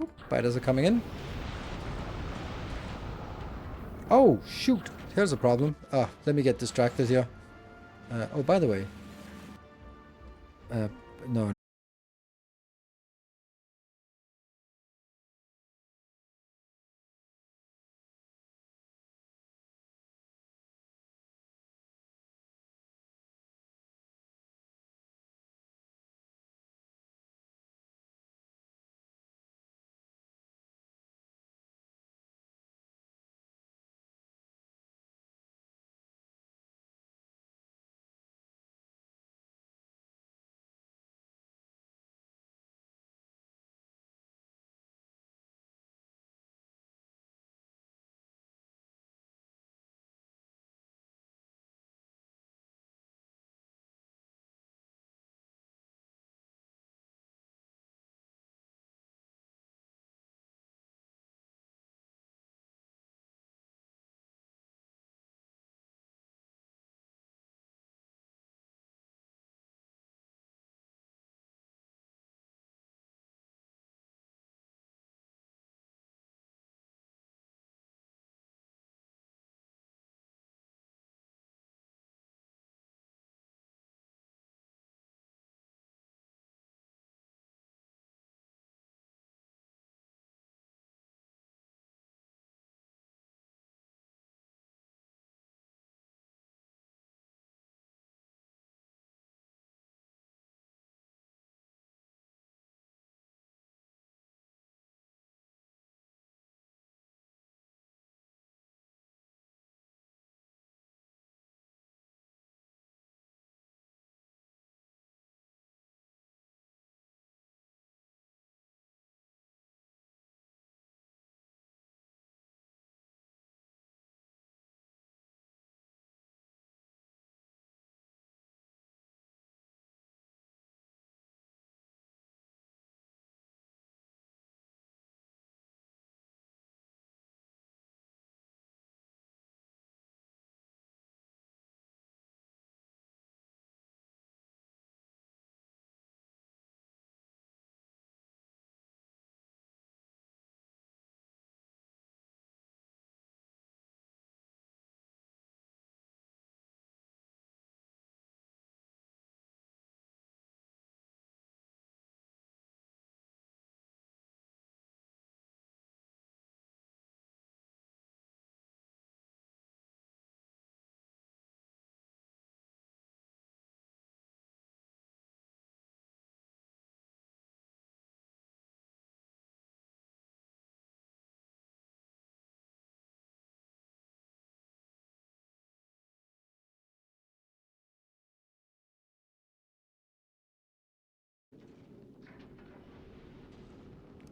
Oop, spiders are coming in. Oh, shoot. Here's a problem. Ah, let me get distracted here. Oh, by the way. No.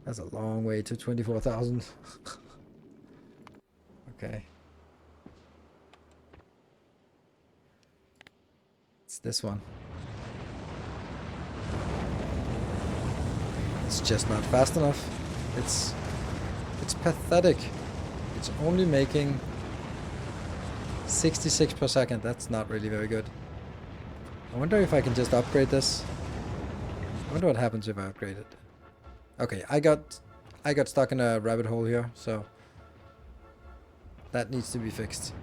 That's a long way to 24,000. Okay. It's this one. It's just not fast enough. It's pathetic. It's only making 66 per second. That's not really very good. I wonder if I can just upgrade this. I wonder what happens if I upgrade it. Okay, I got stuck in a rabbit hole here, so that needs to be fixed.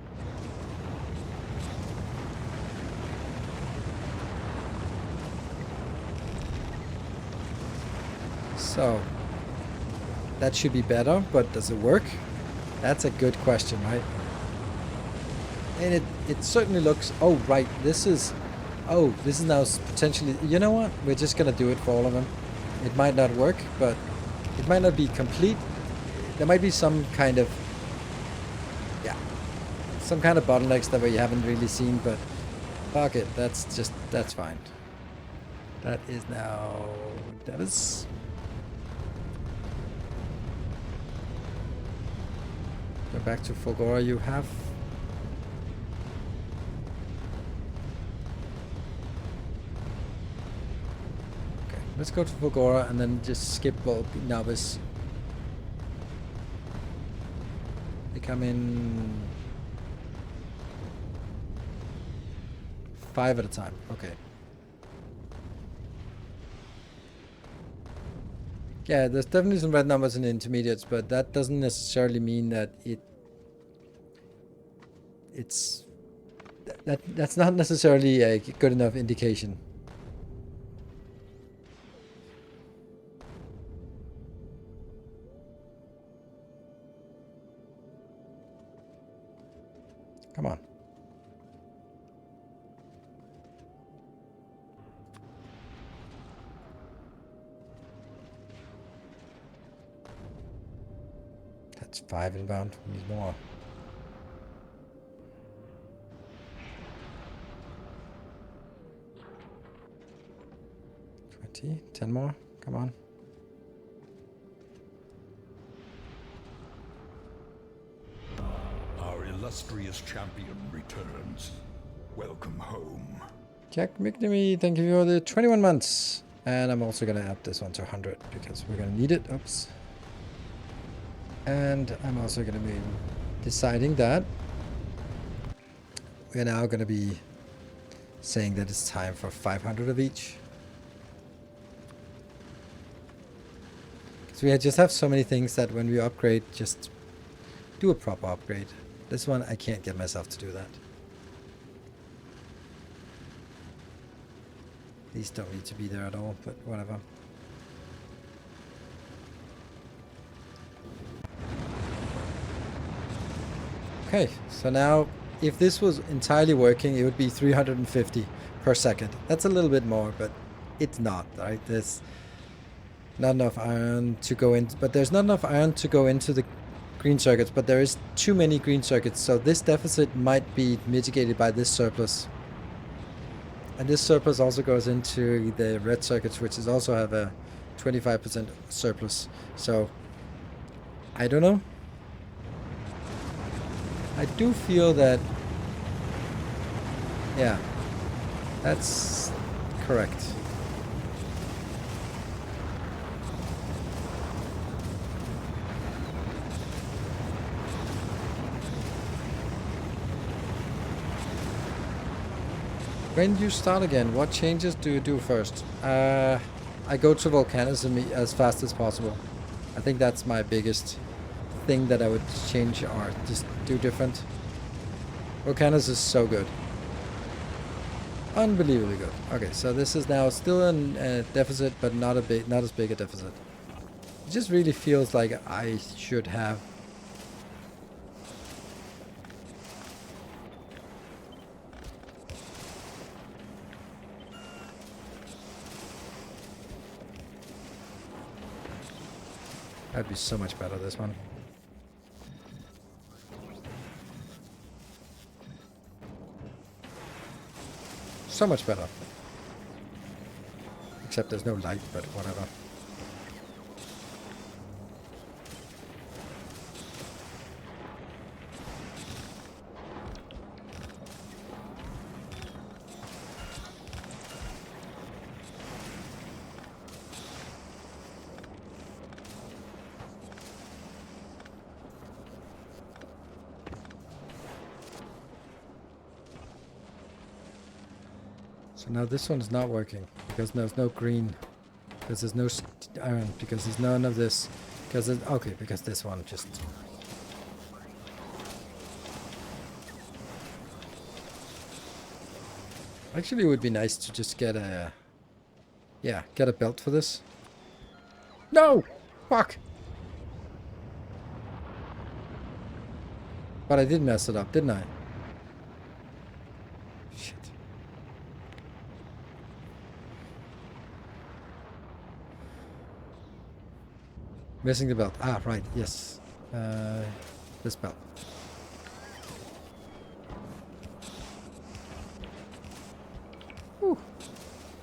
So that should be better, but does it work? That's a good question, right? And it certainly looks... Oh, right, this is now potentially... You know what? We're just gonna do it for all of them. It might not work, but it might not be complete. There might be some kind of... Yeah. Some kind of bottlenecks that we haven't really seen, but... Fuck it, that's fine. That is now... That is... Go back to Fulgora. You have... Okay, let's go to Fulgora and then just skip Novice. They come in 5 at a time. Okay. Yeah, there's definitely some red numbers in the intermediates, but that doesn't necessarily mean that that's not necessarily a good enough indication. Come on. That's 5 inbound. We need more. 10 more. Come on. Our illustrious champion returns. Welcome home. Jack McNamee, thank you for the 21 months. And I'm also going to add this one to 100 because we're going to need it. Oops. And I'm also going to be deciding that we're now going to be saying that it's time for 500 of each. So we just have so many things that when we upgrade, just do a proper upgrade. This one, I can't get myself to do that. These don't need to be there at all, but whatever. Okay, so now if this was entirely working, it would be 350 per second. That's a little bit more, but it's not, right? There's not enough iron to go in, but there's not enough iron to go into the green circuits, but there is too many green circuits, so this deficit might be mitigated by this surplus. And this surplus also goes into the red circuits, which is also have a 25% surplus. So, I don't know. I do feel that, yeah, that's correct. When you start again, what changes do you do first? I go to volcanism as fast as possible. I think that's my biggest thing that I would change or just do different. Volcanism is so good. Unbelievably good. Okay, so this is now still a deficit, but not as big a deficit. It just really feels like I should have. That'd be so much better, this one. So much better. Except there's no light, but whatever. So now this one's not working because there's no green Because there's no iron, because there's none of this. Because okay, because this one just. Actually, it would be nice to just get a. Yeah, get a belt for this. No! Fuck! But I did mess it up, didn't I? Shit. Missing the belt. Ah, right, yes. This belt. Whew.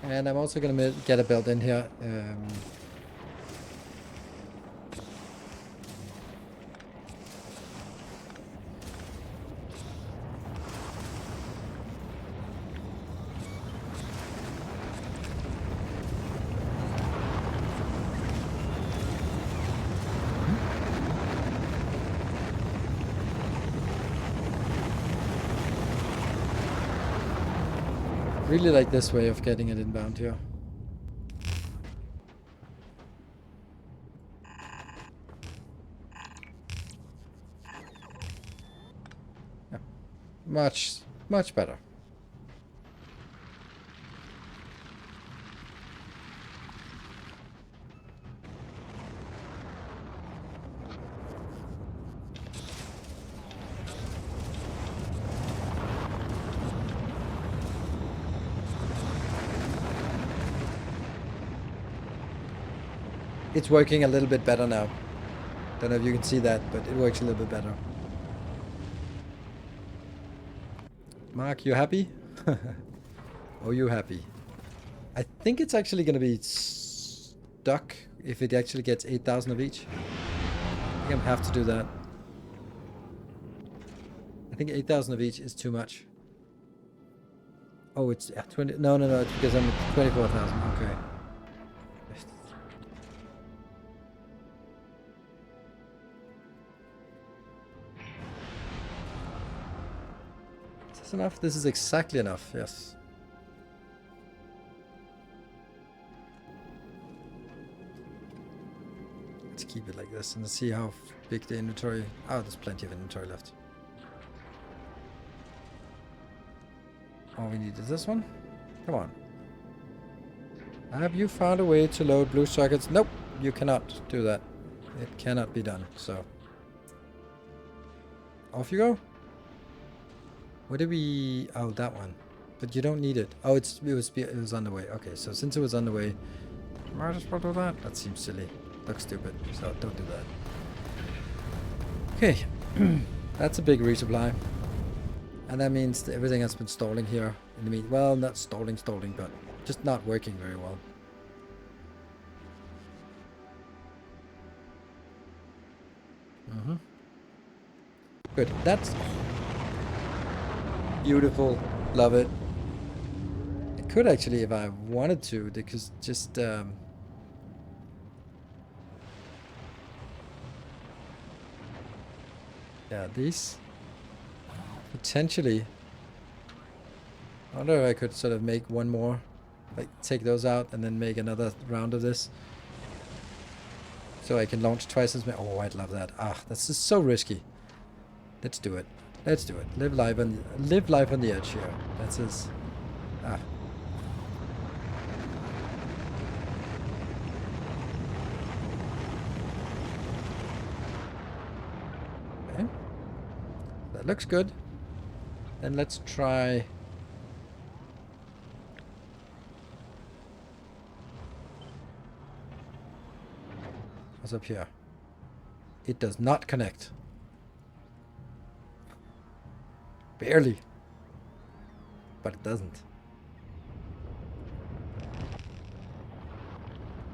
And I'm also gonna get a belt in here. Really like this way of getting it inbound here. Yeah. Much better. It's working a little bit better now. Don't know if you can see that, but it works a little bit better. Mark, you happy? Are you happy? I think it's actually going to be stuck if it actually gets 8,000 of each. I think I have to do that. I think 8,000 of each is too much. Oh, it's 20. No, it's because I'm at 24,000. Okay. Is this enough? This is exactly enough, yes. Let's keep it like this and see how big the inventory... Oh, there's plenty of inventory left. All we need is this one. Come on. Have you found a way to load blue sockets? Nope, you cannot do that. It cannot be done, so... Off you go. What did we... Oh, that one. But you don't need it. Oh, it was on the way. Okay, so since it was on the way, might as well do that. That seems silly. Looks stupid, so don't do that. Okay. That's a big resupply. And that means that everything has been stalling here in the mean. Well, not stalling, but just not working very well. Good. That's beautiful. Love it. I could actually, if I wanted to, because just yeah, these potentially. I wonder if I could sort of make one more, like take those out and then make another round of this. So I can launch twice as many. Oh, I'd love that. Ah, that's just so risky. Let's do it. Let's do it. Live life on the edge here. That's his. Ah. Okay. That looks good. Then let's try. What's up here? It does not connect. Barely. But it doesn't.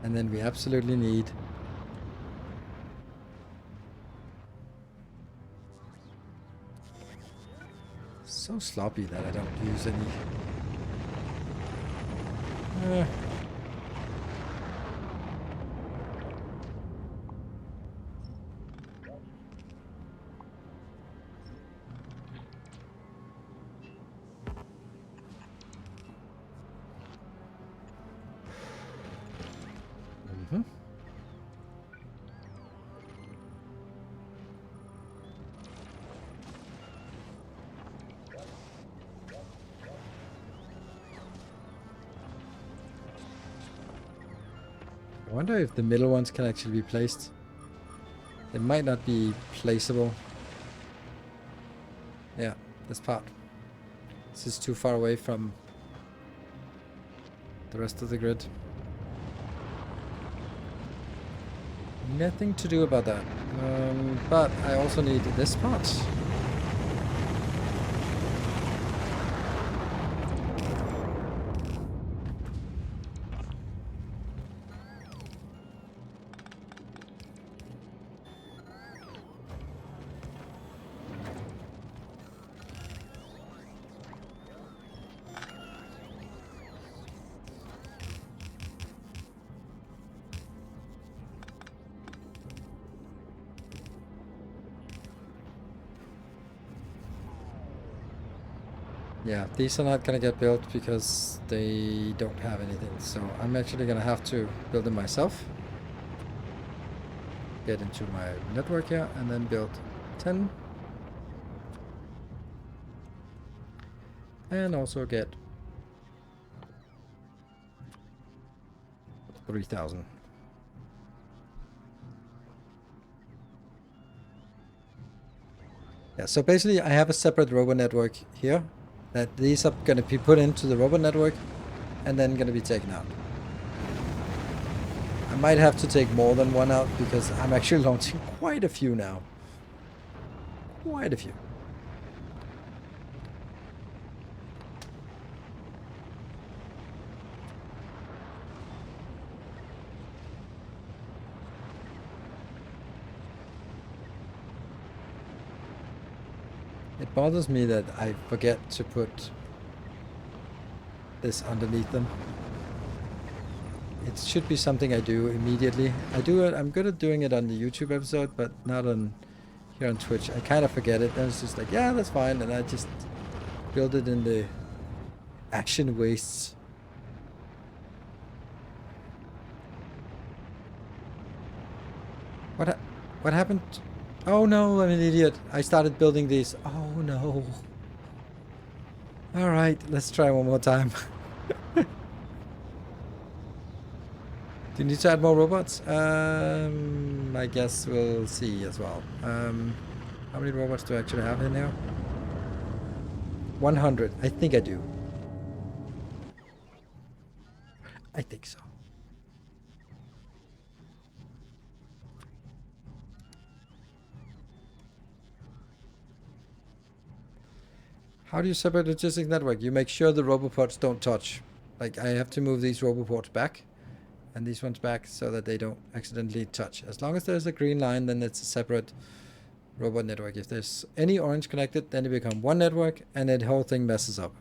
And then we absolutely need... So sloppy that I don't use any... Mm-hmm. I wonder if the middle ones can actually be placed. They might not be placeable. Yeah, this part. This is too far away from the rest of the grid. Nothing to do about that. But I also need this part. Yeah, these are not gonna get built because they don't have anything. So I'm actually gonna have to build them myself. Get into my network here and then build 10. And also get 3,000. Yeah, so basically I have a separate robot network here that these are going to be put into the robot network and then going to be taken out. I might have to take more than one out because I'm actually launching quite a few now. Quite a few. It bothers me that I forget to put this underneath them. It should be something I do immediately. I do it. I'm good at doing it on the YouTube episode, but not on here on Twitch. I kind of forget it. Then it's just like, yeah, that's fine, and I just build it in the action wastes. What happened? Oh no, I'm an idiot. I started building these. Oh no. Alright, let's try one more time. Do you need to add more robots? I guess we'll see as well. How many robots do I actually have in here? 100. I think I do. I think so. How do you separate logistics network? You make sure the roboports don't touch. Like, I have to move these roboports back and these ones back so that they don't accidentally touch. As long as there's a green line, then it's a separate robot network. If there's any orange connected, then it becomes one network and the whole thing messes up.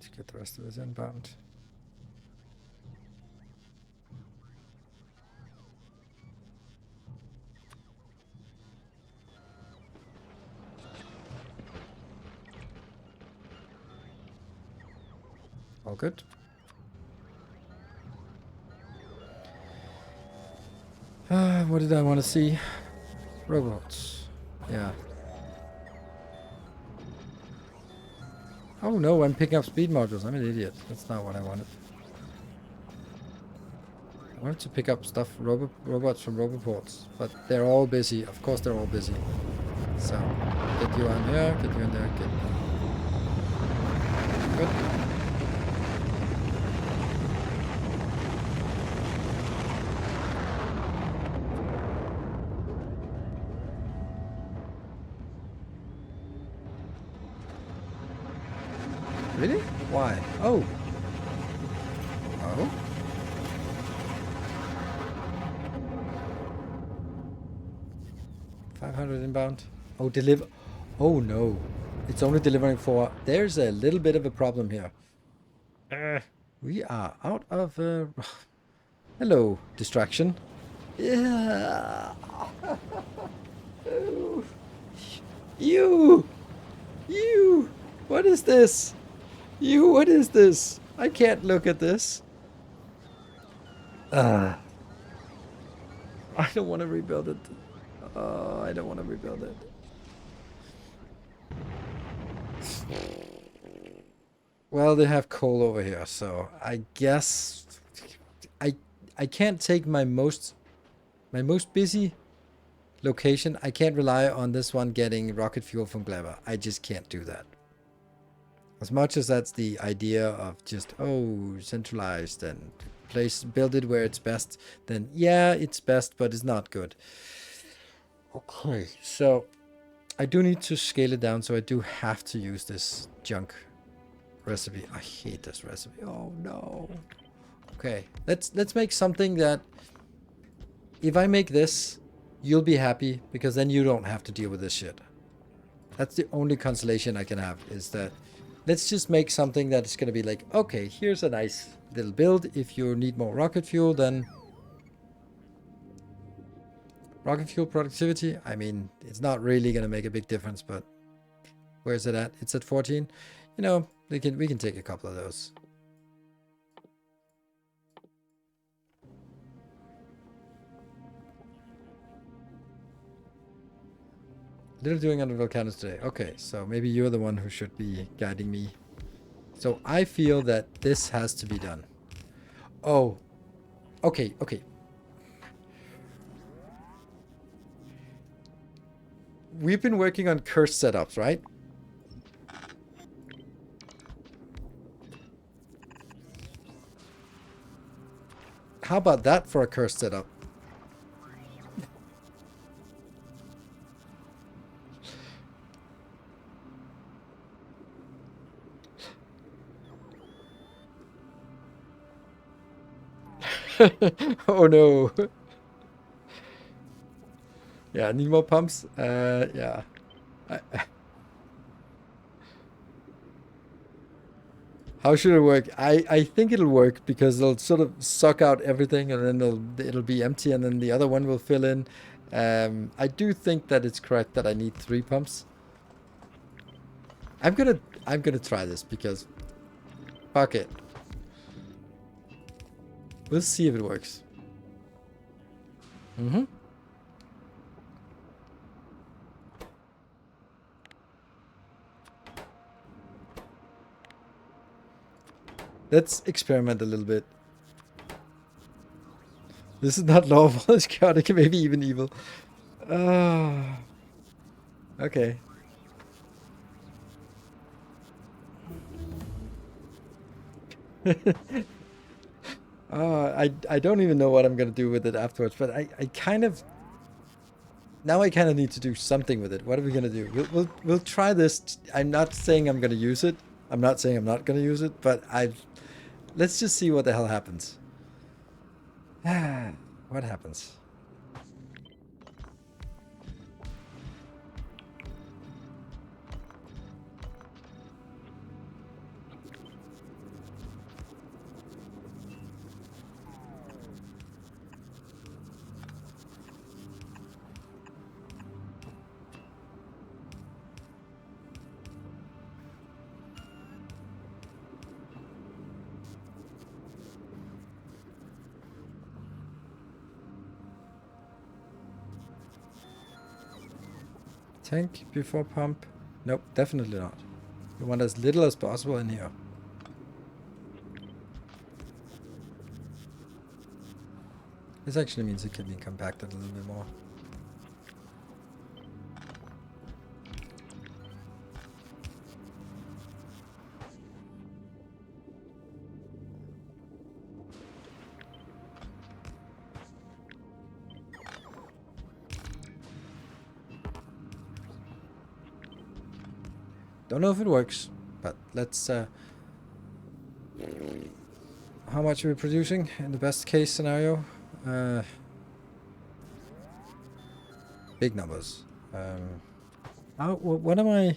Let's get the rest of this inbound. All good. What did I want to see? Robots. Yeah. Oh no, I'm picking up speed modules. I'm an idiot. That's not what I wanted. I wanted to pick up stuff, robots from roboports, but they're all busy. Of course they're all busy. So, get you on here, get you in there, get... Good. Really? Why? Oh. Oh? $500 inbound. Oh, deliver. Oh no. It's only delivering 4. There's a little bit of a problem here. We are out of... hello, distraction. Yeah. You! You! What is this? You, what is this? I can't look at this. I don't want to rebuild it. Oh, I don't want to rebuild it. Well, they have coal over here, so I guess I can't take my most busy location. I can't rely on this one getting rocket fuel from Glever. I just can't do that. As much as that's the idea of just centralized and build it where it's best, then yeah, it's best, but it's not good. Okay, so I do need to scale it down, so I do have to use this junk recipe. I hate this recipe. Oh no. Okay, let's make something that if I make this, you'll be happy because then you don't have to deal with this shit. That's the only consolation I can have, is that let's just make something that is going to be like, okay, here's a nice little build. If you need more rocket fuel, then rocket fuel productivity. I mean, it's not really going to make a big difference, but where's it at? It's at 14. You know, we can take a couple of those. Little doing under volcanoes today. Okay, so maybe you're the one who should be guiding me. So I feel that this has to be done. Oh, okay. We've been working on cursed setups, right? How about that for a cursed setup? Oh no. Yeah, need more pumps? Yeah. How should it work? I think it'll work because it'll sort of suck out everything and then it'll be empty and then the other one will fill in. I do think that it's correct that I need 3 pumps. I'm gonna try this because fuck it. We'll see if it works. Let's experiment a little bit. This is not lawful, it's chaotic, maybe even evil. Okay. I don't even know what I'm gonna do with it afterwards, but I kind of... Now I kind of need to do something with it. What are we gonna do? We'll try this. I'm not saying I'm gonna use it. I'm not saying I'm not gonna use it, but let's just see what the hell happens. What happens? Tank before pump? Nope, definitely not. We want as little as possible in here. This actually means it can be compacted a little bit more. Don't know if it works, but let's... how much are we producing in the best case scenario? Big numbers. What am I...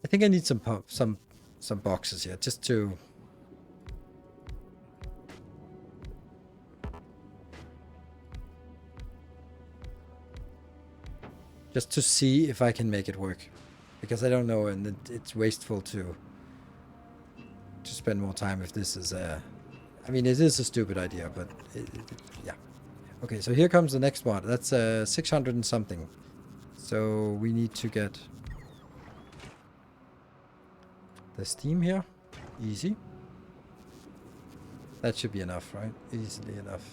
I think I need some boxes here just to see if I can make it work, because I don't know, and it's wasteful to spend more time if this is a. I mean, it is a stupid idea, but yeah. Okay, so here comes the next one. That's 600 and something. So we need to get the steam here. Easy. That should be enough, right? Easily enough.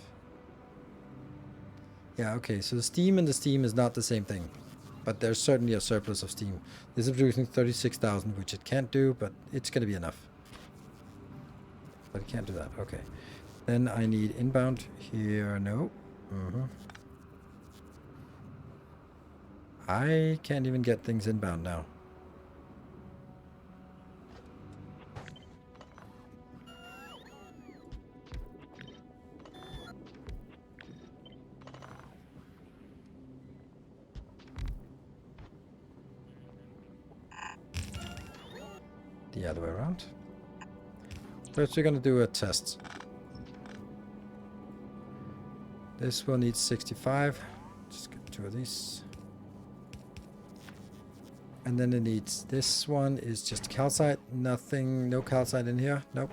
Yeah, okay, so the steam and the steam is not the same thing. But there's certainly a surplus of steam. This is producing 36,000, which it can't do, but it's going to be enough. But it can't do that. Okay. Then I need inbound here. No. I can't even get things inbound now. The other way around. First, we're going to do a test. This will need 65. Just get 2 of these. And then it needs, this one is just calcite. Nothing, no calcite in here. Nope.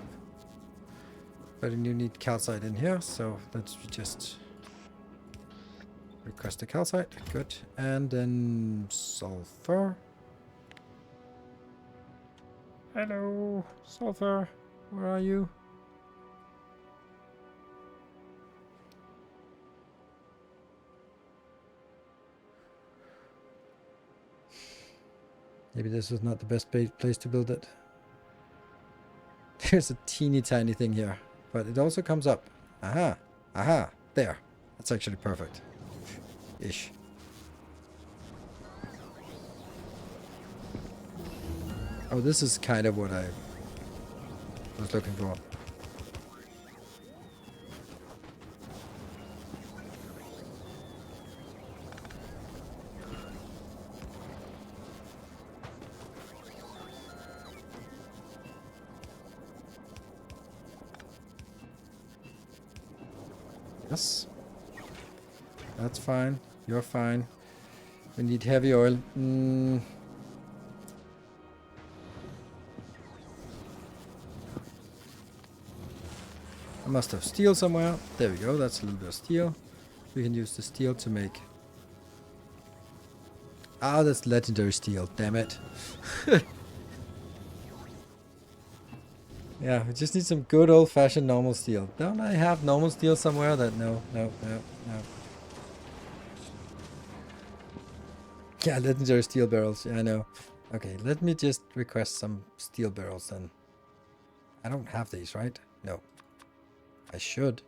But you need calcite in here, so let's just request a calcite. Good. And then sulfur. Hello, sulfur. Where are you? Maybe this is not the best place to build it. There's a teeny tiny thing here, but it also comes up. Aha, aha, there. That's actually perfect. Ish. Oh, this is kind of what I was looking for. Yes. That's fine. You're fine. We need heavy oil. I must have steel somewhere. There we go. That's a little bit of steel. We can use the steel to make... Ah, that's legendary steel. Damn it. Yeah, we just need some good old-fashioned normal steel. Don't I have normal steel somewhere that... No. Yeah, legendary steel barrels. Yeah, I know. Okay, let me just request some steel barrels then. I don't have these, right? No. I should.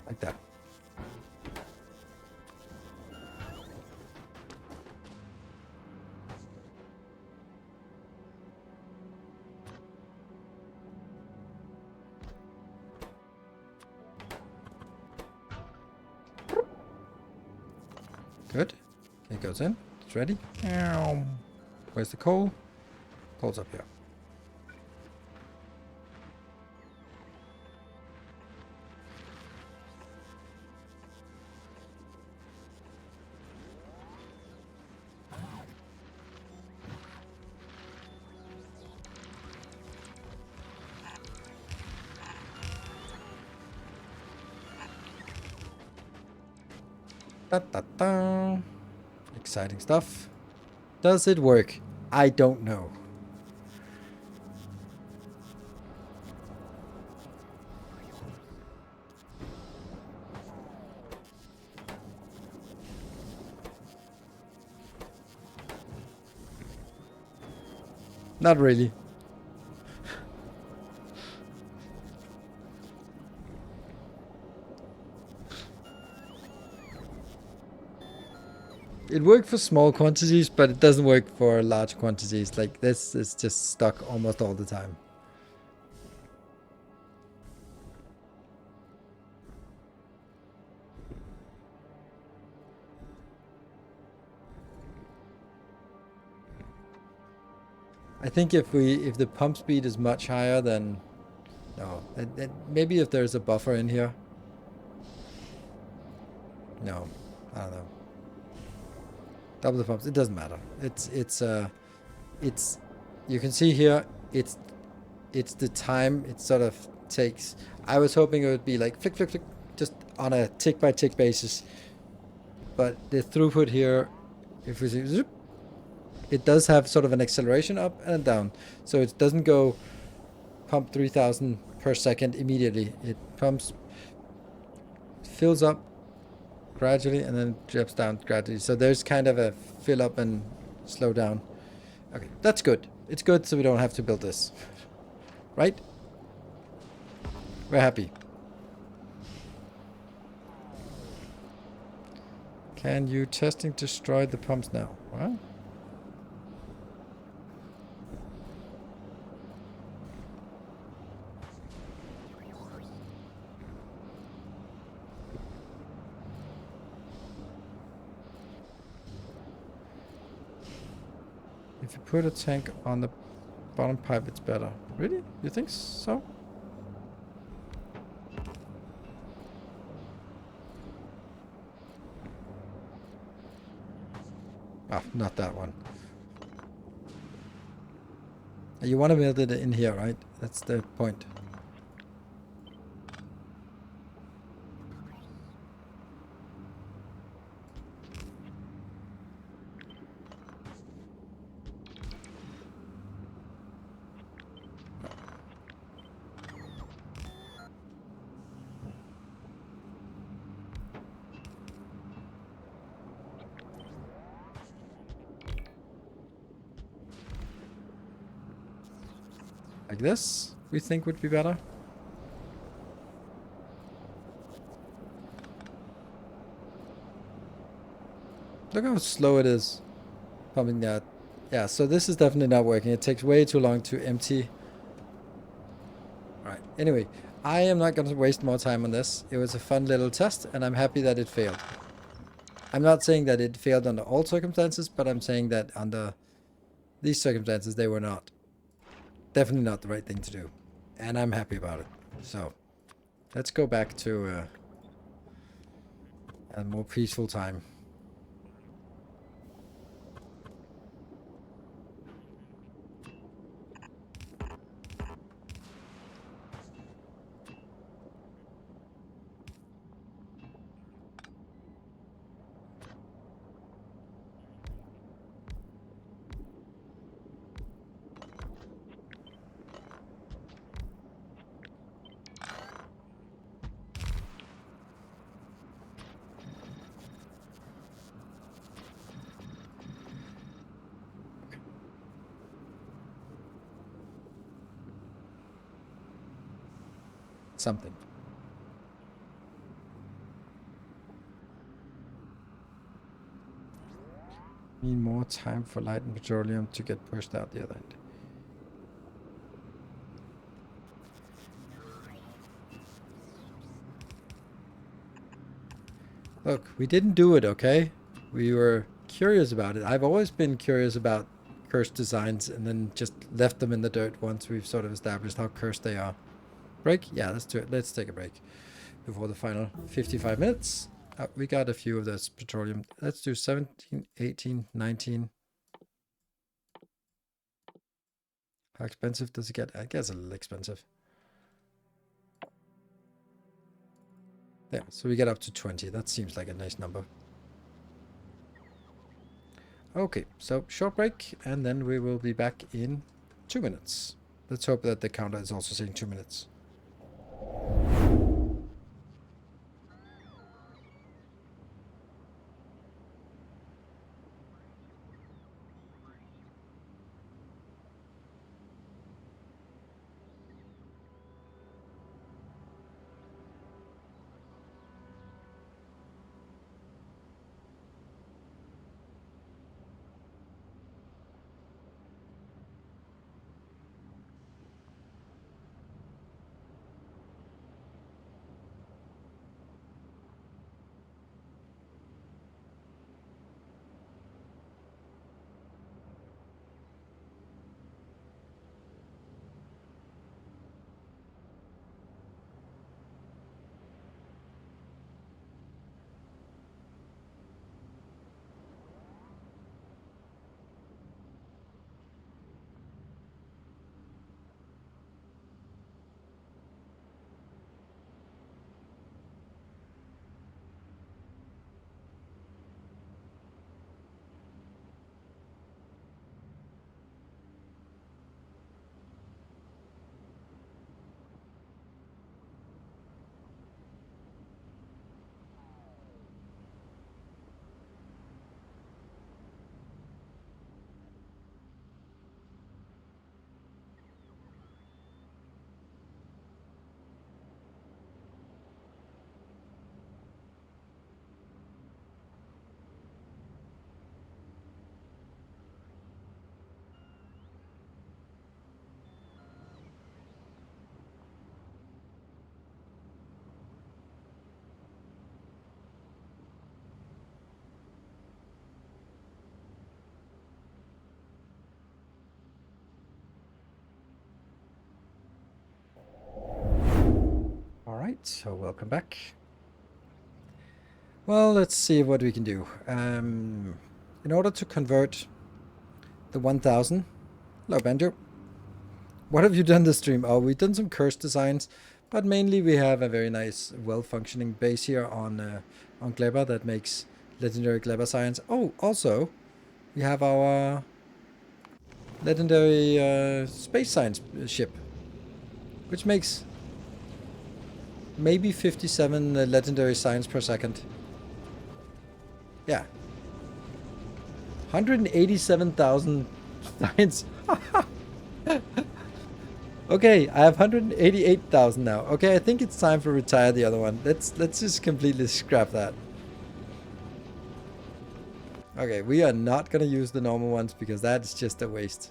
Like that. Good. It goes in. It's ready. Where's the coal? Coal's up here. Da, da, da. Exciting stuff. Does it work? I don't know. Not really. It worked for small quantities, but it doesn't work for large quantities. Like this is just stuck almost all the time. I think if the pump speed is much higher, then no. Maybe if there's a buffer in here. No, I don't know. Double the pumps. It doesn't matter. It's you can see here. It's the time it sort of takes. I was hoping it would be like flick flick flick, just on a tick by tick basis. But the throughput here, if we see, zoop, it does have sort of an acceleration up and down. So it doesn't go pump 3000 per second immediately. It pumps, fills up gradually, and then drops down gradually. So there's kind of a fill up and slow down. Okay, that's good. It's good so we don't have to build this. Right? We're happy. Can you testing destroy the pumps now? What? If you put a tank on the bottom pipe, it's better. Really? You think so? Ah, not that one. You want to build it in here, right? That's the point. Like this, we think would be better. Look how slow it is pumping that. Yeah, so this is definitely not working. It takes way too long to empty. All right. Anyway, I am not going to waste more time on this. It was a fun little test, and I'm happy that it failed. I'm not saying that it failed under all circumstances, but I'm saying that under these circumstances, they were not. Definitely not the right thing to do. And I'm happy about it. So, let's go back to a more peaceful time. Something. Need more time for light and petroleum to get pushed out the other end. Look, we didn't do it, okay? We were curious about it. I've always been curious about cursed designs and then just left them in the dirt once we've sort of established how cursed they are. Break? Yeah, let's do it. Let's take a break before the final 55 minutes. We got a few of this petroleum. Let's do 17, 18, 19. How expensive does it get? I guess a little expensive. Yeah, so we get up to 20. That seems like a nice number. Okay, so short break, and then we will be back in 2 minutes. Let's hope that the counter is also saying 2 minutes. Alright, so welcome back. Well, let's see what we can do. In order to convert the 1000... Hello, Banjo. What have you done this stream? Oh, we've done some curse designs, but mainly we have a very nice, well-functioning base here on Gleba that makes legendary Gleba science. Oh, also, we have our legendary space science ship, which makes maybe 57 legendary science per second. Yeah. 187,000 science. Okay, I have 188,000 now. Okay, I think it's time to retire the other one. Let's just completely scrap that. Okay, we are not gonna use the normal ones because that's just a waste.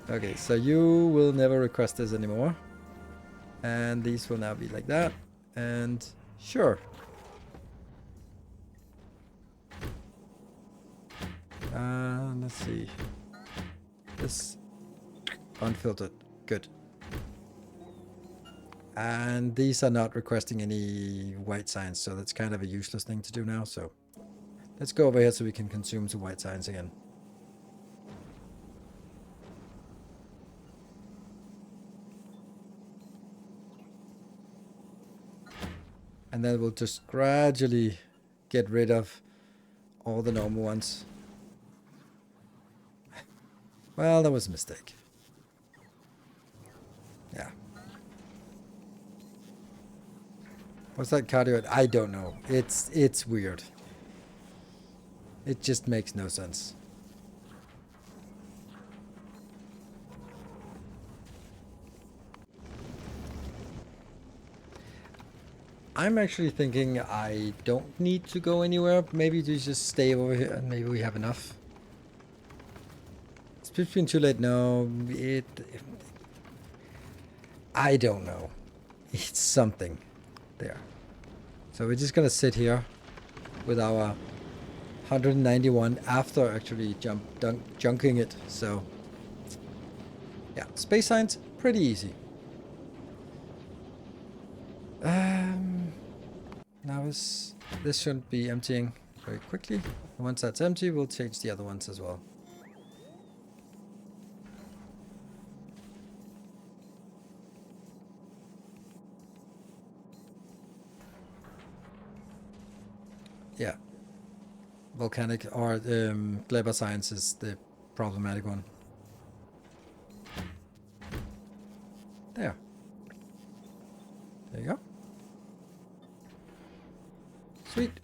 Okay, so you will never request this anymore. And these will now be like that. And sure. Let's see. This unfiltered. Good. And these are not requesting any white science, so that's kind of a useless thing to do now. So let's go over here so we can consume some white science again. And then we'll just gradually get rid of all the normal ones. Well, that was a mistake. Yeah. What's that cardio? I don't know. It's weird. It just makes no sense. I'm actually thinking I don't need to go anywhere. Maybe to just stay over here and maybe we have enough. It's between too late. No, I don't know. It's something there. So we're just gonna sit here with our 191 after actually junking it. So yeah, space science, pretty easy. Now this shouldn't be emptying very quickly. And once that's empty, we'll change the other ones as well. Yeah. Volcanic or Gleba science is the problematic one. There. There you go. Sweet.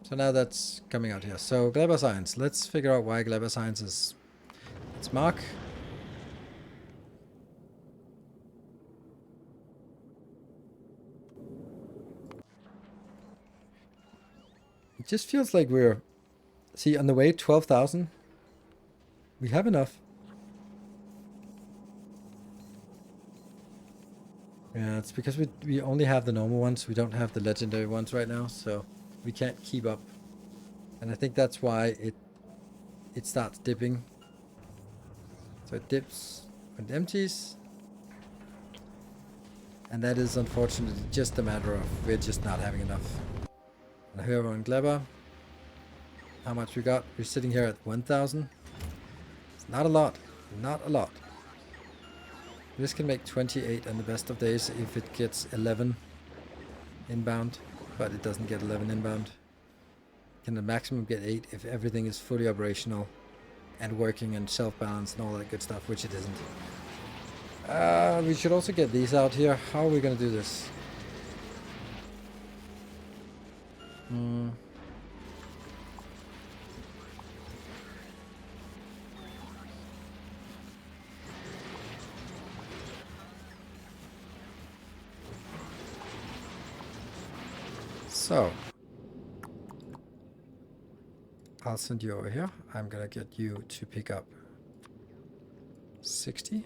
So now that's coming out here. So Gleba science. Let's figure out why Gleba science is its mark. It just feels like we're... See, on the way, 12,000. We have enough. Yeah, it's because we only have the normal ones. We don't have the legendary ones right now, so we can't keep up. And I think that's why it starts dipping. So it dips when it empties. And that is unfortunately just a matter of we're just not having enough. And here on Gleba, how much we got? We're sitting here at 1,000. It's not a lot. Not a lot. This can make 28 on the best of days if it gets 11 inbound, but it doesn't get 11 inbound. Can the maximum get 8 if everything is fully operational and working and self-balance and all that good stuff, which it isn't. We should also get these out here. How are we going to do this? So, I'll send you over here. I'm gonna get you to pick up 60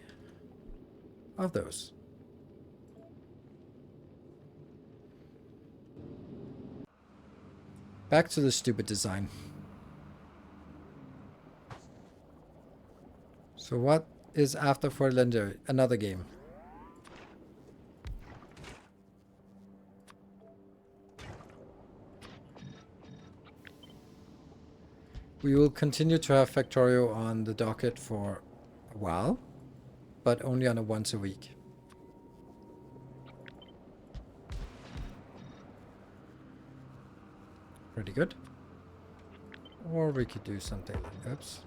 of those. Back to the stupid design. So what is after for legendary? Another game. We will continue to have Factorio on the docket for a while, but only on a once a week. Pretty good. Or we could do something like, oops.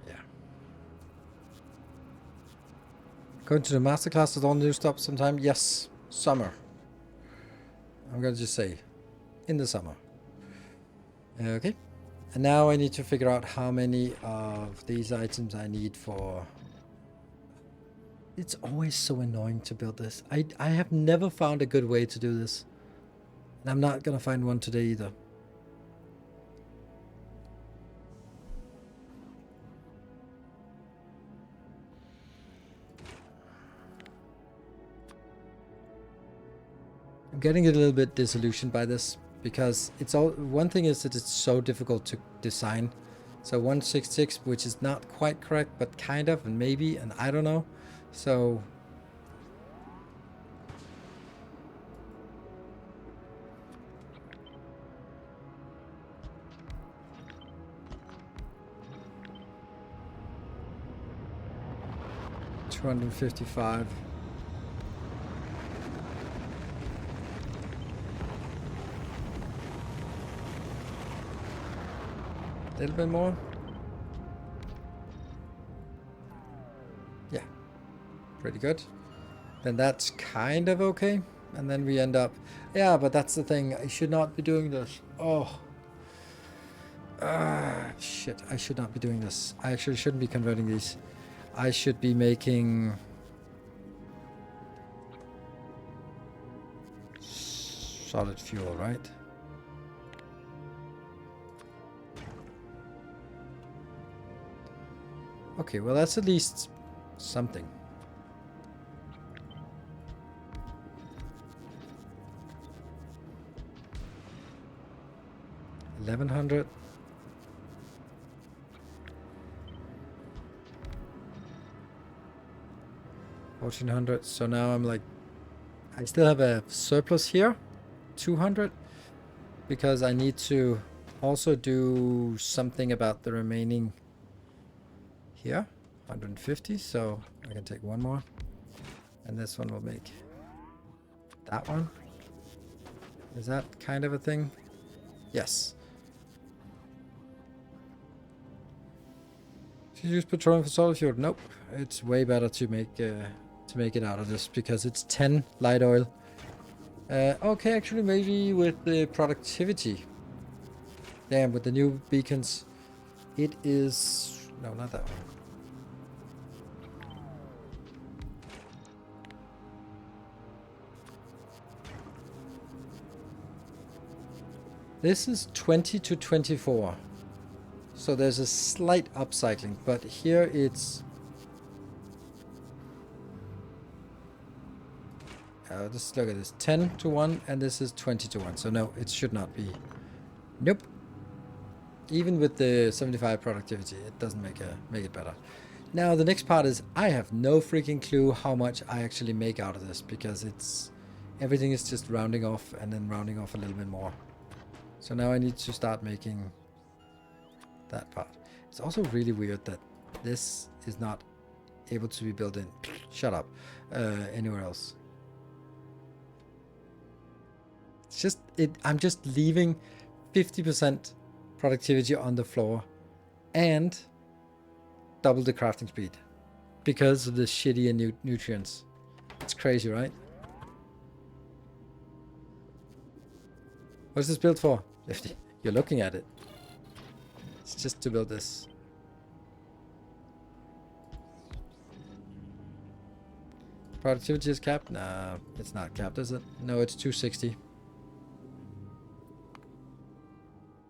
Yeah. Going to the masterclass with all new stuff sometime? Yes. Summer. I'm gonna just say, in the summer. Okay. And now I need to figure out how many of these items I need for... It's always so annoying to build this. I have never found a good way to do this. And I'm not gonna find one today either. I'm getting a little bit disillusioned by this because it's all... One thing is that it's so difficult to design. So 166, which is not quite correct, but kind of, and maybe, and I don't know. So... $255. A little bit more. Yeah, pretty good. Then that's kind of okay. And then we end up... Yeah, but that's the thing. I should not be doing this. Oh. Shit. I should not be doing this. I actually shouldn't be converting these. I should be making... solid fuel, right? Okay, well that's at least something. $1,100. $1,400. So now I'm like, I still have a surplus here, 200, because I need to also do something about the remaining here, 150. So I can take one more, and this one will make that one. Is that kind of a thing? Yes. Should you use petroleum for solid fuel? Nope. It's way better to make it out of this because it's 10 light oil. Okay, actually maybe with the productivity. Damn, with the new beacons, it is... No, not that one. This is 20 to 24. So there's a slight upcycling, but here it's... just look at this, 10 to 1, and this is 20 to 1. So no, it should not be. Nope. Even with the 75 productivity, it doesn't make it better. Now the next part is I have no freaking clue how much I actually make out of this because it's... Everything is just rounding off and then rounding off a little bit more. So now I need to start making that part. It's also really weird that this is not able to be built in. Shut up. Anywhere else. It's just I'm just leaving 50% productivity on the floor and double the crafting speed because of the shitty nutrients. It's crazy, right? What's this built for? If you're looking at it. It's just to build this. Productivity is capped? Nah, it's not capped, is it? No, it's 260.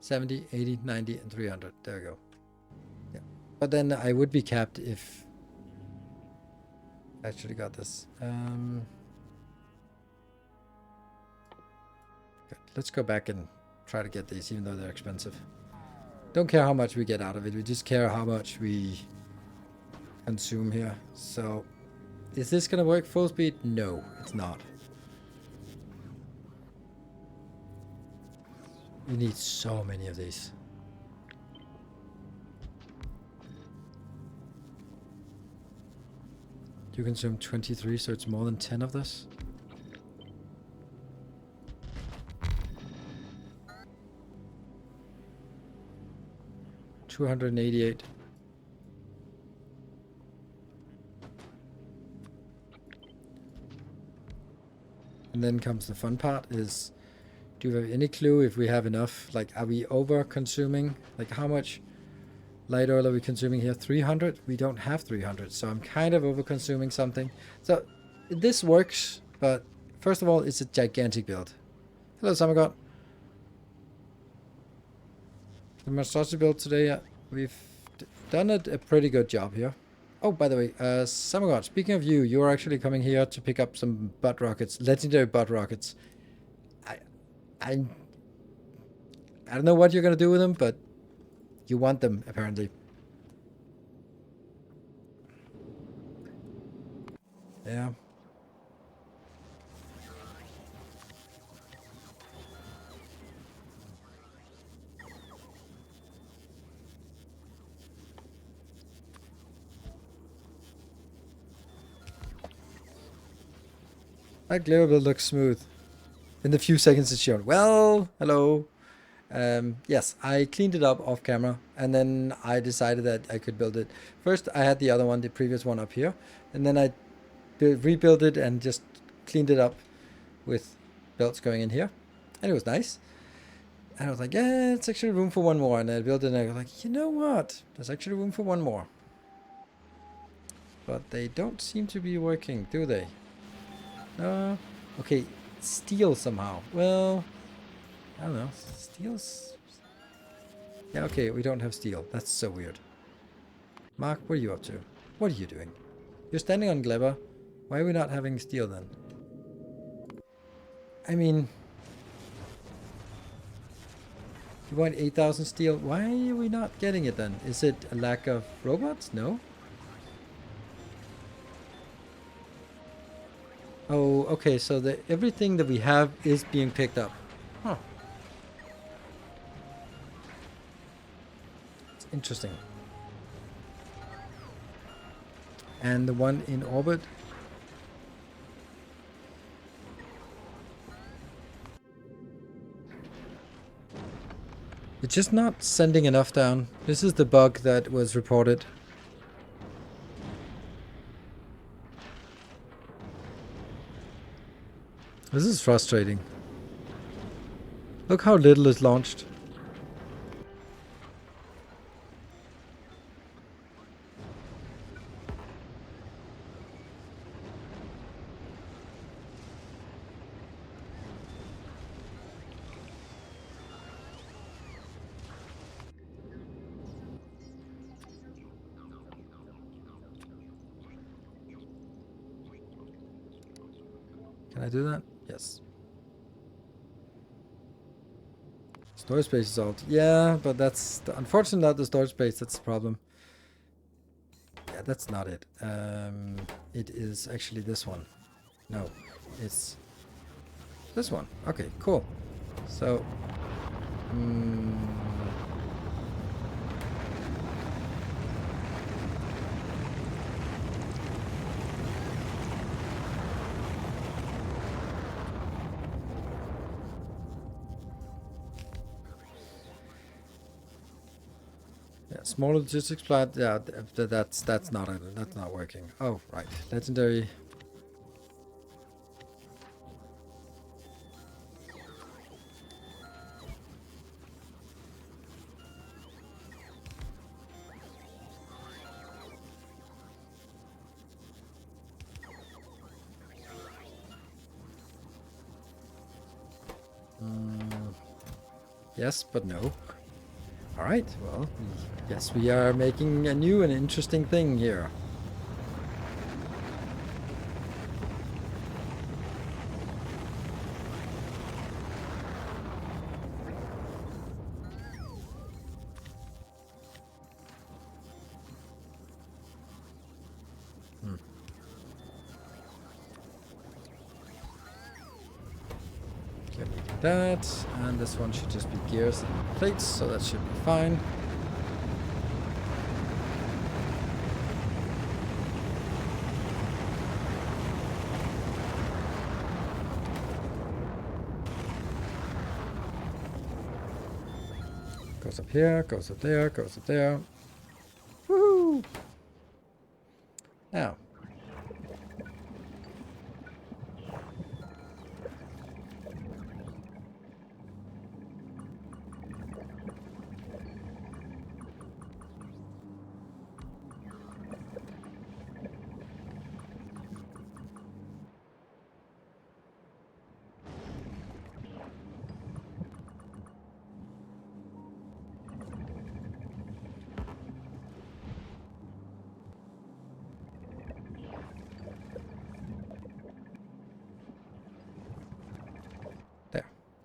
70, 80, 90, and 300. There we go. Yeah. But then I would be capped if I actually got this. Good. Let's go back and try to get these, even though they're expensive. Don't care how much we get out of it. We just care how much we consume here. So, is this gonna work full speed? No, it's not. We need so many of these. You consume 23, so it's more than 10 of this. $288. And then comes the fun part is, do you have any clue if we have enough? Like, are we over consuming? Like, how much light oil are we consuming here? 300? We don't have 300, so I'm kind of over consuming something. So this works, but first of all, it's a gigantic build. Hello, Samagod. The massage build today, we've done a pretty good job here. Oh, by the way, Samagod, speaking of you, you're actually coming here to pick up some butt rockets, legendary butt rockets. I don't know what you're gonna do with them, but you want them, apparently. Yeah. That glare will look smooth in the few seconds it's shown. Well, hello. Yes, I cleaned it up off camera, and then I decided that I could build it. First, I had the other one, the previous one up here, and then I rebuilt it and just cleaned it up with belts going in here, and it was nice. And I was like, yeah, it's actually room for one more, and I built it, and I was like, you know what? There's actually room for one more. But they don't seem to be working, do they? No. Okay, steel somehow. Well, I don't know. Steel's... Yeah, okay, we don't have steel. That's so weird. Mark, what are you up to? What are you doing? You're standing on Glebber. Why are we not having steel then? I mean... You want 8,000 steel? Why are we not getting it then? Is it a lack of robots? No? Oh, okay, so everything that we have is being picked up. Huh. It's interesting. And the one in orbit? It's just not sending enough down. This is the bug that was reported. This is frustrating. Look how little is launched. Can I do that? Yes. Storage space is out. Yeah, but that's unfortunately not the storage space. That's the problem. Yeah, that's not it. It is actually this one. No, it's this one. Okay, cool. So, yeah, small logistics plant. Yeah, that's not it. That's not working. Oh, right. Legendary. Yes, but no. Alright, well, yes, we are making a new and interesting thing here. that. And this one should just be gears and plates, so that should be fine. Goes up here, goes up there, goes up there. Woohoo! Now.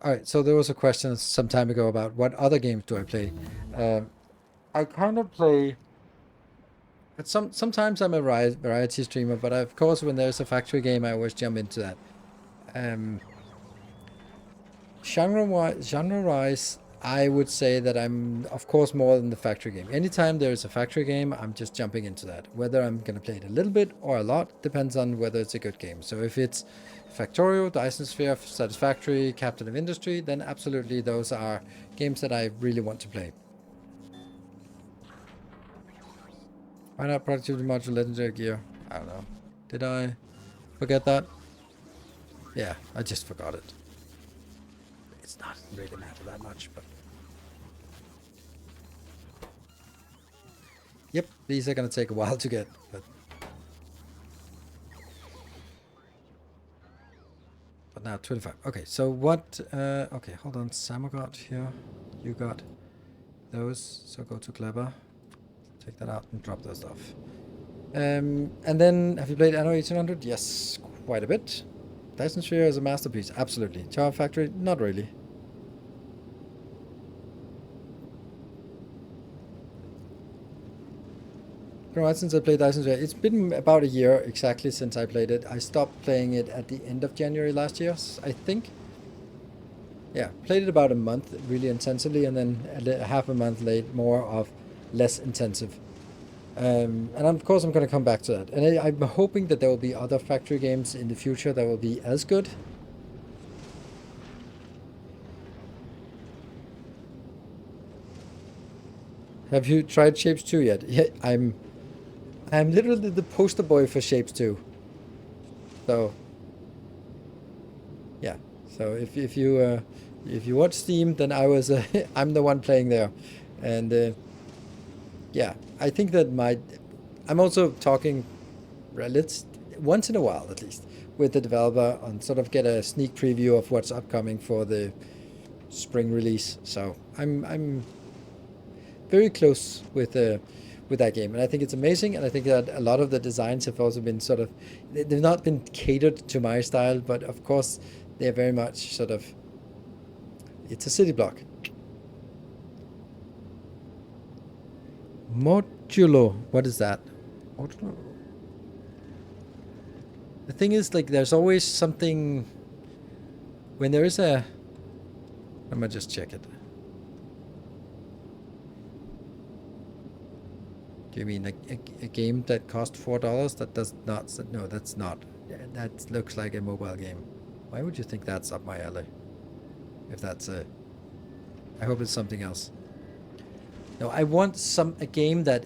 Alright, so there was a question some time ago about what other games do I play. I kind of play... But sometimes I'm a variety streamer, but of course when there's a factory game, I always jump into that. Genre-wise, I would say that I'm, of course, more than the factory game. Anytime there's a factory game, I'm just jumping into that. Whether I'm going to play it a little bit or a lot depends on whether it's a good game. So if it's Factorio, Dyson Sphere, Satisfactory, Captain of Industry, then absolutely those are games that I really want to play. Why not productivity module legendary gear? I don't know. Did I forget that? Yeah, I just forgot it. It's not really matter that much, but... Yep, these are gonna take a while to get, but now 25. Okay, so what... okay, hold on. Samo got here. You got those, so go to Clever. Take that out and drop those off. And then, have you played Anno 1800? Yes, quite a bit. Dyson Sphere is a masterpiece, absolutely. Charm Factory, not really. Right, since I played Dyson Sphere, it's been about a year exactly since I played it. I stopped playing it at the end of January last year, I think. Yeah, played it about a month really intensively, and then half a month late, more of less intensive. And of course I'm going to come back to that. And I'm hoping that there will be other factory games in the future that will be as good. Have you tried Shapes 2 yet? Yeah, I'm literally the poster boy for Shapes 2. So yeah. So if you watch Steam, then I'm the one playing there. And yeah, I think that I'm also talking once in a while at least with the developer and sort of get a sneak preview of what's upcoming for the spring release. So I'm very close with that game, and I think it's amazing. And I think that a lot of the designs have also been sort of, they've not been catered to my style, but of course they're very much sort of, it's a city block. Modulo, what is that? Modulo. The thing is, like, there's always something when there is a. I'm gonna just check it. Do you mean a game that cost $4? That does not. No, that's not. That looks like a mobile game. Why would you think that's up my alley? If that's a. I hope it's something else. No, I want a game that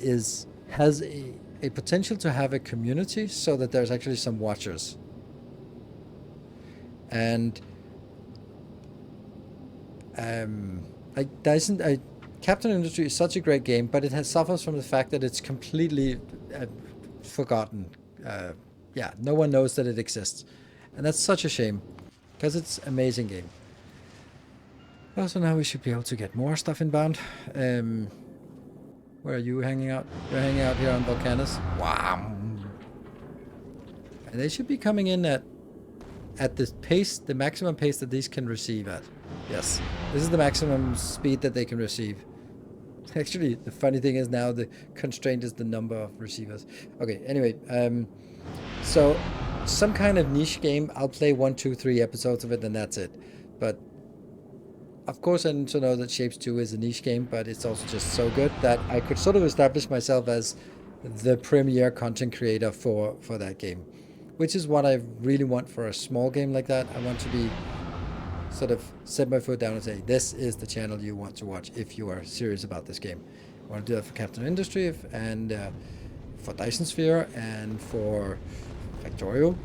has a potential to have a community, so that there's actually some watchers. And like Captain Industry is such a great game, but it suffers from the fact that it's completely forgotten. Yeah, no one knows that it exists, and that's such a shame, because it's an amazing game. Also, now we should be able to get more stuff inbound. Where are you hanging out? You're hanging out here on Volcanus. Wow. And they should be coming in at the pace, the maximum pace that these can receive at. Yes, this is the maximum speed that they can receive. Actually, the funny thing is now the constraint is the number of receivers. Okay, anyway, so some kind of niche game, I'll play 1, 2, 3 episodes of it, and that's it. But of course, I need to know that Shapes 2 is a niche game, but it's also just so good that I could sort of establish myself as the premier content creator for that game, which is what I really want for a small game like that. I want to be sort of set my foot down and say, this is the channel you want to watch if you are serious about this game. I want to do that for Captain Industry and for Dyson Sphere and for Factorio.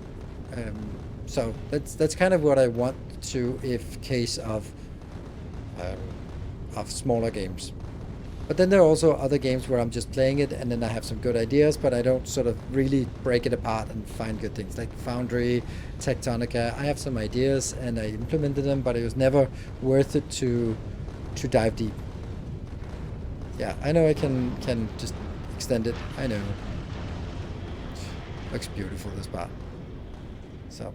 So that's kind of what I want to, if case of smaller games. But then there are also other games where I'm just playing it and then I have some good ideas, but I don't sort of really break it apart and find good things. Like Foundry, Tectonica, I have some ideas and I implemented them, but it was never worth it to dive deep. Yeah, I know I can just extend it. I know. Looks beautiful, this part. So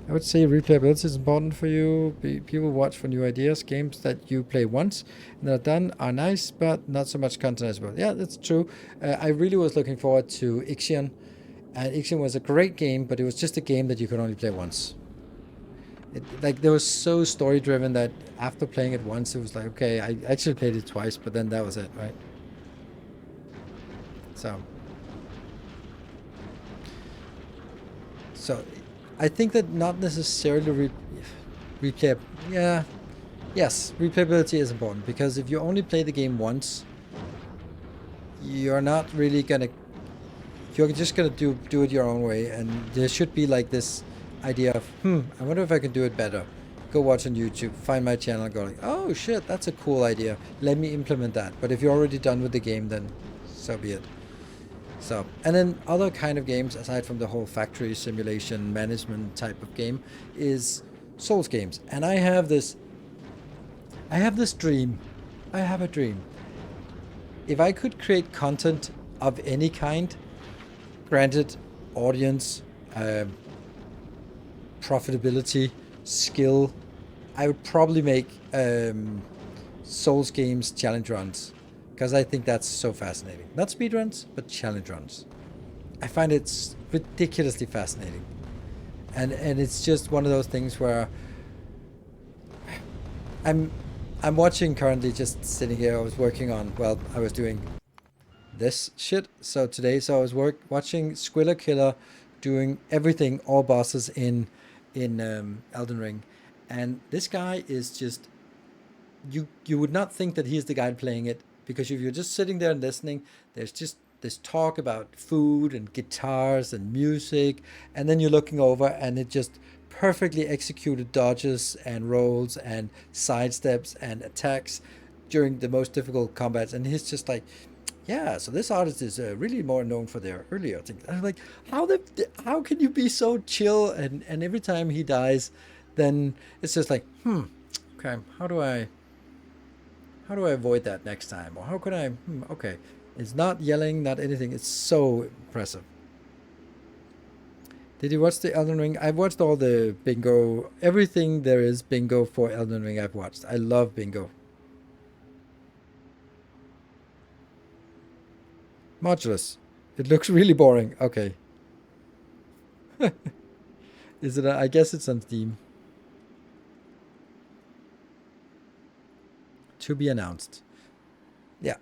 I would say replayability is important for you. People watch for new ideas. Games that you play once and are done are nice, but not so much content as well. Yeah, that's true. I really was looking forward to Ixion. And Ixion was a great game, but it was just a game that you could only play once. Like, there was so story driven that after playing it once, it was like, okay, I actually played it twice, but then that was it, right? So I think that not necessarily replay. Yeah, yes, replayability is important because if you only play the game once, you're not really gonna. You're just gonna do it your own way, and there should be like this idea of, I wonder if I can do it better. Go watch on YouTube, find my channel, go like, oh shit, that's a cool idea. Let me implement that. But if you're already done with the game, then so be it. So, and then other kind of games, aside from the whole factory simulation management type of game, is Souls games. And I have this dream. I have a dream. If I could create content of any kind, granted, audience, profitability, skill, I would probably make Souls games challenge runs. Because I think that's so fascinating. Not speed runs, but challenge runs. I find it ridiculously fascinating. And it's just one of those things where I'm watching currently, just sitting here. I was working on, well, I was doing this shit. So I was watching Squilla Killer doing everything, all bosses in Elden Ring. And this guy is just, you would not think that he's the guy playing it, because if you're just sitting there and listening, there's just this talk about food and guitars and music, and then you're looking over and it just perfectly executed dodges and rolls and sidesteps and attacks during the most difficult combats, and he's just like, yeah, so this artist is really more known for their earlier things. I'm like, how can you be so chill? And every time he dies, then it's just like, okay, how do I avoid that next time? Or how could I, okay. It's not yelling, not anything. It's so impressive. Did you watch the Elden Ring? I've watched all the bingo, everything there is bingo for Elden Ring I've watched. I love bingo. Modulus. It looks really boring. Okay. Is it? I guess it's on Steam. To be announced. Yeah.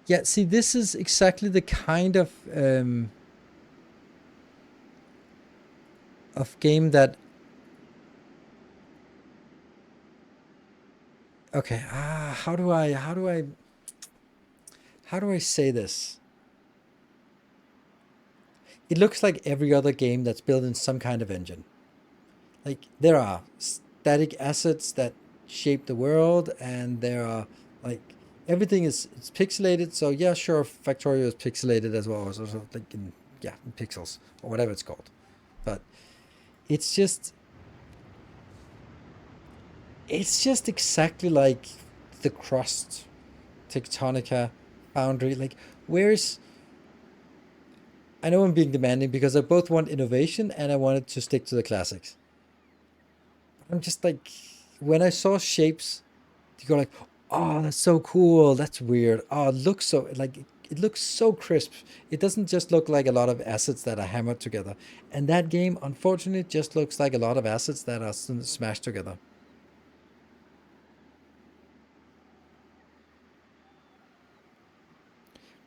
Yeah, see, this is exactly the kind of game that. Okay. How do I say this? It looks like every other game that's built in some kind of engine. Like, there are static assets that shape the world, and there are, like, everything is, it's pixelated. So yeah, sure, Factorio is pixelated as well, so like in pixels or whatever it's called. But it's just exactly like the Crust, Tectonica, Foundry. Like, where's, I know I'm being demanding because I both want innovation and I wanted to stick to the classics. I'm just like, when I saw Shapes, you go like, oh, that's so cool. That's weird. Oh, it looks so, like, it looks so crisp. It doesn't just look like a lot of assets that are hammered together. And that game, unfortunately, just looks like a lot of assets that are smashed together.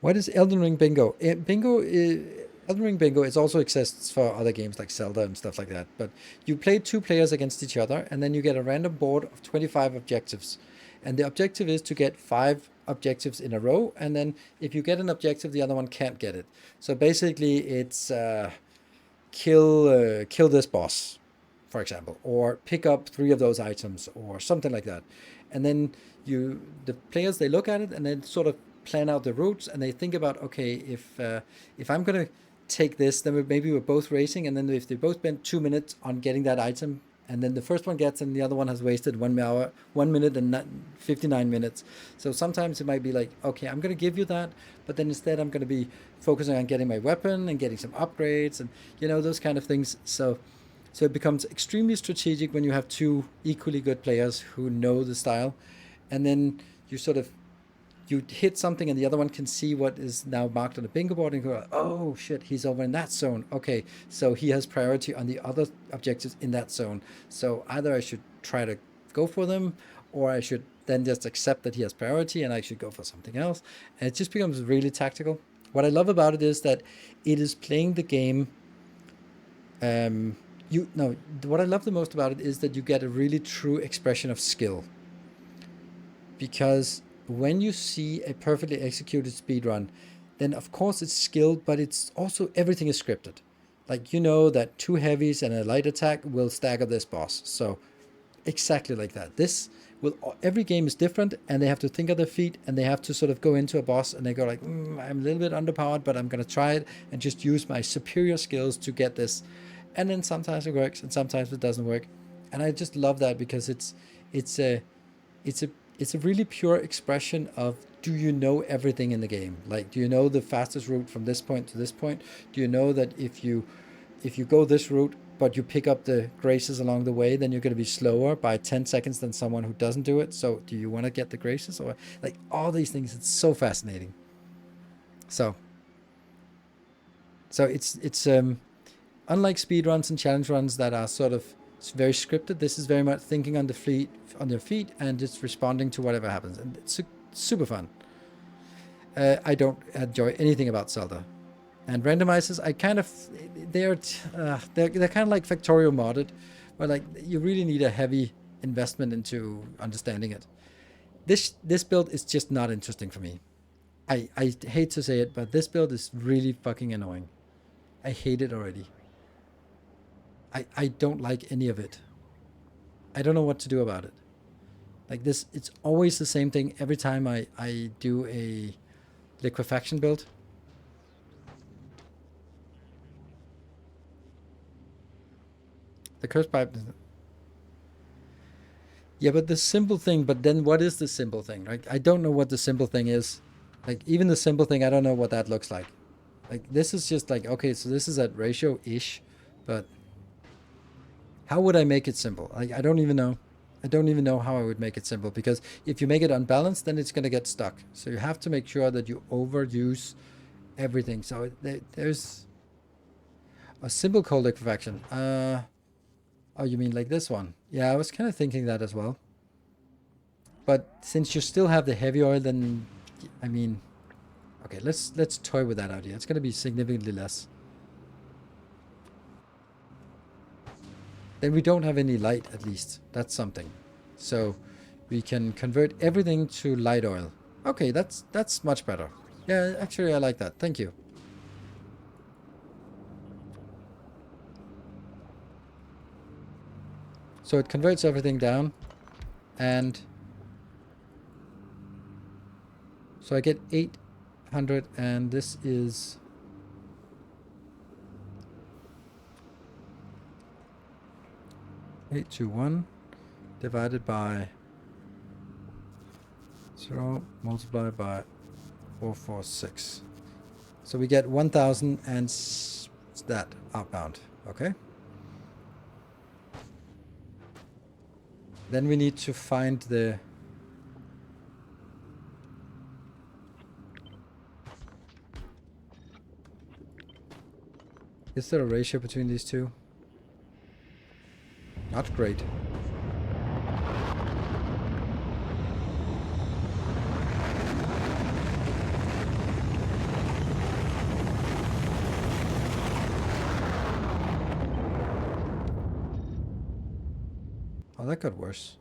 What is Elden Ring Bingo? Elden Ring Bingo is also exists for other games like Zelda and stuff like that. But you play two players against each other, and then you get a random board of 25 objectives. And the objective is to get 5 objectives in a row, and then if you get an objective, the other one can't get it. So basically, it's kill this boss, for example, or pick up 3 of those items, or something like that. And then the players, they look at it and then sort of plan out the routes, and they think about, okay, if I'm gonna take this, then maybe we're both racing, and then if they both spend 2 minutes on getting that item, and then the first one gets and the other one has wasted 1 minute and 59 minutes. So sometimes it might be like, okay, I'm going to give you that, but then instead I'm going to be focusing on getting my weapon and getting some upgrades and, those kind of things. So it becomes extremely strategic when you have two equally good players who know the style, and then you hit something and the other one can see what is now marked on the bingo board and go, oh shit, he's over in that zone. Okay, so he has priority on the other objectives in that zone. So either I should try to go for them, or I should then just accept that he has priority and I should go for something else. And it just becomes really tactical. What I love about it is that it is playing the game. What I love the most about it is that you get a really true expression of skill. Because when you see a perfectly executed speedrun, then of course it's skilled, but it's also everything is scripted. Like, that 2 heavies and a light attack will stagger this boss. So exactly like that. Every game is different, and they have to think of their feet, and they have to sort of go into a boss and they go like, I'm a little bit underpowered, but I'm going to try it and just use my superior skills to get this. And then sometimes it works and sometimes it doesn't work. And I just love that, because it's a really pure expression of, do you know everything in the game? Like, do you know the fastest route from this point to this point? Do you know that if you go this route but you pick up the graces along the way, then you're going to be slower by 10 seconds than someone who doesn't do it? So do you want to get the graces? Or like all these things, it's so fascinating. So it's unlike speedruns and challenge runs that are sort of very scripted, this is very much thinking on your feet and just responding to whatever happens, and it's super fun. I don't enjoy anything about Zelda. And randomizers, they're kind of like Factorio modded, where like you really need a heavy investment into understanding it. This build is just not interesting for me. I hate to say it, but this build is really fucking annoying. I hate it already. I don't like any of it. I don't know what to do about it. Like this, it's always the same thing every time I do a liquefaction build. The curse pipe. Yeah, but the simple thing, but then what is the simple thing? Like, I don't know what the simple thing is. Like, even the simple thing, I don't know what that looks like. Like, this is just like, okay, so this is at ratio-ish, but how would I make it simple? I don't even know. I don't even know how I would make it simple, because if you make it unbalanced, then it's going to get stuck. So you have to make sure that you overuse everything. So there's a simple cold liquefaction. Oh, you mean like this one? Yeah, I was kind of thinking that as well. But since you still have the heavy oil, then, I mean, okay, let's toy with that idea. It's going to be significantly less. Then we don't have any light, at least. That's something. So we can convert everything to light oil. Okay, that's much better. Yeah, actually, I like that. Thank you. So it converts everything down, and so I get 800, and this is 821 divided by 0 multiplied by 446. So we get 1000 and that outbound. Okay. Then we need to find the Is there a ratio between these two? Not great. Oh, that got worse.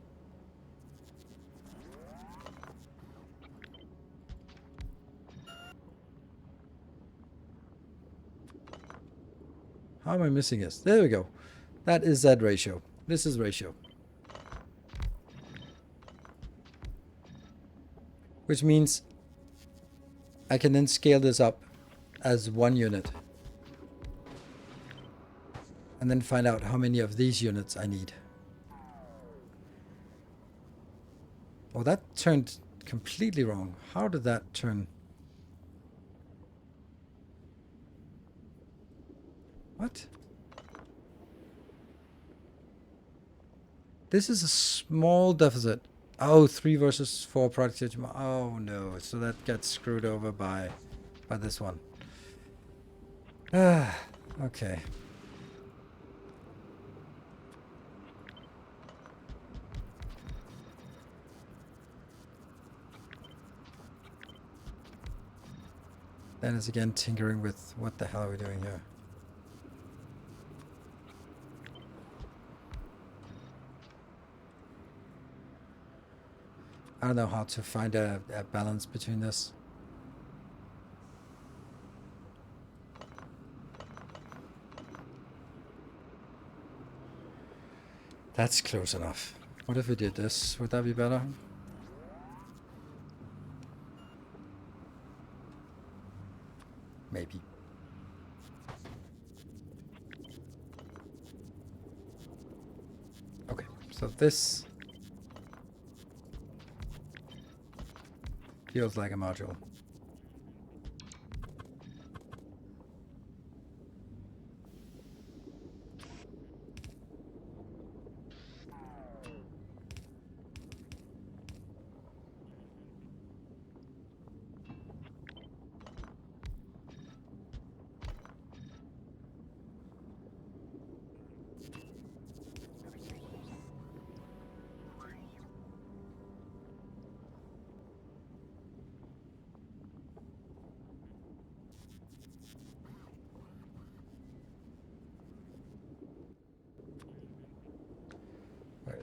How am I missing this? There we go. That is that ratio. This is ratio. Which means I can then scale this up as 1 unit. And then find out how many of these units I need. Oh, that turned completely wrong. How did that turn? What? This is a small deficit. Oh, 3 versus 4 productivity. Oh no, so that gets screwed over by this one. Ah, okay. Then it's again tinkering with what the hell are we doing here? I don't know how to find a balance between this. That's close enough. What if we did this? Would that be better? Maybe. Okay, so this feels like a module.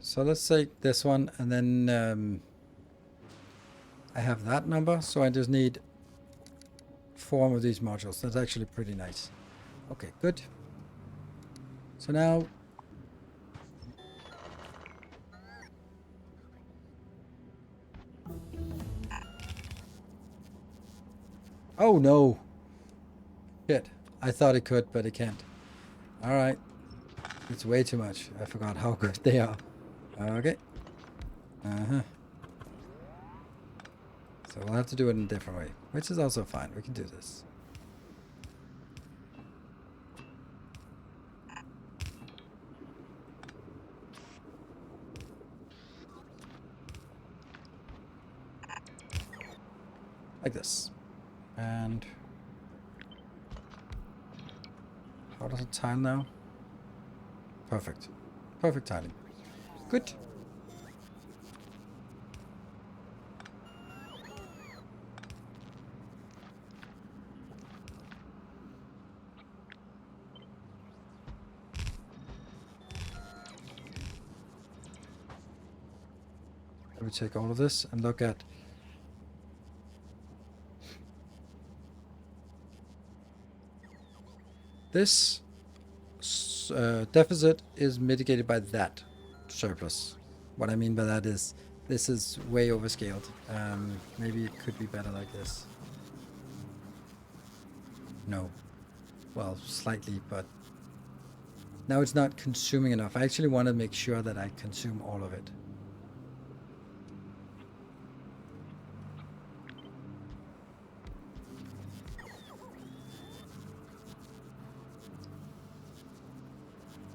So let's take this one, and then I have that number, so I just need 4 of these modules. That's actually pretty nice. Okay, good. So now... Oh no! Shit. I thought it could, but it can't. Alright. It's way too much. I forgot how good they are. Okay. Uh-huh. So we'll have to do it in a different way, which is also fine. We can do this. Like this. And... how does it time now? Perfect. Perfect timing. Good. Let me take all of this and look at... this deficit is mitigated by that surplus. What I mean by that is this is way overscaled. Maybe it could be better like this. No. Well, slightly, but now it's not consuming enough. I actually want to make sure that I consume all of it.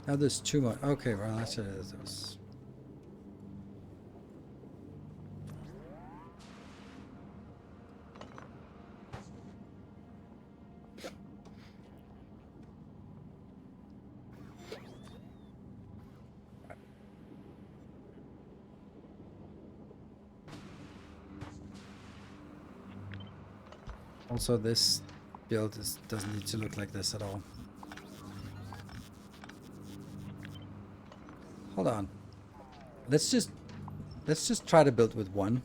Now there's too much. Okay, well, that's it. Is. Also, this build doesn't need to look like this at all. Hold on. Let's just try to build with one.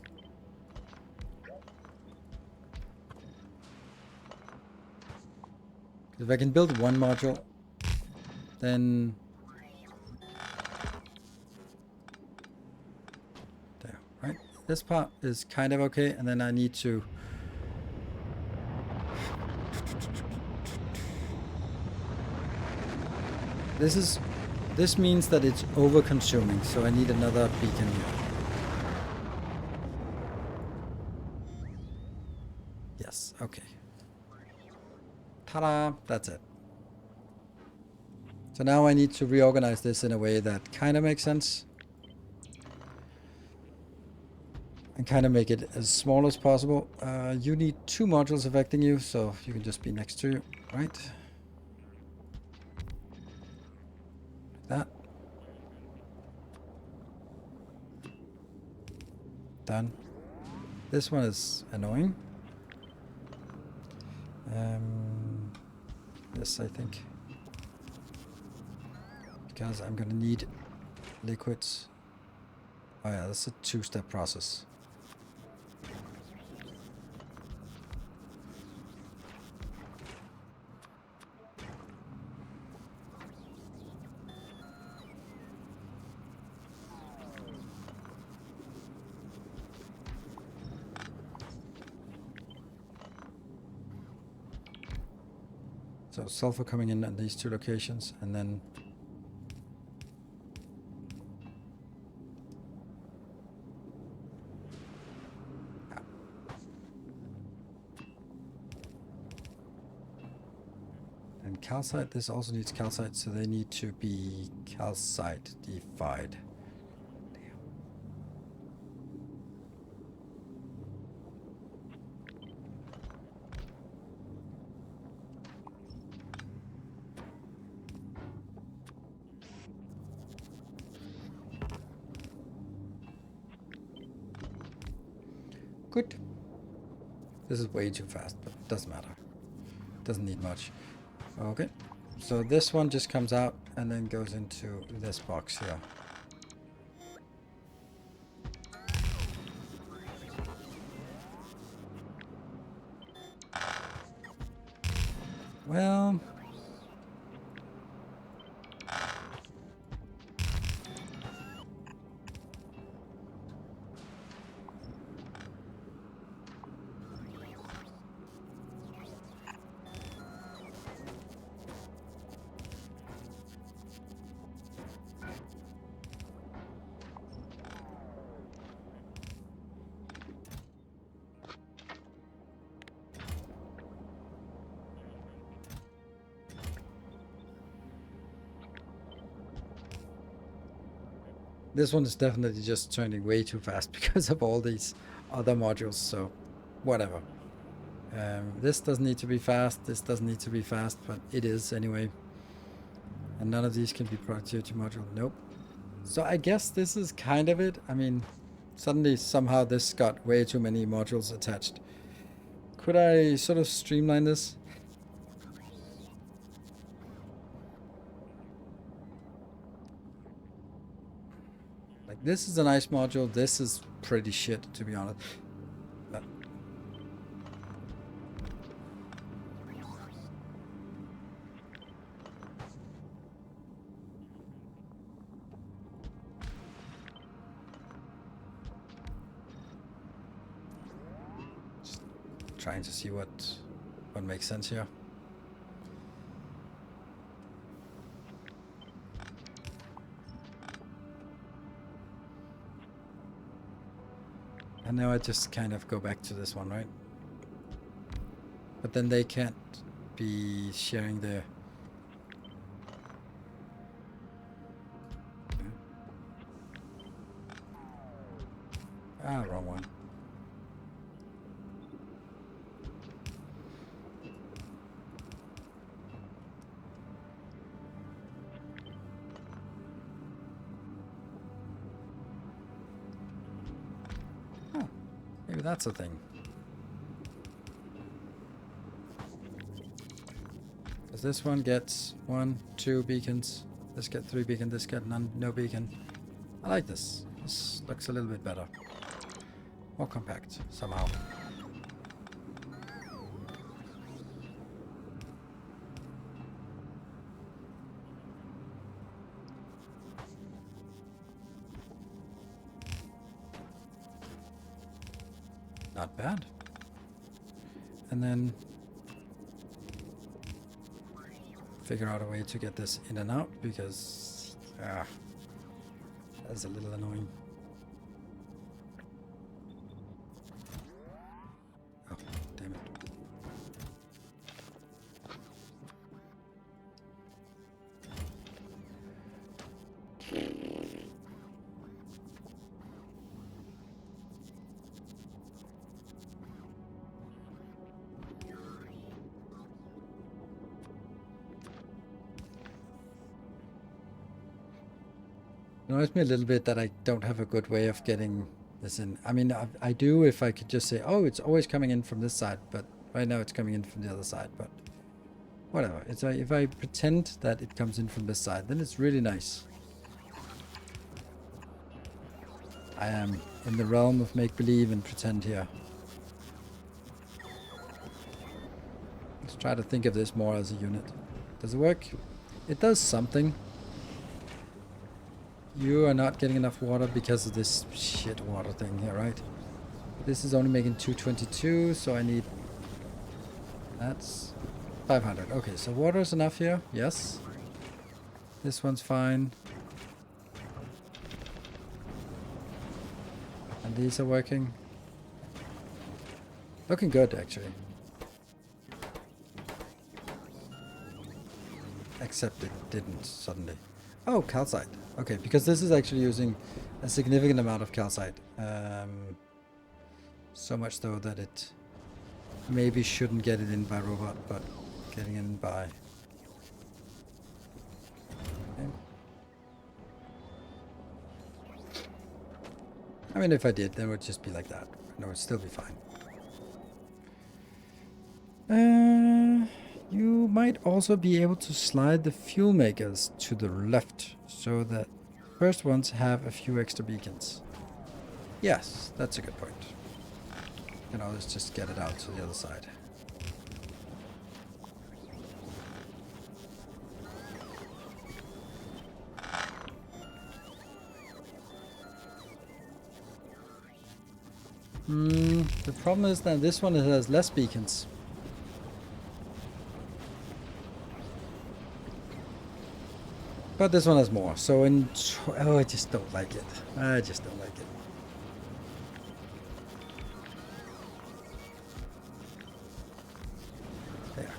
If I can build one module, then there, right? This part is kind of okay, and then I need to this means that it's over consuming, so I need another beacon here. Yes, okay. Ta-da! That's it. So now I need to reorganize this in a way that kind of makes sense. And kind of make it as small as possible. You need 2 modules affecting you, so you can just be next to you, right? Like that. Done. This one is annoying. Yes, I think. Because I'm gonna need liquids. Oh yeah, that's a 2-step process. So sulfur coming in at these 2 locations, and then calcite. This also needs calcite, so they need to be calcite-ified. Good. This is way too fast, but it doesn't matter. Doesn't need much. Okay. So this one just comes out and then goes into this box here. Well, this one is definitely just turning way too fast because of all these other modules, so whatever. This doesn't need to be fast, this doesn't need to be fast, but it is anyway. And none of these can be productivity module. Nope. So I guess this is kind of it. I mean, suddenly somehow this got way too many modules attached. Could I sort of streamline this? Like, this is a nice module. This is pretty shit, to be honest. But just trying to see what makes sense here. And now I just kind of go back to this one, right? But then they can't be sharing their... Ah, wrong one. Oh, maybe that's a thing. Because this one gets 1, 2 beacons. This get 3 beacon. This get none, no beacon. I like this. This looks a little bit better. More compact, somehow. Not bad. And then figure out a way to get this in and out because that's a little annoying. Oh, damn it. Annoys me a little bit that I don't have a good way of getting this in. I mean, I do if I could just say, oh, it's always coming in from this side, but right now it's coming in from the other side, but whatever. It's if I pretend that it comes in from this side, then it's really nice. I am in the realm of make-believe and pretend here. Let's try to think of this more as a unit. Does it work? It does something. You are not getting enough water because of this shit water thing here, right? This is only making 222, so I need... That's 500. Okay, so water is enough here. Yes. This one's fine. And these are working. Looking good, actually. Except it didn't suddenly. Oh, calcite. Okay, because this is actually using a significant amount of calcite. So much though that it maybe shouldn't get it in by robot, but getting in by... Okay. I mean, if I did, then it would just be like that. No, it would still be fine. You might also be able to slide the fuel makers to the left so that first ones have a few extra beacons. Yes, that's a good point. You know, let's just get it out to the other side. The problem is that this one has less beacons. But this one has more, so in... Oh, I just don't like it. I just don't like it. There.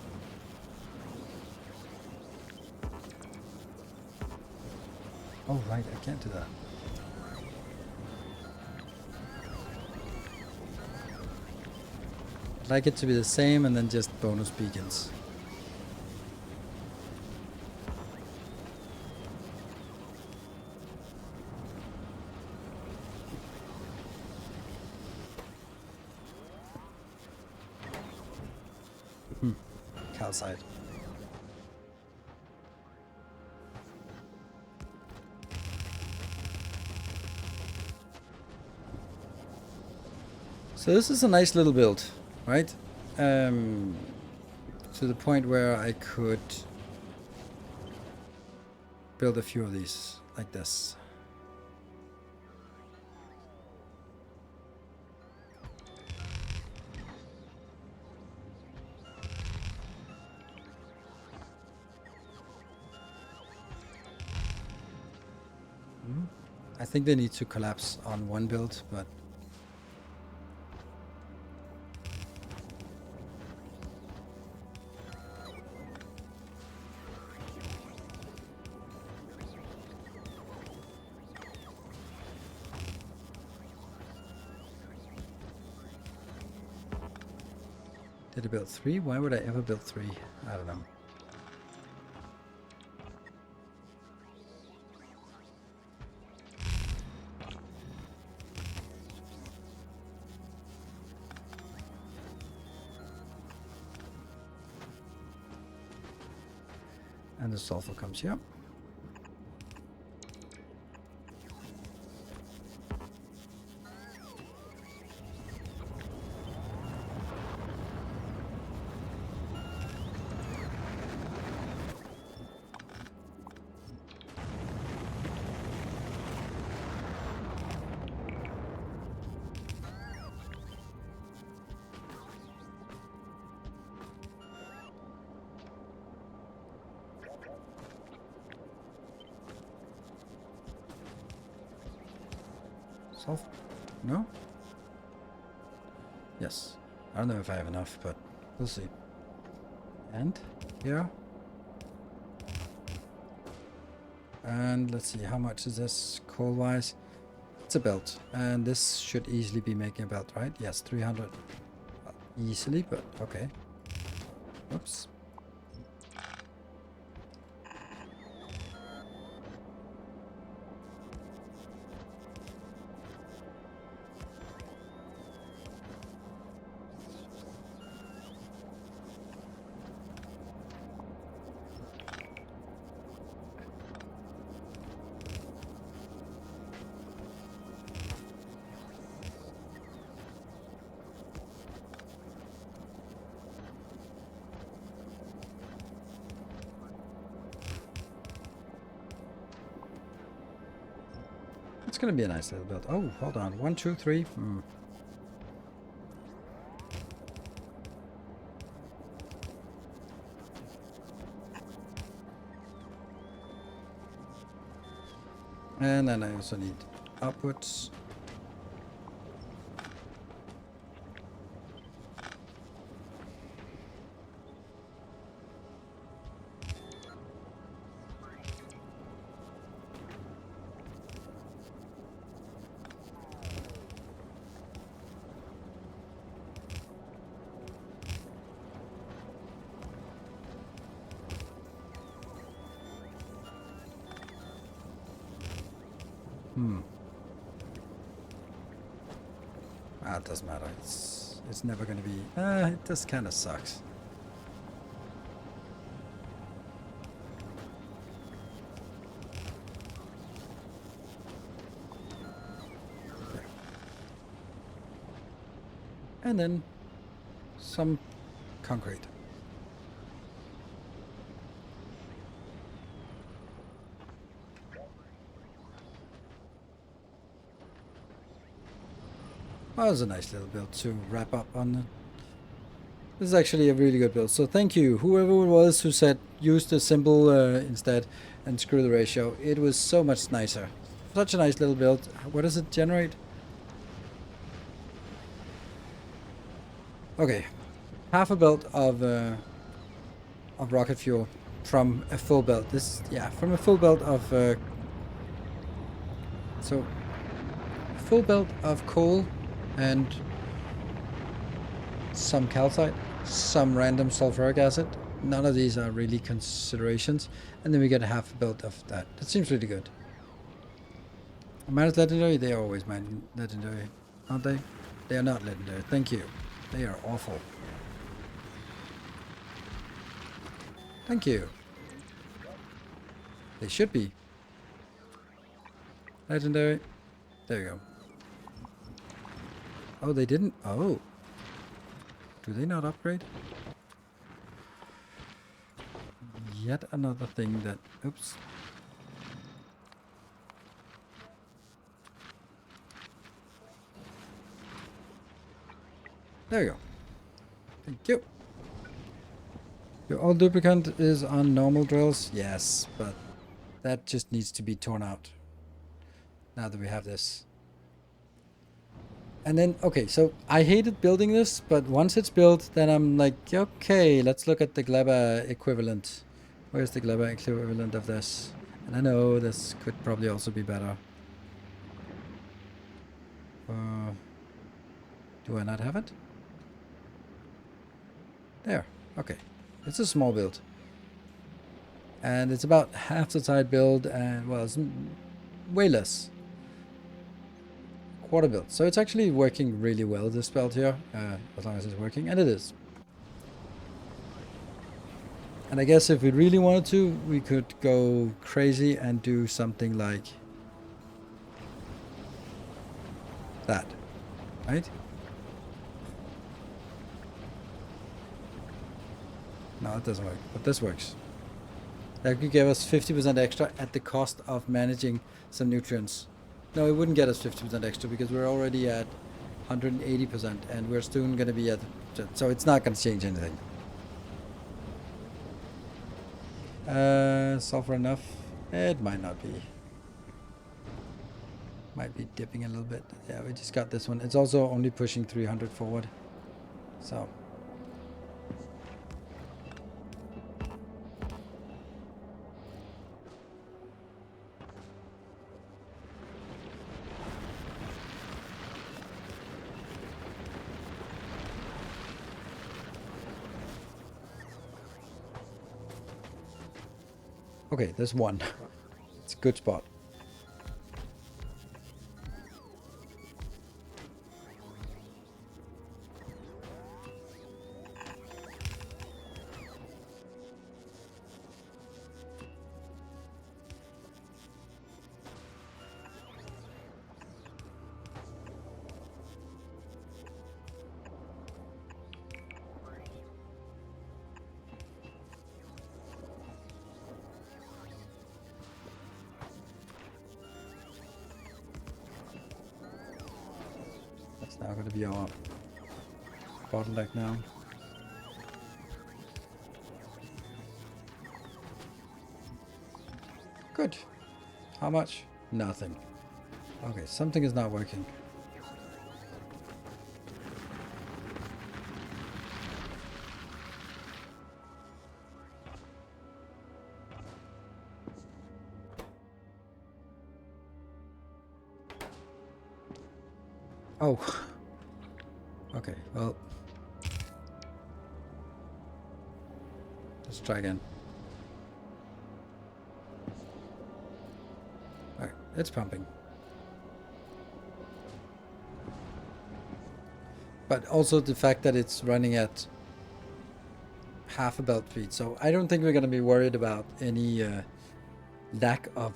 Oh, right, I can't do that. I'd like it to be the same and then just bonus beacons. Calcite. So this is a nice little build, right? To the point where I could build a few of these like this. I think they need to collapse on one build, but did I build 3? Why would I ever build 3? I don't know. And the sulfur comes here. Sulfur? No? Yes. I don't know if I have enough, but we'll see. And here. And let's see, how much is this coal-wise? It's a belt, and this should easily be making a belt, right? Yes, 300. Easily, but okay. Oops. It's gonna be a nice little build. Oh, hold on. 1, 2, 3. And then I also need upwards. It doesn't matter. It's never gonna be. It just kind of sucks. Okay. And then some concrete. Well, that was a nice little build to wrap up on. This is actually a really good build. So thank you, whoever it was who said use the symbol instead and screw the ratio. It was so much nicer. Such a nice little build. What does it generate? Okay, half a belt of rocket fuel from a full belt. From a full belt of full belt of coal and some calcite, some random sulfuric acid. None of these are really considerations. And then we get a half a belt of that. That seems really good. Minus legendary? They are always legendary, aren't they? They are not legendary. Thank you. They are awful. Thank you. They should be. Legendary. There you go. Oh, they didn't? Oh. Do they not upgrade? Yet another thing that... Oops. There you go. Thank you. Your old lubricant is on normal drills? Yes, but that just needs to be torn out. Now that we have this. And then, okay, so I hated building this, but once it's built, then I'm like, okay, let's look at the Gleba equivalent. Where's the Gleba equivalent of this? And I know this could probably also be better. Do I not have it? There, okay. It's a small build. And it's about half the side build, and, well, it's way less. Quarter build. So it's actually working really well, this belt here, as long as it's working, and it is. And I guess if we really wanted to, we could go crazy and do something like that, right? No, it doesn't work, but this works. That could give us 50% extra at the cost of managing some nutrients. No, it wouldn't get us 50% extra because we're already at 180% and we're soon going to be at... So it's not going to change anything. Sulfur enough? It might not be. Might be dipping a little bit. Yeah, we just got this one. It's also only pushing 300 forward. So... Okay, there's one. It's a good spot. That's now going to be our bottleneck now. Good. How much? Nothing. Okay, something is not working. Oh. Okay, well. Let's try again. Alright, it's pumping. But also the fact that it's running at half a belt speed. So I don't think we're going to be worried about any lack of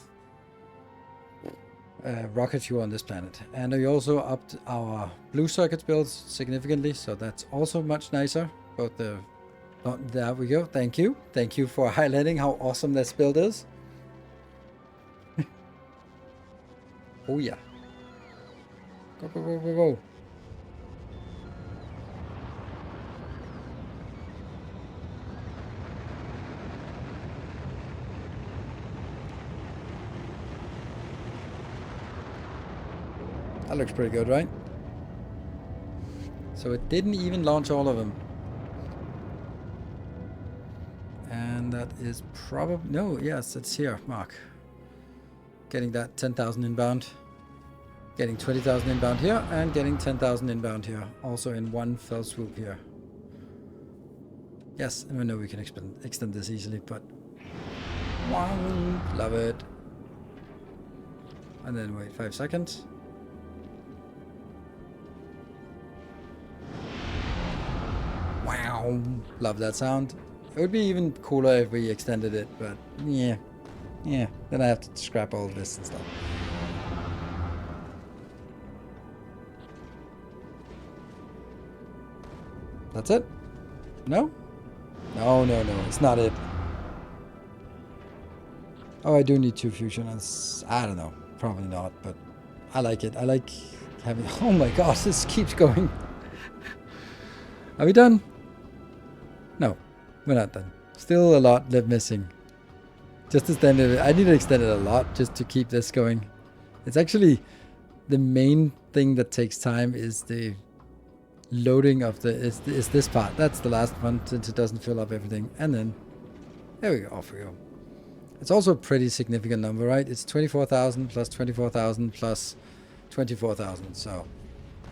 rocket fuel on this planet. And we also upped our blue circuits builds significantly, so that's also much nicer. Both the... Oh, there we go. Thank you. Thank you for highlighting how awesome this build is. Oh yeah. Go, go, go, go, go. That looks pretty good, right? So it didn't even launch all of them. And that is probably... No, yes, it's here, Mark. Getting that 10,000 inbound. Getting 20,000 inbound here, and getting 10,000 inbound here. Also in one fell swoop here. Yes, I know we can extend this easily, but... Wow, love it. And then wait 5 seconds. Wow, love that sound. It would be even cooler if we extended it, but yeah, then I have to scrap all this and stuff. That's it? No? No, it's not it. Oh, I do need 2 fusion. I don't know, probably not, but I like it. I like having... Oh my gosh, this keeps going. Are we done? No, we're not done. Still a lot left missing. Just to extend it, I need to extend it a lot just to keep this going. It's actually the main thing that takes time is the loading of the is this part. That's the last one since it doesn't fill up everything. And then there we go, off we go. It's also a pretty significant number, right? It's 24,000 plus 24,000 plus 24,000. So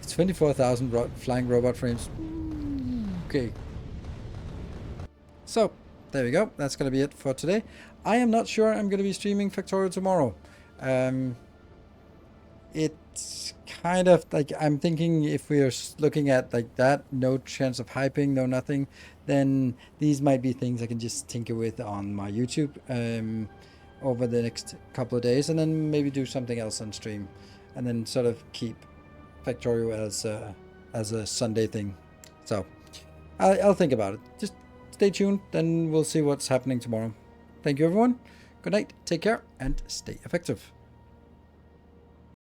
it's 24,000 flying robot frames. Okay. So, there we go. That's going to be it for today. I am not sure I'm going to be streaming Factorio tomorrow. It it's kind of like I'm thinking if we're looking at like that, no chance of hyping, no nothing, then these might be things I can just tinker with on my YouTube over the next couple of days, and then maybe do something else on stream, and then sort of keep Factorio as a Sunday thing. So I'll think about it. Just stay tuned, then we'll see what's happening tomorrow. Thank you, everyone. Good night, take care, and stay effective.